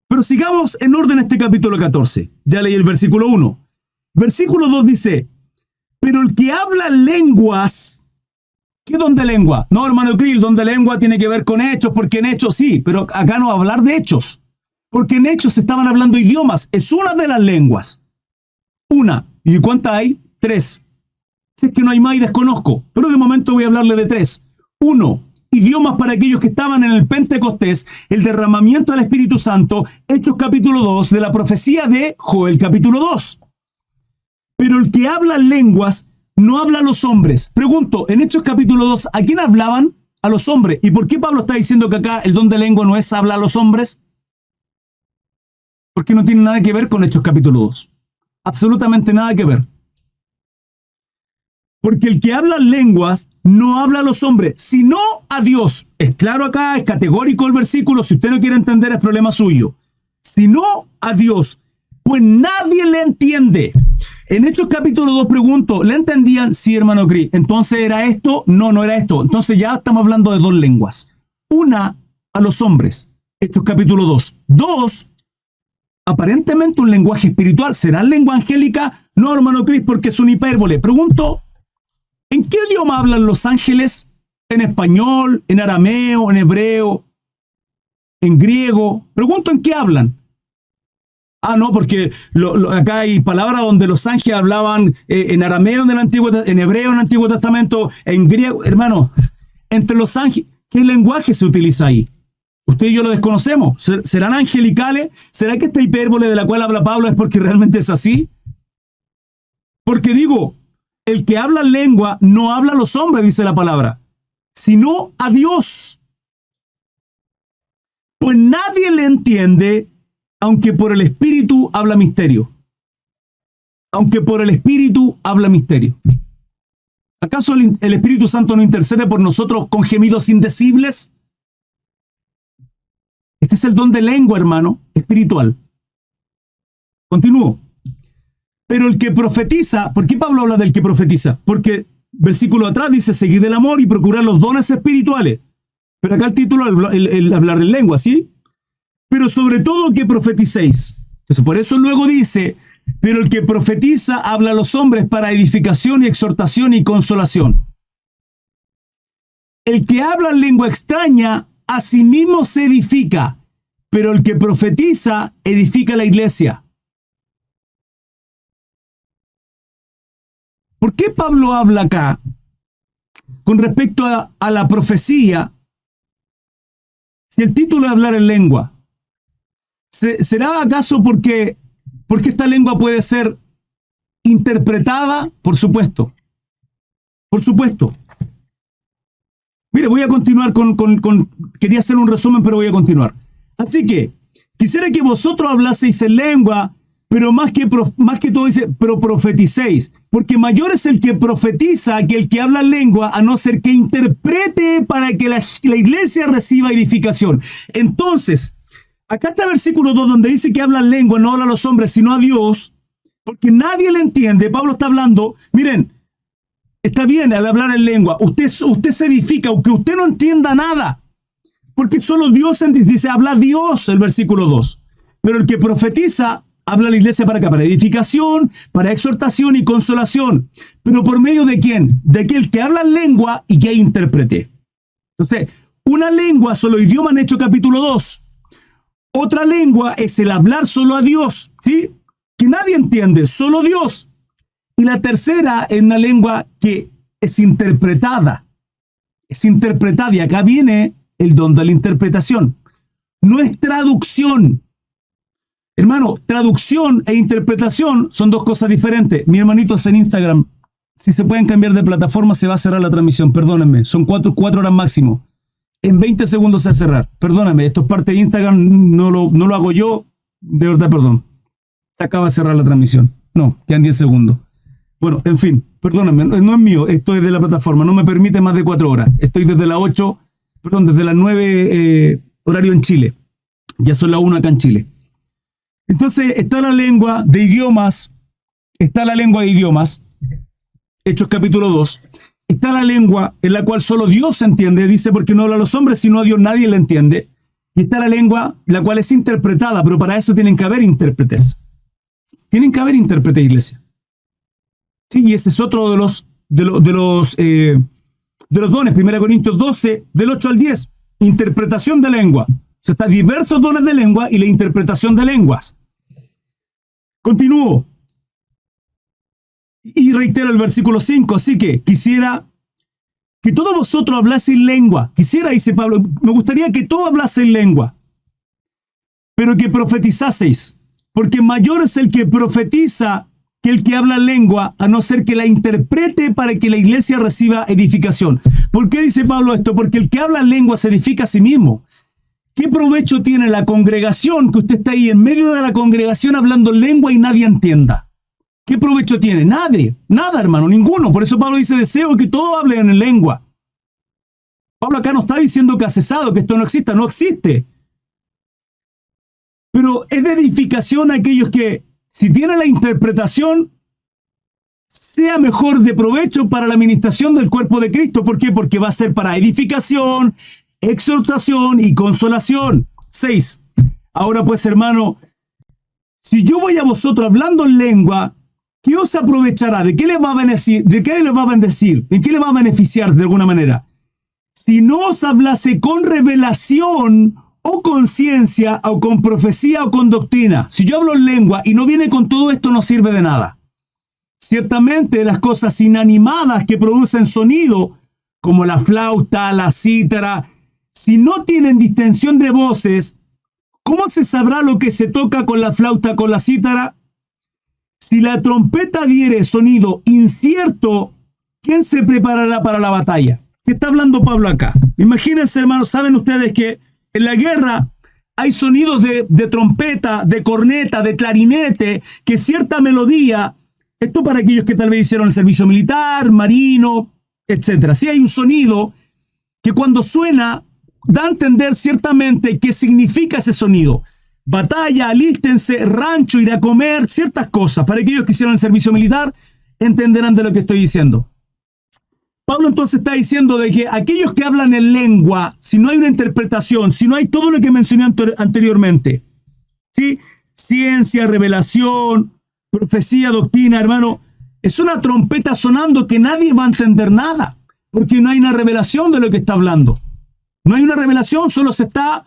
Pero sigamos en orden este capítulo 14. Ya leí el versículo 1. Versículo 2 dice, pero el que habla lenguas... ¿Qué don de lengua? No, hermano Krill, don de lengua tiene que ver con hechos, porque en hechos sí, pero acá no va a hablar de hechos. Porque en hechos se estaban hablando idiomas. Es una de las lenguas. Una. ¿Y cuántas hay? 3. Si es que no hay más y desconozco. Pero de momento voy a hablarle de 3. 1. Idiomas para aquellos que estaban en el Pentecostés, el derramamiento del Espíritu Santo, Hechos capítulo 2, de la profecía de Joel capítulo 2. Pero el que habla lenguas no habla a los hombres. Pregunto, en Hechos capítulo 2, ¿a quién hablaban? A los hombres. ¿Y por qué Pablo está diciendo que acá el don de lengua no es hablar a los hombres? Porque no tiene nada que ver con Hechos capítulo 2. Absolutamente nada que ver. Porque el que habla lenguas no habla a los hombres, sino a Dios. Es claro acá, es categórico el versículo. Si usted no quiere entender, es problema suyo. Sino a Dios, pues nadie le entiende. En Hechos capítulo 2 pregunto, ¿le entendían? Sí, hermano Cris. ¿Entonces era esto? No, no era esto. Entonces ya estamos hablando de 2 lenguas. Una a los hombres. Hechos capítulo 2. 2 aparentemente un lenguaje espiritual. ¿Será lengua angélica? No, hermano Cris, porque es una hipérbole. Pregunto, ¿en qué idioma hablan los ángeles? ¿En español, en arameo, en hebreo, en griego? Pregunto, ¿en qué hablan? Ah, no, porque acá hay palabras donde los ángeles hablaban en arameo en el en hebreo en el Antiguo Testamento, en griego. Hermano, entre los ángeles, ¿qué lenguaje se utiliza ahí? Usted y yo lo desconocemos. ¿Serán angelicales? ¿Será que esta hipérbole de la cual habla Pablo es porque realmente es así? Porque digo, el que habla lengua no habla a los hombres, dice la palabra, sino a Dios. Pues nadie le entiende, aunque por el Espíritu habla misterio. Aunque por el Espíritu habla misterio. ¿Acaso el Espíritu Santo no intercede por nosotros con gemidos indecibles? Este es el don de lengua, hermano, espiritual. Continúo. Pero el que profetiza, ¿por qué Pablo habla del que profetiza? Porque versículo atrás dice, seguid el amor y procurar los dones espirituales. Pero acá el título, el hablar en lengua, ¿sí? Pero sobre todo que profeticéis. Entonces, por eso luego dice, pero el que profetiza habla a los hombres para edificación y exhortación y consolación. El que habla en lengua extraña, a sí mismo se edifica, pero el que profetiza edifica la iglesia. ¿Por qué Pablo habla acá con respecto a la profecía si el título es hablar en lengua? ¿Será acaso porque esta lengua puede ser interpretada? Por supuesto. Por supuesto. Mire, voy a continuar quería hacer un resumen, pero voy a continuar. Así que, quisiera que vosotros hablaseis en lengua, pero más que todo dice, pero profeticéis. Porque mayor es el que profetiza que el que habla en lengua, a no ser que interprete para que la iglesia reciba edificación. Entonces, acá está el versículo 2, donde dice que habla en lengua, no habla a los hombres, sino a Dios, porque nadie le entiende. Pablo está hablando, miren, está bien al hablar en lengua, usted se edifica, aunque usted no entienda nada, porque solo Dios dice, habla Dios, el versículo 2. Pero el que profetiza, habla a la iglesia para acá, para edificación, para exhortación y consolación. Pero ¿por medio de quién? De aquel que habla en lengua y que intérprete. Entonces, una lengua, solo idioma en Hechos capítulo 2. Otra lengua es el hablar solo a Dios, ¿sí? Que nadie entiende, solo Dios. Y la tercera es una lengua que es interpretada. Es interpretada, y acá viene el don de la interpretación. No es traducción. Hermano, traducción e interpretación son dos cosas diferentes. Mi hermanito es en Instagram. Si se pueden cambiar de plataforma, se va a cerrar la transmisión. Perdónenme, son 4 horas máximo. En 20 segundos se va a cerrar. Perdóname, esto es parte de Instagram, no lo hago yo. De verdad, perdón. Se acaba de cerrar la transmisión. No, quedan 10 segundos. Bueno, en fin, perdóname, no es mío, esto es de la plataforma, no me permite más de 4 horas. Estoy desde las 9, horario en Chile. Ya son las 1 acá en Chile. Entonces, está la lengua de idiomas, Hechos capítulo 2. Está la lengua en la cual solo Dios se entiende, dice, porque no habla a los hombres, sino a Dios nadie le entiende. Y está la lengua la cual es interpretada, pero para eso tienen que haber intérpretes. Tienen que haber intérpretes, iglesia. Sí, y ese es otro de los dones. 1 Corintios 12, del 8 al 10. Interpretación de lengua. O sea, están diversos dones de lengua y la interpretación de lenguas. Continúo. Y reitero el versículo 5. Así que quisiera que todos vosotros hablaseis lengua. Quisiera, dice Pablo, me gustaría que todos hablaseis lengua. Pero que profetizaseis. Porque mayor es el que profetiza que el que habla lengua, a no ser que la interprete para que la iglesia reciba edificación. ¿Por qué dice Pablo esto? Porque el que habla lengua se edifica a sí mismo. ¿Qué provecho tiene la congregación, que usted está ahí en medio de la congregación hablando lengua y nadie entienda? ¿Qué provecho tiene? Nada, hermano, ninguno. Por eso Pablo dice, deseo que todos hablen en lengua. Pablo acá no está diciendo que ha cesado, que esto no exista, no existe. Pero es de edificación a aquellos que, si tienen la interpretación, sea mejor de provecho para la administración del cuerpo de Cristo. ¿Por qué? Porque va a ser para edificación, exhortación y consolación. 6. Ahora pues, hermano, Si yo voy a vosotros hablando en lengua, ¿qué os aprovechará? ¿De qué les va a bendecir? ¿De qué les va a bendecir? ¿En qué les va a beneficiar de alguna manera? Si no os hablase con revelación o con ciencia o con profecía o con doctrina. Si yo hablo en lengua y no viene con todo esto, no sirve de nada. Ciertamente las cosas inanimadas que producen sonido, como la flauta, la cítara, si no tienen distensión de voces, ¿cómo se sabrá lo que se toca con la flauta, con la cítara? Si la trompeta diere sonido incierto, ¿quién se preparará para la batalla? ¿Qué está hablando Pablo acá? Imagínense, hermanos, saben ustedes que en la guerra hay sonidos de trompeta, de corneta, de clarinete, que cierta melodía, esto para aquellos que tal vez hicieron el servicio militar, marino, etc. Sí hay un sonido que cuando suena da a entender ciertamente qué significa ese sonido. Batalla, alístense, rancho, ir a comer, ciertas cosas. Para aquellos que hicieron el servicio militar, entenderán de lo que estoy diciendo. Pablo entonces está diciendo de que aquellos que hablan en lengua, si no hay una interpretación, si no hay todo lo que mencioné anteriormente, ¿sí? Ciencia, revelación, profecía, doctrina, hermano, es una trompeta sonando que nadie va a entender nada, porque no hay una revelación de lo que está hablando. No hay una revelación, solo se está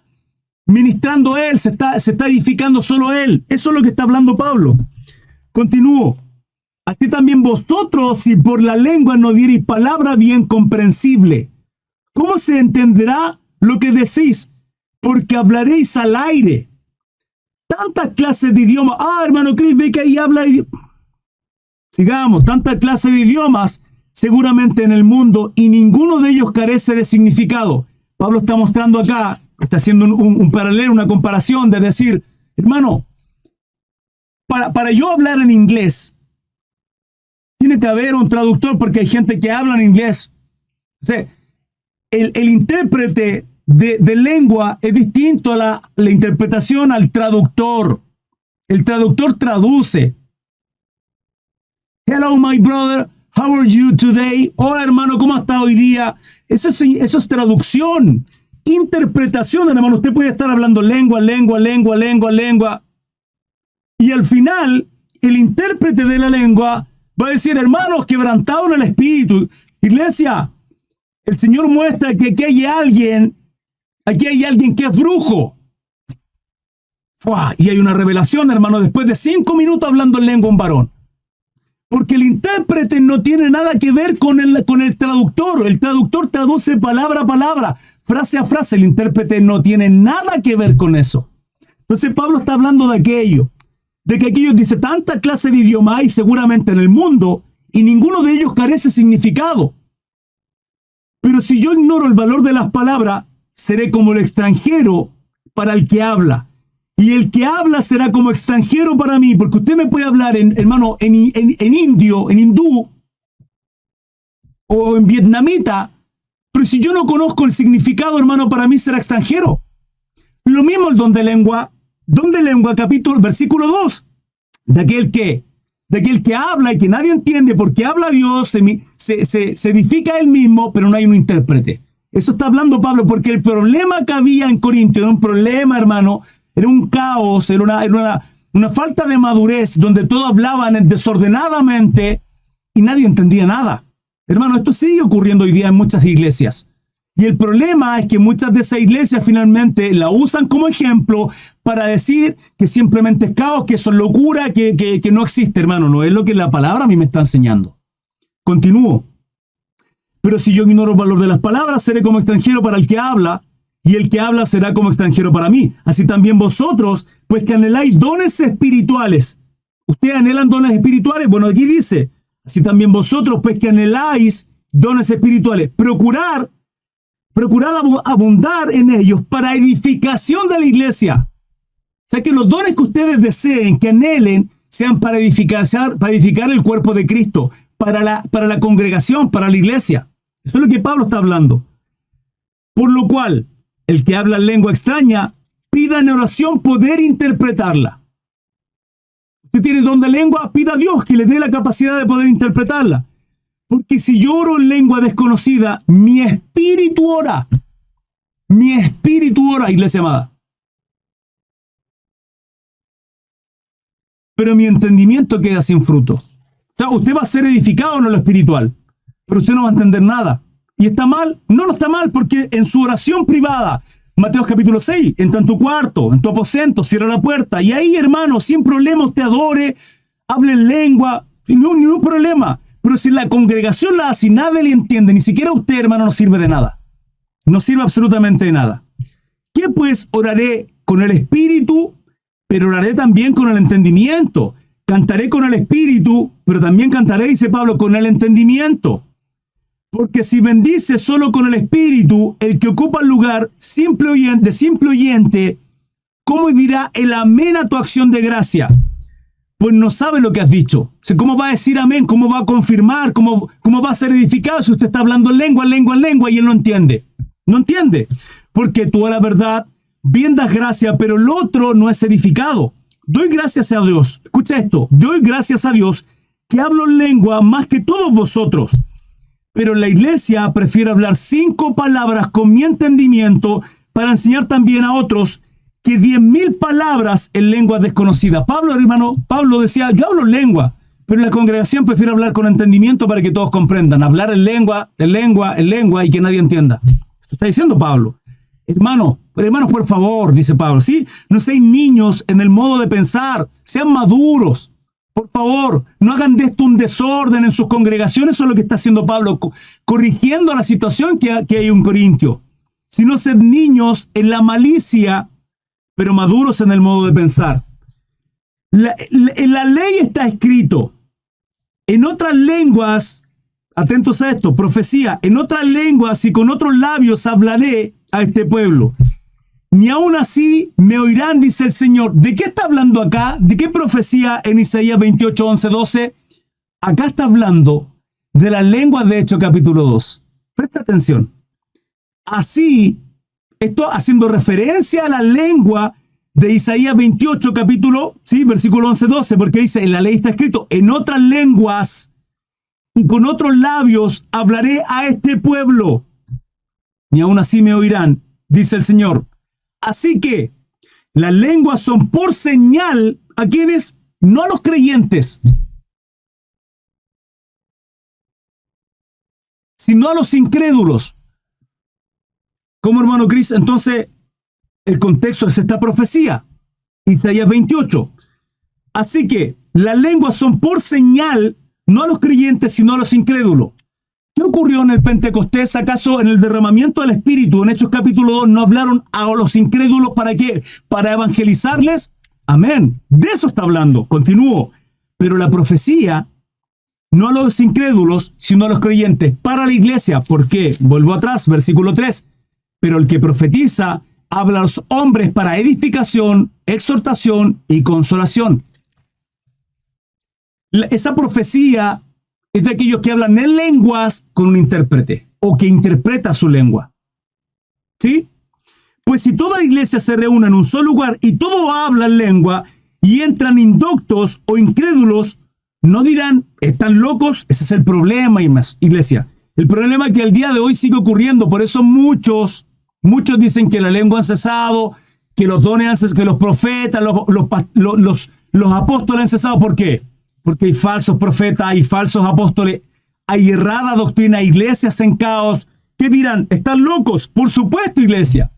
ministrando él, se está edificando solo él. Eso es lo que está hablando Pablo. Continúo. Así también vosotros, si por la lengua no diereis palabra bien comprensible, ¿cómo se entenderá lo que decís? Porque hablaréis al aire. Tantas clases de idiomas. Hermano Chris, ve que ahí habla. Sigamos, tantas clases de idiomas seguramente en el mundo y ninguno de ellos carece de significado. Pablo está mostrando acá, está haciendo un paralelo, una comparación de decir, hermano, para yo hablar en inglés, tiene que haber un traductor porque hay gente que habla en inglés. O sea, el intérprete de lengua es distinto a la interpretación al traductor. El traductor traduce. Hello, my brother. How are you today? Hola, hermano, ¿cómo está hoy día? Eso es traducción. Interpretación, hermano. Usted puede estar hablando lengua. Y al final, el intérprete de la lengua va a decir, hermanos, quebrantados en el espíritu. Iglesia, el Señor muestra que aquí hay alguien que es brujo. Y hay una revelación, hermano, después de 5 minutos hablando en lengua un varón. Porque el intérprete no tiene nada que ver con el traductor. El traductor traduce palabra a palabra, frase a frase. El intérprete no tiene nada que ver con eso. Entonces Pablo está hablando de aquello. De que aquellos dice, tanta clase de idioma hay seguramente en el mundo y ninguno de ellos carece significado. Pero si yo ignoro el valor de las palabras, seré como el extranjero para el que habla. Y el que habla será como extranjero para mí, porque usted me puede hablar, hermano, en indio, en hindú o en vietnamita, pero si yo no conozco el significado, hermano, para mí será extranjero. Lo mismo el don de lengua, capítulo, versículo 2, de aquel que habla y que nadie entiende, porque habla Dios, se edifica él mismo, pero no hay un intérprete. Eso está hablando Pablo, porque el problema que había en Corinto era un problema, hermano, era un caos, era una falta de madurez, donde todos hablaban desordenadamente y nadie entendía nada. Hermano, esto sigue ocurriendo hoy día en muchas iglesias. Y el problema es que muchas de esas iglesias finalmente la usan como ejemplo para decir que simplemente es caos, que eso es locura, que no existe, hermano. No es lo que la palabra a mí me está enseñando. Continúo. Pero si yo ignoro el valor de las palabras, seré como extranjero para el que habla, y el que habla será como extranjero para mí. Así también vosotros, pues que anheláis dones espirituales. ¿Ustedes anhelan dones espirituales? Bueno, aquí dice, así también vosotros, pues que anheláis dones espirituales. Procurad abundar en ellos para edificación de la iglesia. O sea, que los dones que ustedes deseen, que anhelen, sean para edificar el cuerpo de Cristo, para la congregación, para la iglesia. Eso es lo que Pablo está hablando. Por lo cual, el que habla lengua extraña, pida en oración poder interpretarla. Usted tiene don de lengua, pida a Dios que le dé la capacidad de poder interpretarla. Porque si yo oro en lengua desconocida, mi espíritu ora. Mi espíritu ora, iglesia amada. pero mi entendimiento queda sin fruto. O sea, usted va a ser edificado en lo espiritual, pero usted no va a entender nada. ¿Y está mal? No, no está mal, porque en su oración privada, Mateo capítulo 6, entra en tu cuarto, en tu aposento, cierra la puerta, y ahí, hermano, sin problema usted adore, hable en lengua, ningún problema. Pero si la congregación la hace y nadie le entiende, ni siquiera usted, hermano, no sirve de nada. No sirve absolutamente de nada. ¿Qué pues? Oraré con el espíritu, pero oraré también con el entendimiento. Cantaré con el espíritu, pero también cantaré, dice Pablo, con el entendimiento. Porque si bendice solo con el espíritu, el que ocupa el lugar simple oyente, ¿cómo dirá el amén a tu acción de gracia? Pues no sabe lo que has dicho. O sea, ¿cómo va a decir amén? ¿Cómo va a confirmar? ¿Cómo va a ser edificado si usted está hablando en lengua y él no entiende? No entiende. Porque tú a la verdad bien das gracia, pero el otro no es edificado. Doy gracias a Dios. Escucha esto. Doy gracias a Dios que hablo en lengua más que todos vosotros. Pero la iglesia prefiere hablar 5 palabras con mi entendimiento para enseñar también a otros que 10.000 palabras en lengua desconocida. Pablo decía, yo hablo en lengua, pero la congregación prefiere hablar con entendimiento para que todos comprendan. Hablar en lengua y que nadie entienda. Esto está diciendo Pablo. Hermanos, por favor, dice Pablo, ¿sí? No sean niños en el modo de pensar, sean maduros. Por favor, no hagan de esto un desorden en sus congregaciones. Eso es lo que está haciendo Pablo, corrigiendo la situación que hay en Corintio. Sino sed niños en la malicia, pero maduros en el modo de pensar. En la ley está escrito, en otras lenguas, atentos a esto, profecía, en otras lenguas y con otros labios hablaré a este pueblo. Ni aún así me oirán, dice el Señor. ¿De qué está hablando acá? ¿De qué profecía en Isaías 28, 11, 12? Acá está hablando de las lenguas de Hechos capítulo 2. Presta atención. Así, esto haciendo referencia a la lengua de Isaías 28, capítulo, sí, versículo 11, 12, porque dice, en la ley está escrito, en otras lenguas y con otros labios hablaré a este pueblo. Ni aún así me oirán, dice el Señor. Así que las lenguas son por señal a quienes, no a los creyentes, sino a los incrédulos. ¿Cómo, hermano Cris? Entonces, el contexto es esta profecía, Isaías 28. Así que las lenguas son por señal, no a los creyentes, sino a los incrédulos. ¿Qué ocurrió en el Pentecostés? ¿Acaso en el derramamiento del Espíritu, en Hechos capítulo 2, no hablaron a los incrédulos para qué? ¿Para evangelizarles? Amén. De eso está hablando. Continúo. Pero la profecía, no a los incrédulos, sino a los creyentes, para la iglesia. ¿Por qué? Vuelvo atrás, versículo 3. Pero el que profetiza habla a los hombres para edificación, exhortación y consolación. Esa profecía es de aquellos que hablan en lenguas con un intérprete o que interpreta su lengua. ¿Sí? Pues si toda la iglesia se reúne en un solo lugar y todos hablan lengua y entran indoctos o incrédulos, no dirán, ¿están locos? Ese es el problema, iglesia. El problema es que al día de hoy sigue ocurriendo. Por eso muchos dicen que la lengua han cesado, que los dones han cesado, que los profetas, los apóstoles han cesado. ¿Por qué? Porque hay falsos profetas, hay falsos apóstoles, hay errada doctrina, iglesias en caos. ¿Qué dirán? ¿Están locos? Por supuesto, iglesia.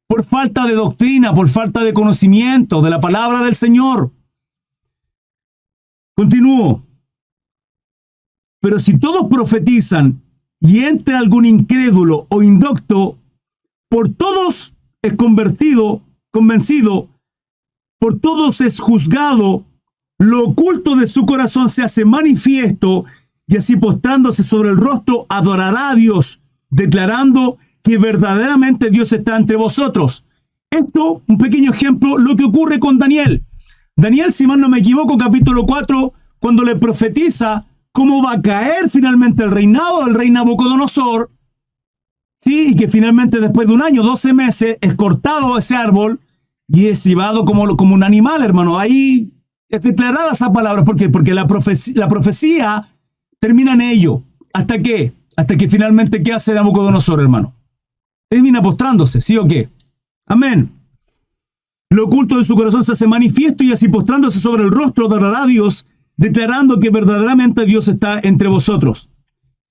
Por falta de doctrina, por falta de conocimiento de la palabra del Señor. Continúo. Pero si todos profetizan y entra algún incrédulo o indocto, por todos es convencido, por todos es juzgado, lo oculto de su corazón se hace manifiesto, y así postrándose sobre el rostro adorará a Dios, declarando que verdaderamente Dios está entre vosotros. Esto, un pequeño ejemplo, lo que ocurre con Daniel. Daniel, si mal no me equivoco, capítulo 4, cuando le profetiza cómo va a caer finalmente el reinado del rey Nabucodonosor, ¿sí? Y que finalmente después de 1 año, 12 meses, es cortado ese árbol y es llevado como un animal, hermano. Ahí es declarada esa palabra. ¿Por qué? Porque la profecía termina en ello. ¿Hasta qué? Hasta que finalmente, ¿qué hace Nabucodonosor, hermano? Termina postrándose, ¿sí o qué? Amén. Lo oculto de su corazón se hace manifiesto y así postrándose sobre el rostro adorará a Dios, declarando que verdaderamente Dios está entre vosotros.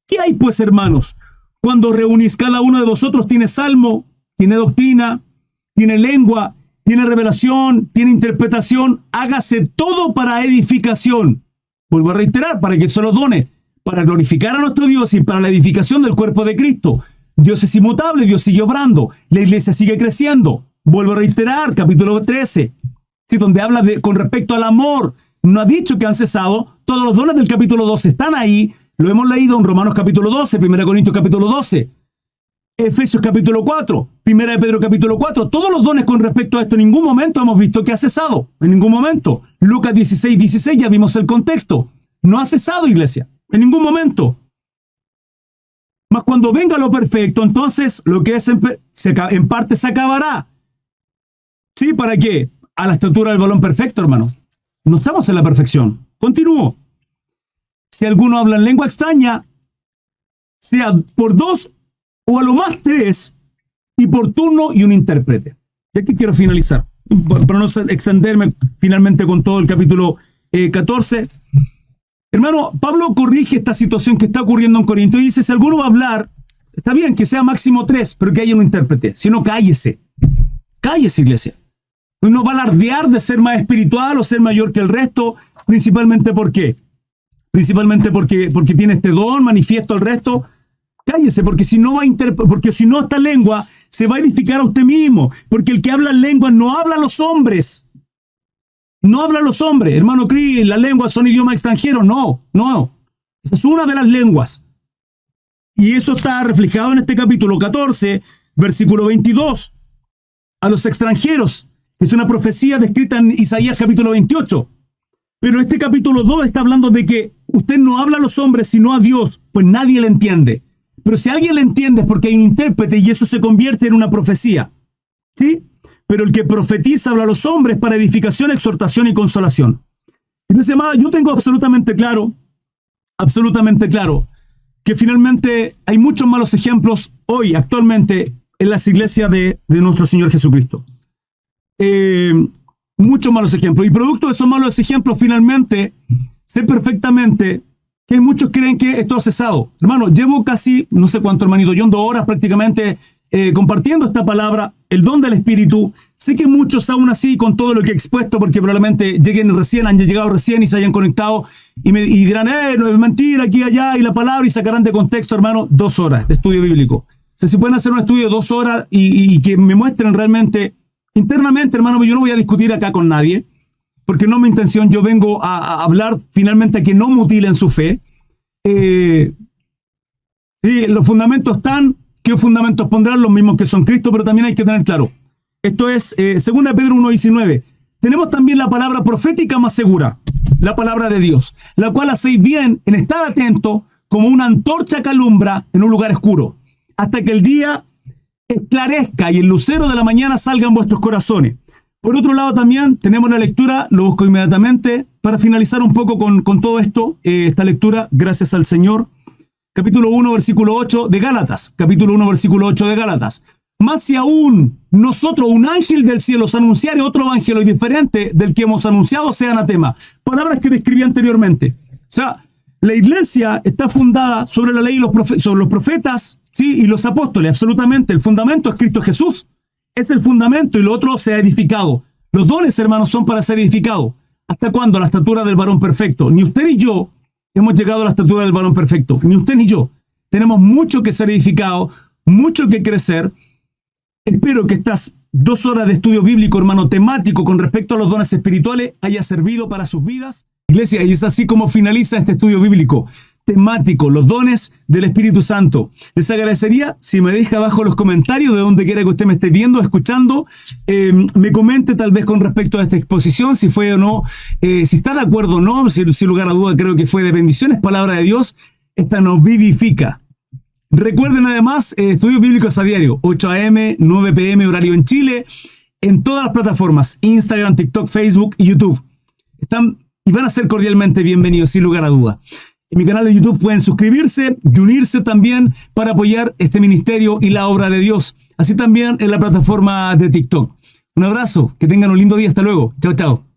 ¿Qué hay pues, hermanos? Cuando reunís, cada uno de vosotros tiene salmo, tiene doctrina, tiene lengua, tiene revelación, tiene interpretación. Hágase todo para edificación. Vuelvo a reiterar, para que se lo done, para glorificar a nuestro Dios y para la edificación del cuerpo de Cristo. Dios es inmutable, Dios sigue obrando, la iglesia sigue creciendo. Vuelvo a reiterar, capítulo 13, ¿sí? Donde habla con respecto al amor. No ha dicho que han cesado. Todos los dones del capítulo 12 están ahí. Lo hemos leído en Romanos capítulo 12, 1 Corintios capítulo 12, Efesios capítulo 4, 1 de Pedro capítulo 4. Todos los dones con respecto a esto, en ningún momento hemos visto que ha cesado. En ningún momento. Lucas 16, 16, ya vimos el contexto. No ha cesado, iglesia. En ningún momento. Mas cuando venga lo perfecto, entonces lo que es en parte se acabará. ¿Sí? ¿Para qué? A la estatura del varón perfecto, hermano. No estamos en la perfección. Continúo. Si alguno habla en lengua extraña, sea por 2 o a lo más 3, y por turno y un intérprete. Y aquí quiero finalizar, para no extenderme finalmente con todo el capítulo 14. Hermano, Pablo corrige esta situación que está ocurriendo en Corinto y dice, si alguno va a hablar, está bien que sea máximo 3, pero que haya un intérprete. Si no, cállese. Cállese, iglesia. No va a alardear de ser más espiritual o ser mayor que el resto, principalmente ¿por qué? Principalmente porque tiene este don manifiesto al resto. Cállese, porque si no esta lengua se va a edificar a usted mismo, porque el que habla en lengua no habla a los hombres. No habla a los hombres. Hermano Cris, las lenguas son idiomas extranjeros. No. Esa es una de las lenguas. Y eso está reflejado en este capítulo 14, versículo 22. A los extranjeros. Es una profecía descrita en Isaías capítulo 28. Pero este capítulo 2 está hablando de que usted no habla a los hombres sino a Dios, pues nadie le entiende. Pero si alguien le entiende es porque hay un intérprete y eso se convierte en una profecía. ¿Sí? Pero el que profetiza habla a los hombres para edificación, exhortación y consolación. Entonces, amada, yo tengo absolutamente claro, que finalmente hay muchos malos ejemplos hoy, actualmente, en las iglesias de nuestro Señor Jesucristo. Muchos malos ejemplos. Y producto de esos malos ejemplos, finalmente, sé perfectamente que muchos creen que esto ha cesado. Hermano, llevo casi, no sé cuánto, hermanito, yo 2 horas prácticamente compartiendo esta palabra, el don del Espíritu. Sé que muchos aún así, con todo lo que he expuesto, porque probablemente han llegado recién y se hayan conectado y dirán, no es mentira, aquí y allá, y la palabra, y sacarán de contexto, hermano, 2 horas de estudio bíblico. O sea, si pueden hacer un estudio de 2 horas y que me muestren realmente, internamente, hermano, yo no voy a discutir acá con nadie, porque no es mi intención, yo vengo a hablar finalmente a que no mutilen su fe. Sí, los fundamentos están, ¿qué fundamentos pondrán? Los mismos que son Cristo, pero también hay que tener claro. Esto es 2 Pedro 1:19. Tenemos también la palabra profética más segura, la palabra de Dios, la cual hacéis bien en estar atento como una antorcha que alumbra en un lugar oscuro, hasta que el día esclarezca y el lucero de la mañana salga en vuestros corazones. Por otro lado también tenemos la lectura, lo busco inmediatamente, para finalizar un poco con todo esto, esta lectura, gracias al Señor. Capítulo 1, versículo 8 de Gálatas. Capítulo 1, versículo 8 de Gálatas. Más si aún nosotros, un ángel del cielo, os anunciare otro evangelio diferente del que hemos anunciado, sea anatema. Palabras que describí anteriormente. O sea, la iglesia está fundada sobre la ley y sobre los profetas, ¿sí? Y los apóstoles, absolutamente. El fundamento es Cristo Jesús. Es el fundamento y lo otro se ha edificado. Los dones, hermanos, son para ser edificados. ¿Hasta cuándo? A la estatura del varón perfecto. Ni usted ni yo hemos llegado a la estatura del varón perfecto. Ni usted ni yo. Tenemos mucho que ser edificado, mucho que crecer. Espero que estas 2 horas de estudio bíblico, hermano, temático con respecto a los dones espirituales haya servido para sus vidas. Iglesia, y es así como finaliza este estudio bíblico temático, los dones del Espíritu Santo. Les agradecería si me deja abajo los comentarios de donde quiera que usted me esté viendo, escuchando, me comente tal vez con respecto a esta exposición, si fue o no, si está de acuerdo o no, sin lugar a duda creo que fue de bendiciones, palabra de Dios, esta nos vivifica. Recuerden además, estudios bíblicos a diario, 8 a.m., 9 p.m. horario en Chile, en todas las plataformas, Instagram, TikTok, Facebook y YouTube. Están y van a ser cordialmente bienvenidos, sin lugar a duda. En mi canal de YouTube pueden suscribirse y unirse también para apoyar este ministerio y la obra de Dios. Así también en la plataforma de TikTok. Un abrazo, que tengan un lindo día, hasta luego. Chao, chao.